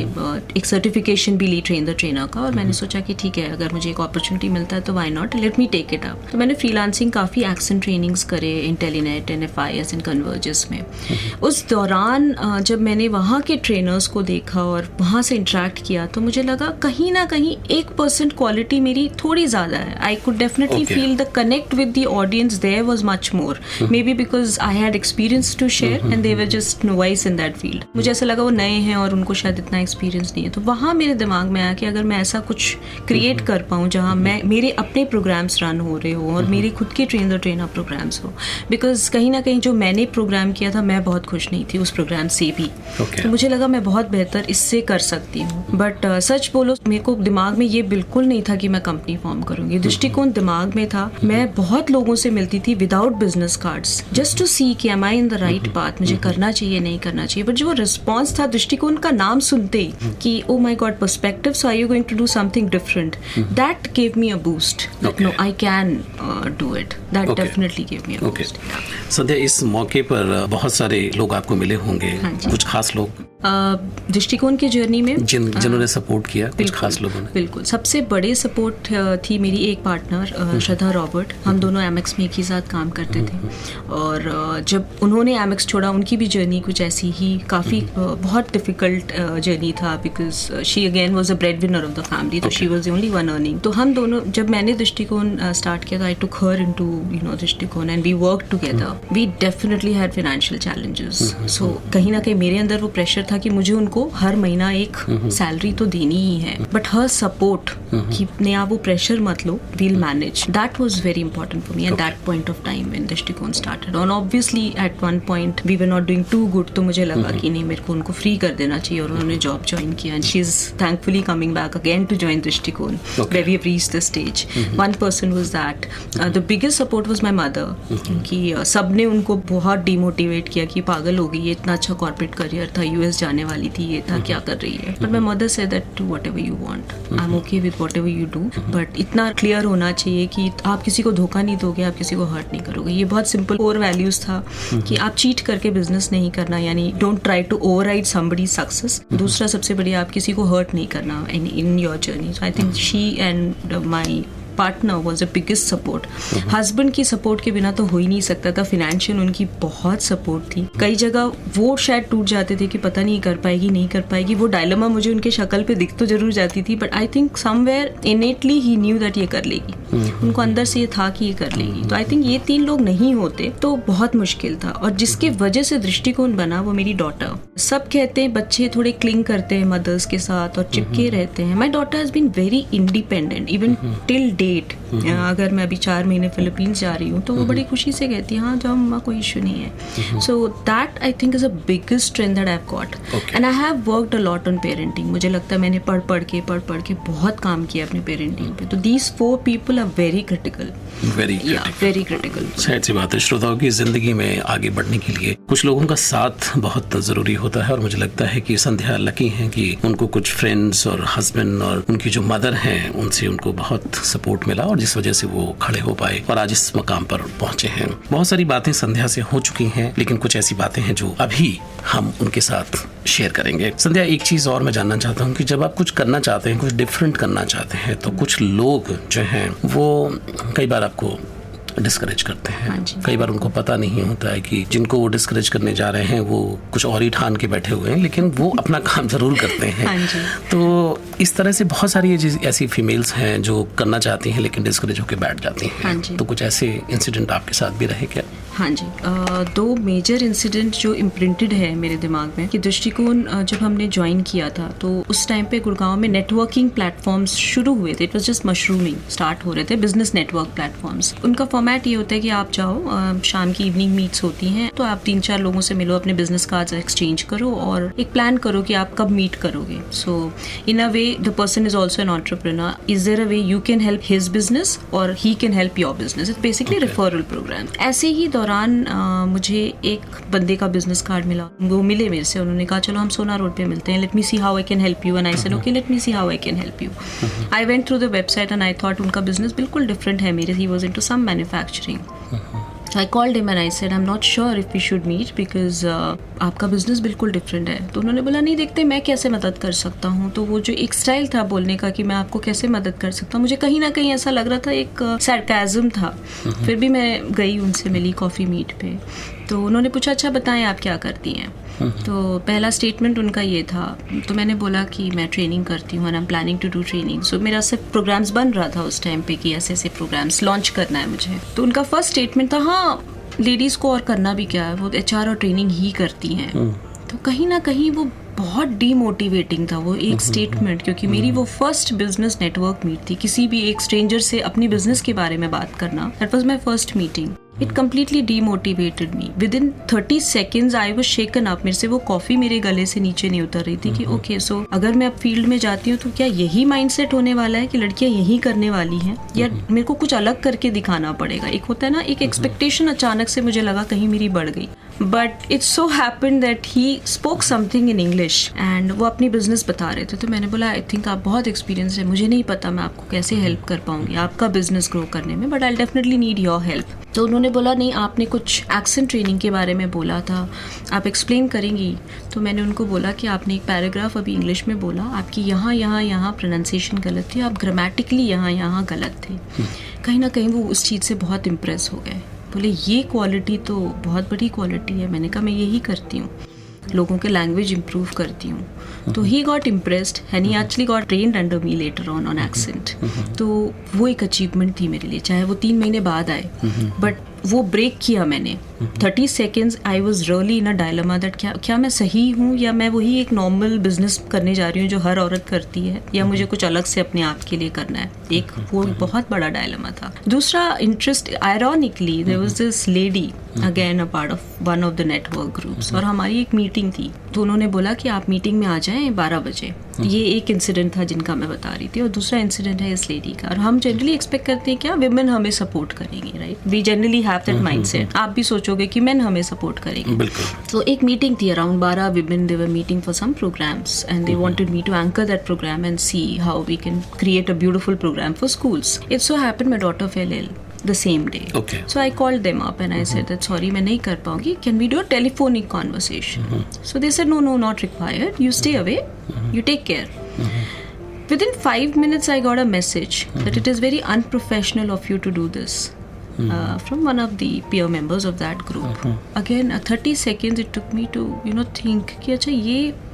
एक सर्टिफिकेशन भी ली ट्रेन द ट्रेनर का, और मैंने सोचा कि ठीक है, अगर मुझे एक अपॉर्चुनिटी मिलता है तो why not, let me take it up. तो मैंने फ्रीलांसिंग काफ़ी एक्सेंट ट्रेनिंग्स करे इंटेलिनेट, NFIS एंड कन्वर्जेस में। उस दौरान जब मैंने वहाँ के ट्रेनर्स को देखा और वहाँ से इंटरेक्ट किया तो मुझे लगा कहीं ना कहीं 1% क्वालिटी मेरी थोड़ी ज़्यादा है। I could definitely feel the connect with the audience there was much more, maybe because I had experience to share and they were just novice in that field. मुझे ऐसा लगा वो नए हैं और उनको शायद इतना एक्सपीरियंस नहीं है। तो वहाँ मेरे दिमाग में आया कि अगर मैं ऐसा कुछ क्रिएट कर पाऊँ जहाँ मैं मेरे अपने प्रोग्राम्स रन हो रहे हो और मेरे खुद के ट्रेन द ट्रेनर प्रोग्राम्स हो, बिकॉज कहीं ना कहीं जो मैंने प्रोग्राम किया था मैं बहुत खुश नहीं थी उस प्रोग्राम से भी। तो मुझे लगा मैं बहुत बेहतर इससे कर सकती हूँ। बट सच बोलो, मेरे को दिमाग में ये बिल्कुल नहीं था कि मैं कंपनी फॉर्म करूंगी। दृष्टिकोण दिमाग में था। मैं बहुत लोगों से मिलती थी without business cards just to see कि am I in the right path, मुझे करना चाहिए नहीं करना चाहिए। बट जो रिस्पॉन्स था दृष्टिकोण का नाम सुनते ही कि oh my God perspective, so are you going to do something different, that give me a boost that know I can do it. That definitely give me a boost. Sandhya, इस मौके पर बहुत सारे लोग आपको मिले होंगे, कुछ खास लोग दृष्टिकोण की जर्नी में जिन्होंने सपोर्ट किया, कुछ खास लोगों ने? बिल्कुल, सबसे बड़े सपोर्ट थी मेरी एक पार्टनर श्रद्धा रॉबर्ट। हम दोनों एमएक्स में एक ही साथ काम करते थे, और जब उन्होंने एमएक्स छोड़ा उनकी भी जर्नी कुछ ऐसी ही काफ़ी बहुत डिफिकल्ट जर्नी था, because she again was a bread winner of the family, तो she was the only one earning. तो हम दोनों, जब मैंने दृष्टिकोण स्टार्ट किया, I took her into Drishtikon and we work together. We definitely had financial challenges, so कहीं ना कहीं मेरे अंदर वो प्रेशर था कि मुझे उनको हर महीना एक सैलरी तो देनी ही है, बट हर सपोर्ट कि नहीं आप वो प्रेशर मत लो, we'll manage, that was very important for me at that point of time when Drishtikon started. और obviously at one point we were not doing too good, तो मुझे लगा कि नहीं, मेरे को उनको फ्री कर देना चाहिए, और उन्होंने जॉब ज्वाइन किया and she is thankfully coming back again to join Drishtikon where we have reached the stage. One person was that. The biggest support was my mother, क्योंकि सबने उनको बहुत डिमोटिवेट किया कि पागल हो गई, ये इतना अच्छा कॉर्पोरेट करियर था, यूएस जाने वाली थी, ये था, क्या कर रही है। But my mother said that do whatever you want, I am okay with whatever you do, but इतना क्लियर होना चाहिए कि आप किसी को धोखा नहीं दोगे, आप किसी को हर्ट नहीं करोगे। ये बहुत सिंपल कोर वैल्यूज था कि आप चीट करके बिजनेस नहीं करना, यानी don't try to override somebody's success. दूसरा सबसे बढ़िया, आप किसी को हर्ट नहीं करना in your journey. So I think she and my partner was the biggest support. Husband की सपोर्ट के बिना तो हो ही नहीं सकता था, फाइनेंशियल उनकी बहुत सपोर्ट थी। कई जगह वो शायद टूट जाते थे कि पता नहीं कर पाएगी नहीं कर पाएगी, वो डायलेमा मुझे उनके शक्ल पे दिख तो जरूर जाती थी, but I think somewhere innately he knew that ये कर लेगी, उनको अंदर से ये था कि ये कर लेगी। तो आई थिंक ये 3 लोग नहीं होते तो बहुत मुश्किल था, और जिसके वजह से दृष्टिकोण बना वो मेरी डॉटर। सब कहते हैं बच्चे थोड़े क्लिंग करते हैं मदर्स के साथ और चिपके रहते हैं। My daughter has been very independent even till date. अगर मैं अभी 4 महीने फिलीपींस जा रही हूँ तो वो बड़ी खुशी से कहती है हाँ जाओ मम्मा, कोई इशू नहीं है। So that I think is a biggest strength that I have got, and I have worked a lot on parenting. मुझे लगता है मैंने पढ़ पढ़ के बहुत काम किया अपने पेरेंटिंग पे। तो these 4 people are very critical, very critical. शायद सी बात है, श्रोताओं की जिंदगी में आगे बढ़ने के लिए कुछ लोगों का साथ बहुत जरूरी होता है, और मुझे लगता है कि संध्या लकी हैं कि उनको कुछ फ्रेंड्स और हस्बैंड और उनकी जो मदर हैं उनसे उनको बहुत सपोर्ट मिला, और जिस वजह से वो खड़े हो पाए और आज इस मकाम पर पहुंचे हैं। बहुत सारी बातें संध्या से हो चुकी हैं, लेकिन कुछ ऐसी बातें हैं जो अभी हम उनके साथ शेयर करेंगे। संध्या, एक चीज और मैं जानना चाहता हूँ कि जब आप कुछ करना चाहते हैं, कुछ डिफरेंट करना चाहते हैं, तो कुछ लोग जो हैं वो कई बार आपको डिस्करेज करते हैं। हाँ, कई बार उनको पता नहीं होता है कि जिनको वो डिस्करेज करने जा रहे हैं वो कुछ और ही ठान के बैठे हुए हैं, लेकिन वो अपना काम जरूर करते हैं। हाँ, तो इस तरह से बहुत सारी ऐसी फीमेल्स हैं जो करना चाहती हैं लेकिन डिस्करेज होकर बैठ जाती हैं। हाँ, तो कुछ ऐसे इंसिडेंट आपके साथ भी रहे क्या? हाँ जी, 2 मेजर इंसिडेंट जो इम्प्रिंटेड है मेरे दिमाग में कि दृष्टिकोण जब हमने ज्वाइन किया था तो उस टाइम पे गुड़गांव में नेटवर्किंग प्लेटफॉर्म्स शुरू हुए थे। It was just mushrooming start हो रहे थे, बिजनेस नेटवर्क प्लेटफॉर्म्स। उनका फॉर्मेट ये होता है कि आप जाओ, शाम की इवनिंग मीट्स होती हैं, तो आप 3-4 लोगों से मिलो, अपने बिजनेस कार्ड्स एक्सचेंज करो और एक प्लान करो कि आप कब मीट करोगे। So in a way the person is also an entrepreneur, is there a way you can help his business और he can help your business. It's basically referral program. ऐसे ही दौरान मुझे एक बंदे का बिजनेस कार्ड मिला, वो मिले मेरे से, उन्होंने कहा चलो हम सोना रोड पे मिलते हैं, let me see how I can help you, and I said okay let me see how I can help you. I went through the website and I thought उनका बिजनेस बिल्कुल डिफरेंट है मेरे, he was into some manufacturing. I called him and I said I'm not sure if we should meet because आपका बिजनेस बिल्कुल डिफरेंट है। तो उन्होंने बोला नहीं देखते मैं कैसे मदद कर सकता हूँ। तो वो जो एक स्टाइल था बोलने का कि मैं आपको कैसे मदद कर सकता हूँ, मुझे कहीं ना कहीं ऐसा लग रहा था, एक सरकाज़म था। फिर भी मैं गई, उनसे मिली कॉफ़ी मीट पे। तो उन्होंने पूछा अच्छा बताएं आप क्या करती हैं। तो पहला स्टेटमेंट उनका ये था, तो मैंने बोला कि मैं ट्रेनिंग करती हूँ and I am planning to do training. So मेरा सिर्फ प्रोग्राम्स बन रहा था उस टाइम पे कि ऐसे ऐसे प्रोग्राम्स लॉन्च करना है मुझे। तो उनका फर्स्ट स्टेटमेंट था हाँ लेडीज़ को और करना भी क्या है, वो HR और ट्रेनिंग ही करती हैं। तो कहीं ना कहीं वो बहुत डीमोटिवेटिंग था वो एक स्टेटमेंट, क्योंकि मेरी वो फर्स्ट बिजनेस नेटवर्क मीट थी। किसी भी एक स्ट्रेंजर से अपनी बिजनेस के बारे में बात करना, that was my first meeting. It completely demotivated me. With in 30 seconds I was shaken up. मेरे से वो कॉफ़ी मेरे गले से नीचे नहीं उतर रही थी कि ओके सो अगर मैं अब फील्ड में जाती हूँ तो क्या यही माइंडसेट होने वाला है कि लड़कियाँ यही करने वाली हैं, या मेरे को कुछ अलग करके दिखाना पड़ेगा। एक होता है ना, एक एक्सपेक्टेशन अचानक से मुझे लगा कहीं मेरी बढ़ गई। But it's so happened that he spoke something in English and वो अपनी बिजनेस बता रहे थे। तो मैंने बोला आई थिंक आप बहुत एक्सपीरियंस है, मुझे नहीं पता मैं आपको कैसे हेल्प कर पाऊंगी आपका बिजनेस ग्रो करने में, but I definitely need your help. तो उन्होंने बोला नहीं आपने कुछ एक्सेंट ट्रेनिंग के बारे में बोला था, आप एक्सप्लेन करेंगी। तो मैंने उनको बोला कि आपने एक पैराग्राफ अभी इंग्लिश में बोला, आपकी यहाँ प्रोनाउंसिएशन गलत थी, आप ग्रामेटिकली यहाँ गलत थे। कहीं ना कहीं वो उस चीज़ से बहुत इम्प्रेस हो गए। बोले ये क्वालिटी तो बहुत बड़ी क्वालिटी है। मैंने कहा मैं यही करती हूँ, लोगों के लैंग्वेज इम्प्रूव करती हूँ। तो he got impressed and he actually got trained under me later on accent. तो वो एक अचीवमेंट थी मेरे लिए, चाहे वो 3 महीने बाद आए, बट वो ब्रेक किया मैंने। 30 seconds I was really in a dilemma that क्या मैं सही हूँ या मैं वही एक नॉर्मल बिजनेस करने जा रही हूँ जो हर औरत करती है, या मुझे कुछ अलग से अपने आप के लिए करना है। एक वो बहुत बड़ा डायलेमा था। दूसरा interest, ironically there was this lady again a part of one of the network groups, और हमारी एक मीटिंग थी। तो उन्होंने बोला कि आप मीटिंग में आ जाएं 12 बजे। ये एक इंसिडेंट था जिनका मैं बता रही थी, और दूसरा इंसिडेंट है इस लेडी का। और हम जनरली एक्सपेक्ट करते हैं क्या विमेन हमें सपोर्ट करेंगी, right? We generally have that mindset. आप भी सोचोगे कि मेन हमें सपोर्ट करेंगे। तो एक मीटिंग थी, around 12 women, they were meeting for some programmes and they wanted me to anchor that programme and see how we can create a beautiful programme for schools. It so happened my daughter fell ill the same day. Okay. So I called them up and I said that sorry मैं नहीं कर पाऊंगी, can we do a telephonic conversation? So they said no not required, you stay away, you take care. within 5 minutes I got a message that it is very unprofessional of you to do this. From one of the peer members of that group. Again 30 seconds it took me to think कि अच्छा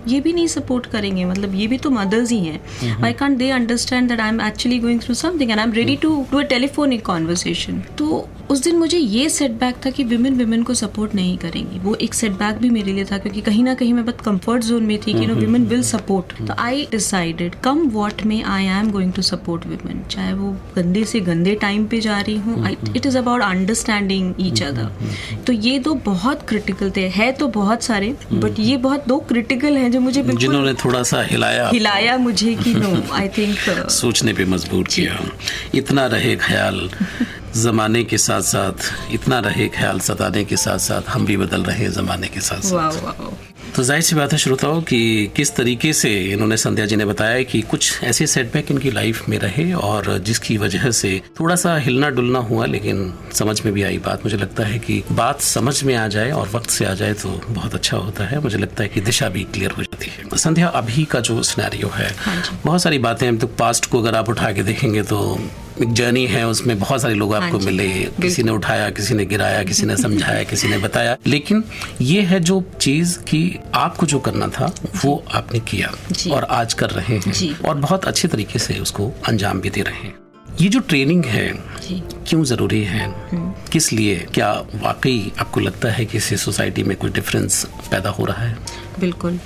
ये भी नहीं सपोर्ट करेंगे, मतलब ये भी तो मदर्स ही हैं. Why can't they understand that I'm actually going through something and I'm ready to do a telephonic conversation? तो उस दिन मुझे ये सेटबैक था कि विमेन को सपोर्ट नहीं करेंगी. वो एक सेटबैक भी मेरे लिए था क्योंकि कहीं ना कहीं मैं बहुत कंफर्ट जोन में थी कि विमेन विल सपोर्ट. तो I decided come what may I am going to support women, चाहे वो गंदे से गंदे टाइम पे जा रही हूँ. It is about understanding each other. तो ये दो बहुत क्रिटिकल थे, है तो बहुत सारे बट ये बहुत दो क्रिटिकल हैं जो मुझे जिन्होंने थोड़ा सा हिलाया मुझे कि नो आई थिंक सोचने पे मजबूर किया. इतना रहे ख्याल ज़माने के साथ साथ, इतना रहे ख्याल सताने के साथ साथ, हम भी बदल रहे हैं ज़माने के साथ साथ. तो जाहिर सी बात है श्रोताओं कि किस तरीके से इन्होंने, संध्या जी ने बताया कि कुछ ऐसे सेटबैक इनकी लाइफ में रहे और जिसकी वजह से थोड़ा सा हिलना डुलना हुआ, लेकिन समझ में भी आई बात. मुझे लगता है कि बात समझ में आ जाए और वक्त से आ जाए तो बहुत अच्छा होता है. मुझे लगता है कि दिशा भी क्लियर हो जाती है. संध्या, अभी का जो सिनेरियो है, बहुत सारी बातें हैं. तो पास्ट को अगर आप उठा के देखेंगे तो एक जर्नी है, उसमें बहुत सारे लोग आपको मिले, किसी ने उठाया, किसी ने गिराया, किसी ने समझाया, किसी ने बताया, लेकिन ये है जो चीज कि आपको जो करना था वो आपने किया और आज कर रहे हैं और बहुत अच्छे तरीके से उसको अंजाम भी दे रहे हैं. ये जो ट्रेनिंग है क्यों जरूरी है, किस लिए, क्या वाकई आपको लगता है कि इससे सोसाइटी में कोई डिफरेंस पैदा हो रहा है? बिल्कुल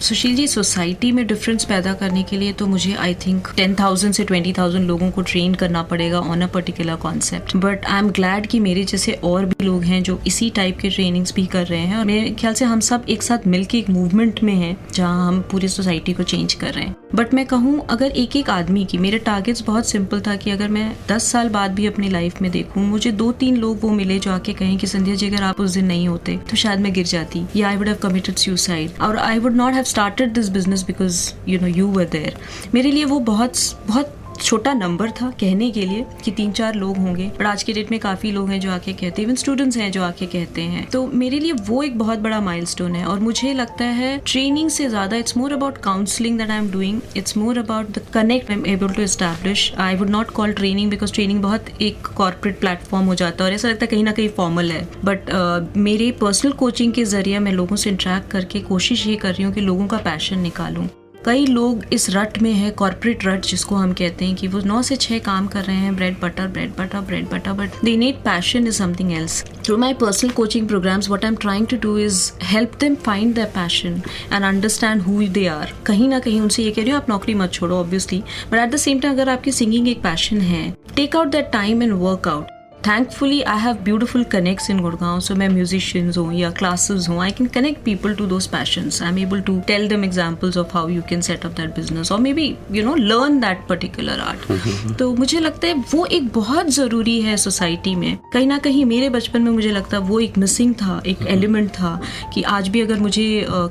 सुशील जी, सोसाइटी में डिफरेंस पैदा करने के लिए तो मुझे आई थिंक 10,000 से 20,000 लोगों को ट्रेन करना पड़ेगा on a particular concept. But I am glad कि मेरे जैसे और भी लोग हैं जो इसी टाइप के ट्रेनिंग्स भी कर रहे हैं और मेरे ख्याल से हम सब एक साथ मिलकर एक मूवमेंट में हैं जहाँ हम पूरी सोसाइटी को चेंज कर रहे हैं. बट मैं कहूँ अगर एक एक आदमी की, मेरे टारगेट्स बहुत सिंपल था कि अगर मैं 10 साल बाद भी अपनी लाइफ में देखूँ, मुझे 2-3 लोग वो मिले जो आके कहें कि संध्या जी अगर आप उस दिन नहीं होते तो शायद मैं गिर जाती, या I would have committed suicide, और I would not have started this business because you were there. मेरे लिए वो बहुत बहुत छोटा नंबर था कहने के लिए कि 3-4 लोग होंगे, बट आज के डेट में काफ़ी लोग हैं जो आके कहते हैं, इवन स्टूडेंट्स हैं जो आके कहते हैं. तो मेरे लिए वो एक बहुत बड़ा माइलस्टोन है. और मुझे लगता है ट्रेनिंग से ज़्यादा it's more about counselling that I am doing. It's more about the connect I am able to establish. I would not call training because training बहुत एक कॉर्पोरेट प्लेटफॉर्म हो जाता है और ऐसा लगता है कहीं ना कहीं फॉर्मल है. बट मेरे पर्सनल कोचिंग के जरिए मैं लोगों से इंटरेक्ट करके कोशिश ये कर रही हूँ कि लोगों का पैशन निकालूँ. कई लोग इस रट में है, कॉर्पोरेट रट जिसको हम कहते हैं, कि वो 9 से 6 काम कर रहे हैं, bread butter, but they need passion is something else. Through my personal coaching programmes what I am trying to do is help them find their passion and understand who they are. कहीं ना कहीं उनसे ये कह रही हूँ आप नौकरी मत छोड़ो obviously, but at the same time अगर आपकी सिंगिंग एक पैशन है, take out that time and work out. Thankfully, I have beautiful connects in Gurgaon. So, मैं musicians हो या classes हो, I can connect people to those passions. I'm able to tell them examples of how you can set up that business or maybe learn that particular art. तो मुझे लगता है वो एक बहुत ज़रूरी है सोसाइटी में. कहीं ना कहीं मेरे बचपन में मुझे लगता है वो एक मिसिंग था, एक एलिमेंट था कि आज भी अगर मुझे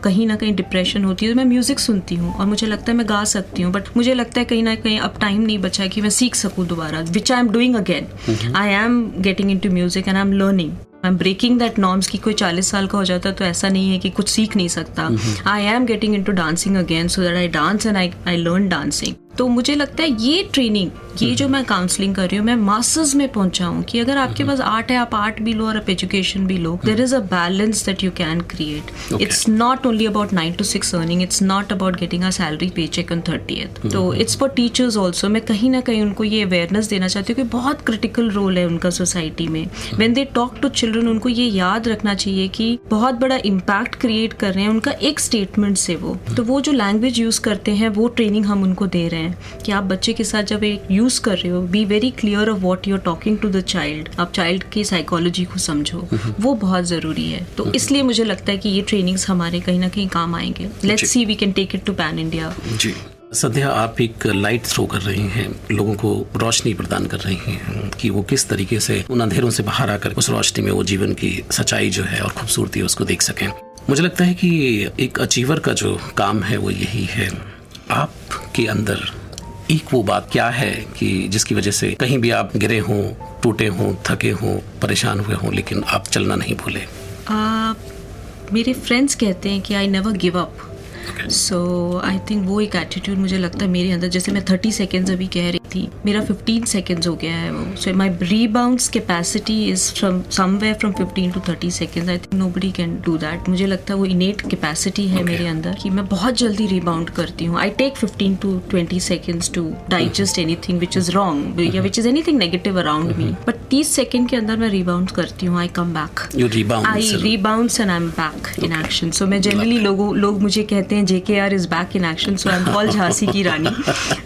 कहीं ना कहीं डिप्रेशन होती है तो मैं म्यूजिक सुनती हूँ और मुझे लगता है मैं गा सकती हूँ. बट मुझे लगता है कहीं ना कहीं अब टाइम नहीं बचा कि मैं सीख सकूँ दोबारा, which I am doing again. I am getting into music and I'm learning. I'm breaking that norms कि कोई 40 साल का हो जाता है तो ऐसा नहीं है कि कुछ सीख नहीं सकता. I am getting into dancing again so that I dance and I learn dancing. तो मुझे लगता है ये ट्रेनिंग, ये जो मैं काउंसलिंग कर रही हूँ, मैं मास्टर्स में पहुंचाऊँ कि अगर आपके पास आर्ट है, आप आर्ट भी लो और आप एजुकेशन भी लो. There is a balance that you can create. It's not only about 9 to 6 earning, it's not about getting a salary paycheck on 30th. तो इट्स फॉर टीचर्स ऑल्सो. मैं कहीं ना कहीं उनको ये अवेयरनेस देना चाहती हूँ कि बहुत क्रिटिकल रोल है उनका सोसाइटी में. When they talk to children, उनको ये याद रखना चाहिए कि बहुत बड़ा इम्पैक्ट क्रिएट कर रहे हैं उनका एक स्टेटमेंट से. वो जो लैंग्वेज यूज करते हैं वो ट्रेनिंग हम उनको दे रहे हैं कि आप बच्चे के साथ जब एक यूज कर रहे हो, be very clear of what you are talking to the child. आप चाइल्ड की साइकोलॉजी को समझो, वो बहुत जरूरी है. तो इसलिए मुझे लगता है कि ये ट्रेनिंग्स हमारे कहीं ना कहीं काम आएंगे. Let's see we can take it to pan India. जी संध्या, आप एक लाइट थ्रो कर रही हैं, लोगों को रोशनी प्रदान कर रही हैं कि वो किस तरीके से उन अंधेरों से बाहर आकर उस रोशनी में वो जीवन की सच्चाई जो है और खूबसूरती है उसको देख सकें. मुझे लगता है कि एक अचीवर का जो काम है वो यही है. आपके अंदर एक वो बात क्या है कि जिसकी वजह से कहीं भी आप गिरे हों, टूटे हों, थके हों, परेशान हुए हों, लेकिन आप चलना नहीं भूले? मेरे फ्रेंड्स कहते हैं कि I never give up. So I think वो एक एटीट्यूड मुझे लगता है मेरे अंदर, जैसे मैं 30 सेकेंड्स अभी कह रही थी, मेरा 15 सेकेंड्स हो गया है वो. So my rebounds capacity is from somewhere from 15 to 30 seconds. I think nobody can do that. मुझे लगता है वो इनेट कैपेसिटी है मेरे अंदर कि मैं बहुत जल्दी रीबाउंड करती हूँ. I take 15 to 20 seconds to digest anything which is wrong या which is anything negative around me, but 30 second के अंदर मैं रीबाउंड करती हूँ. I come back, I rebounds and I am back in action. So मैं जनरली लोग मुझे कहते हैं JKR is back in action, so I'm called Jhansi की रानी.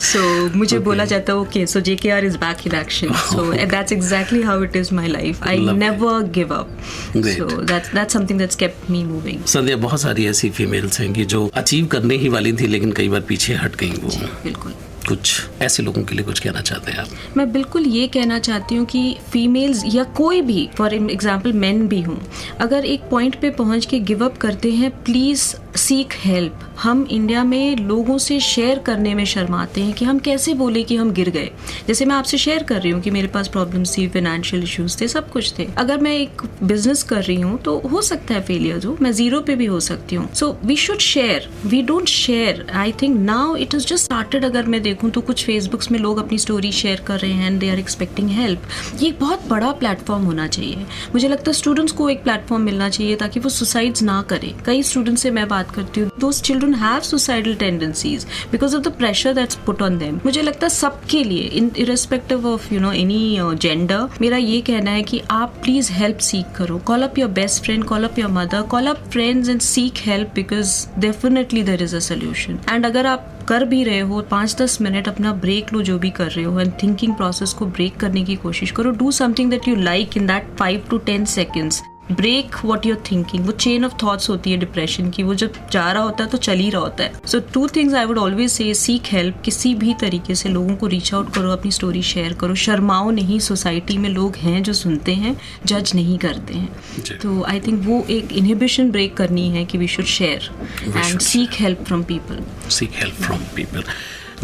So मुझे बोला जाता है okay, so JKR is back in action. So that's exactly how it is my life. I never give up. Great. So that's something that's kept me moving. संध्या, बहुत सारी ऐसी फीमेल्स हैं कि जो अचीव करने ही वाली थी लेकिन कई बार पीछे हट गई. वो बिल्कुल. कुछ ऐसे लोगों के लिए कुछ कहना चाहते हैं आप? मैं बिल्कुल ये कहना चाहती हूँ कि फीमेल्स या कोई भी, फॉर एग्जाम्पल मेन भी हूँ, अगर एक पॉइंट पे पहुँच के गिव अप करते हैं, प्लीज़ सीक हेल्प. हम इंडिया में लोगों से शेयर करने में शर्माते हैं कि हम कैसे बोले कि हम गिर गए. जैसे मैं आपसे शेयर कर रही हूँ कि मेरे पास प्रॉब्लम्स थी, फाइनेंशियल इश्यूज थे, सब कुछ थे. अगर मैं एक बिजनेस कर रही हूँ तो हो सकता है फेलियर हो, मैं जीरो पे भी हो सकती हूँ. So we should share, we don't share. I think now it is just started. अगर मैं देखूँ तो कुछ फेसबुक्स में लोग अपनी स्टोरी शेयर कर रहे हैं and they are expecting help. ये एक बहुत बड़ा प्लेटफॉर्म होना चाहिए. मुझे लगता है स्टूडेंट्स को एक प्लेटफॉर्म मिलना चाहिए ताकि वो सुसाइड्स ना करें. कई स्टूडेंट्स से मैं बात करती हूँ, those children have suicidal tendencies because of the pressure that's put on them. मुझे लगता है सबके लिए, इररिस्पेक्टिव ऑफ एनी जेंडर, मेरा ये कहना है कि आप प्लीज हेल्प सीख करो. Call up your best friend, call up your mother, call up friends and seek help because definitely there is a solution. And अगर आप कर भी रहे हो 5-10 मिनट अपना ब्रेक लो, जो भी कर रहे हो, एंड थिंकिंग प्रोसेस को ब्रेक करने की कोशिश करो. Do something that you like in that 5 to 10 seconds. Break what your thinking. वो चेन ऑफ थॉट्स होती है डिप्रेशन की, वो जब जा रहा होता है तो चल ही रहा होता है. सो 2 things I would always say, seek help. किसी भी तरीके से लोगों को रीच आउट करो, अपनी स्टोरी शेयर करो. शर्माओ नहीं. सोसाइटी में लोग हैं जो सुनते हैं, जज नहीं करते हैं. तो आई थिंक वो एक इनहिबिशन ब्रेक करनी है कि we should share and seek help from people. Seek help from people.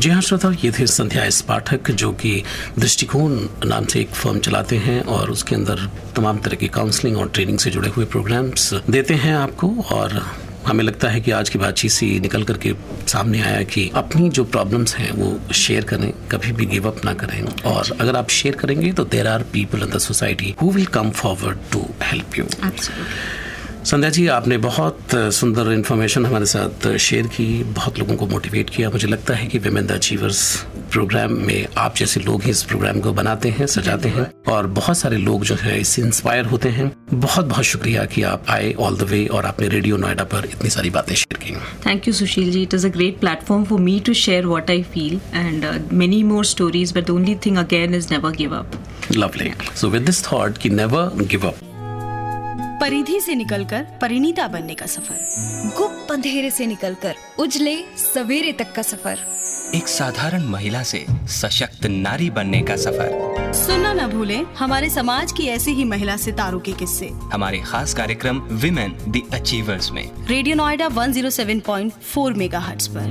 जी हाँ श्रोता, ये थे संध्या एस पाठक, जो कि दृष्टिकोण नाम से एक फर्म चलाते हैं और उसके अंदर तमाम तरह की काउंसलिंग और ट्रेनिंग से जुड़े हुए प्रोग्राम्स देते हैं आपको. और हमें लगता है कि आज की बातचीत से निकल करके सामने आया कि अपनी जो प्रॉब्लम्स हैं वो शेयर करें, कभी भी गिव अप ना करें. और अगर आप शेयर करेंगे तो there are people in the society who will come forward to help you. Sandhya ji, आपने बहुत सुंदर इन्फॉर्मेशन हमारे साथ शेयर की, बहुत लोगों को मोटिवेट किया. मुझे लगता है कि विमेन द अचीवर्स प्रोग्राम में आप जैसे लोग ही इस प्रोग्राम को बनाते हैं, सजाते हैं, और बहुत सारे लोग जो है इससे इंस्पायर होते हैं. बहुत बहुत शुक्रिया कि आप आए ऑल द वे और आपने रेडियो नोएडा पर इतनी सारी बातें शेयर की. Thank you Sushil ji. It is a great platform for me to share what I feel and many more stories, but the only thing again is never give up. Lovely. So with this thought कि नेवर गिव अप, परिधि से निकलकर परिणीता बनने का सफर, गुप्त अंधेरे से निकलकर उजले सवेरे तक का सफर, एक साधारण महिला से सशक्त नारी बनने का सफर. सुनना न भूलें हमारे समाज की ऐसी ही महिला सितारों के किस्से हमारे खास कार्यक्रम विमेन द अचीवर्स में रेडियो नोएडा 107.4 मेगाहर्ट्ज पर.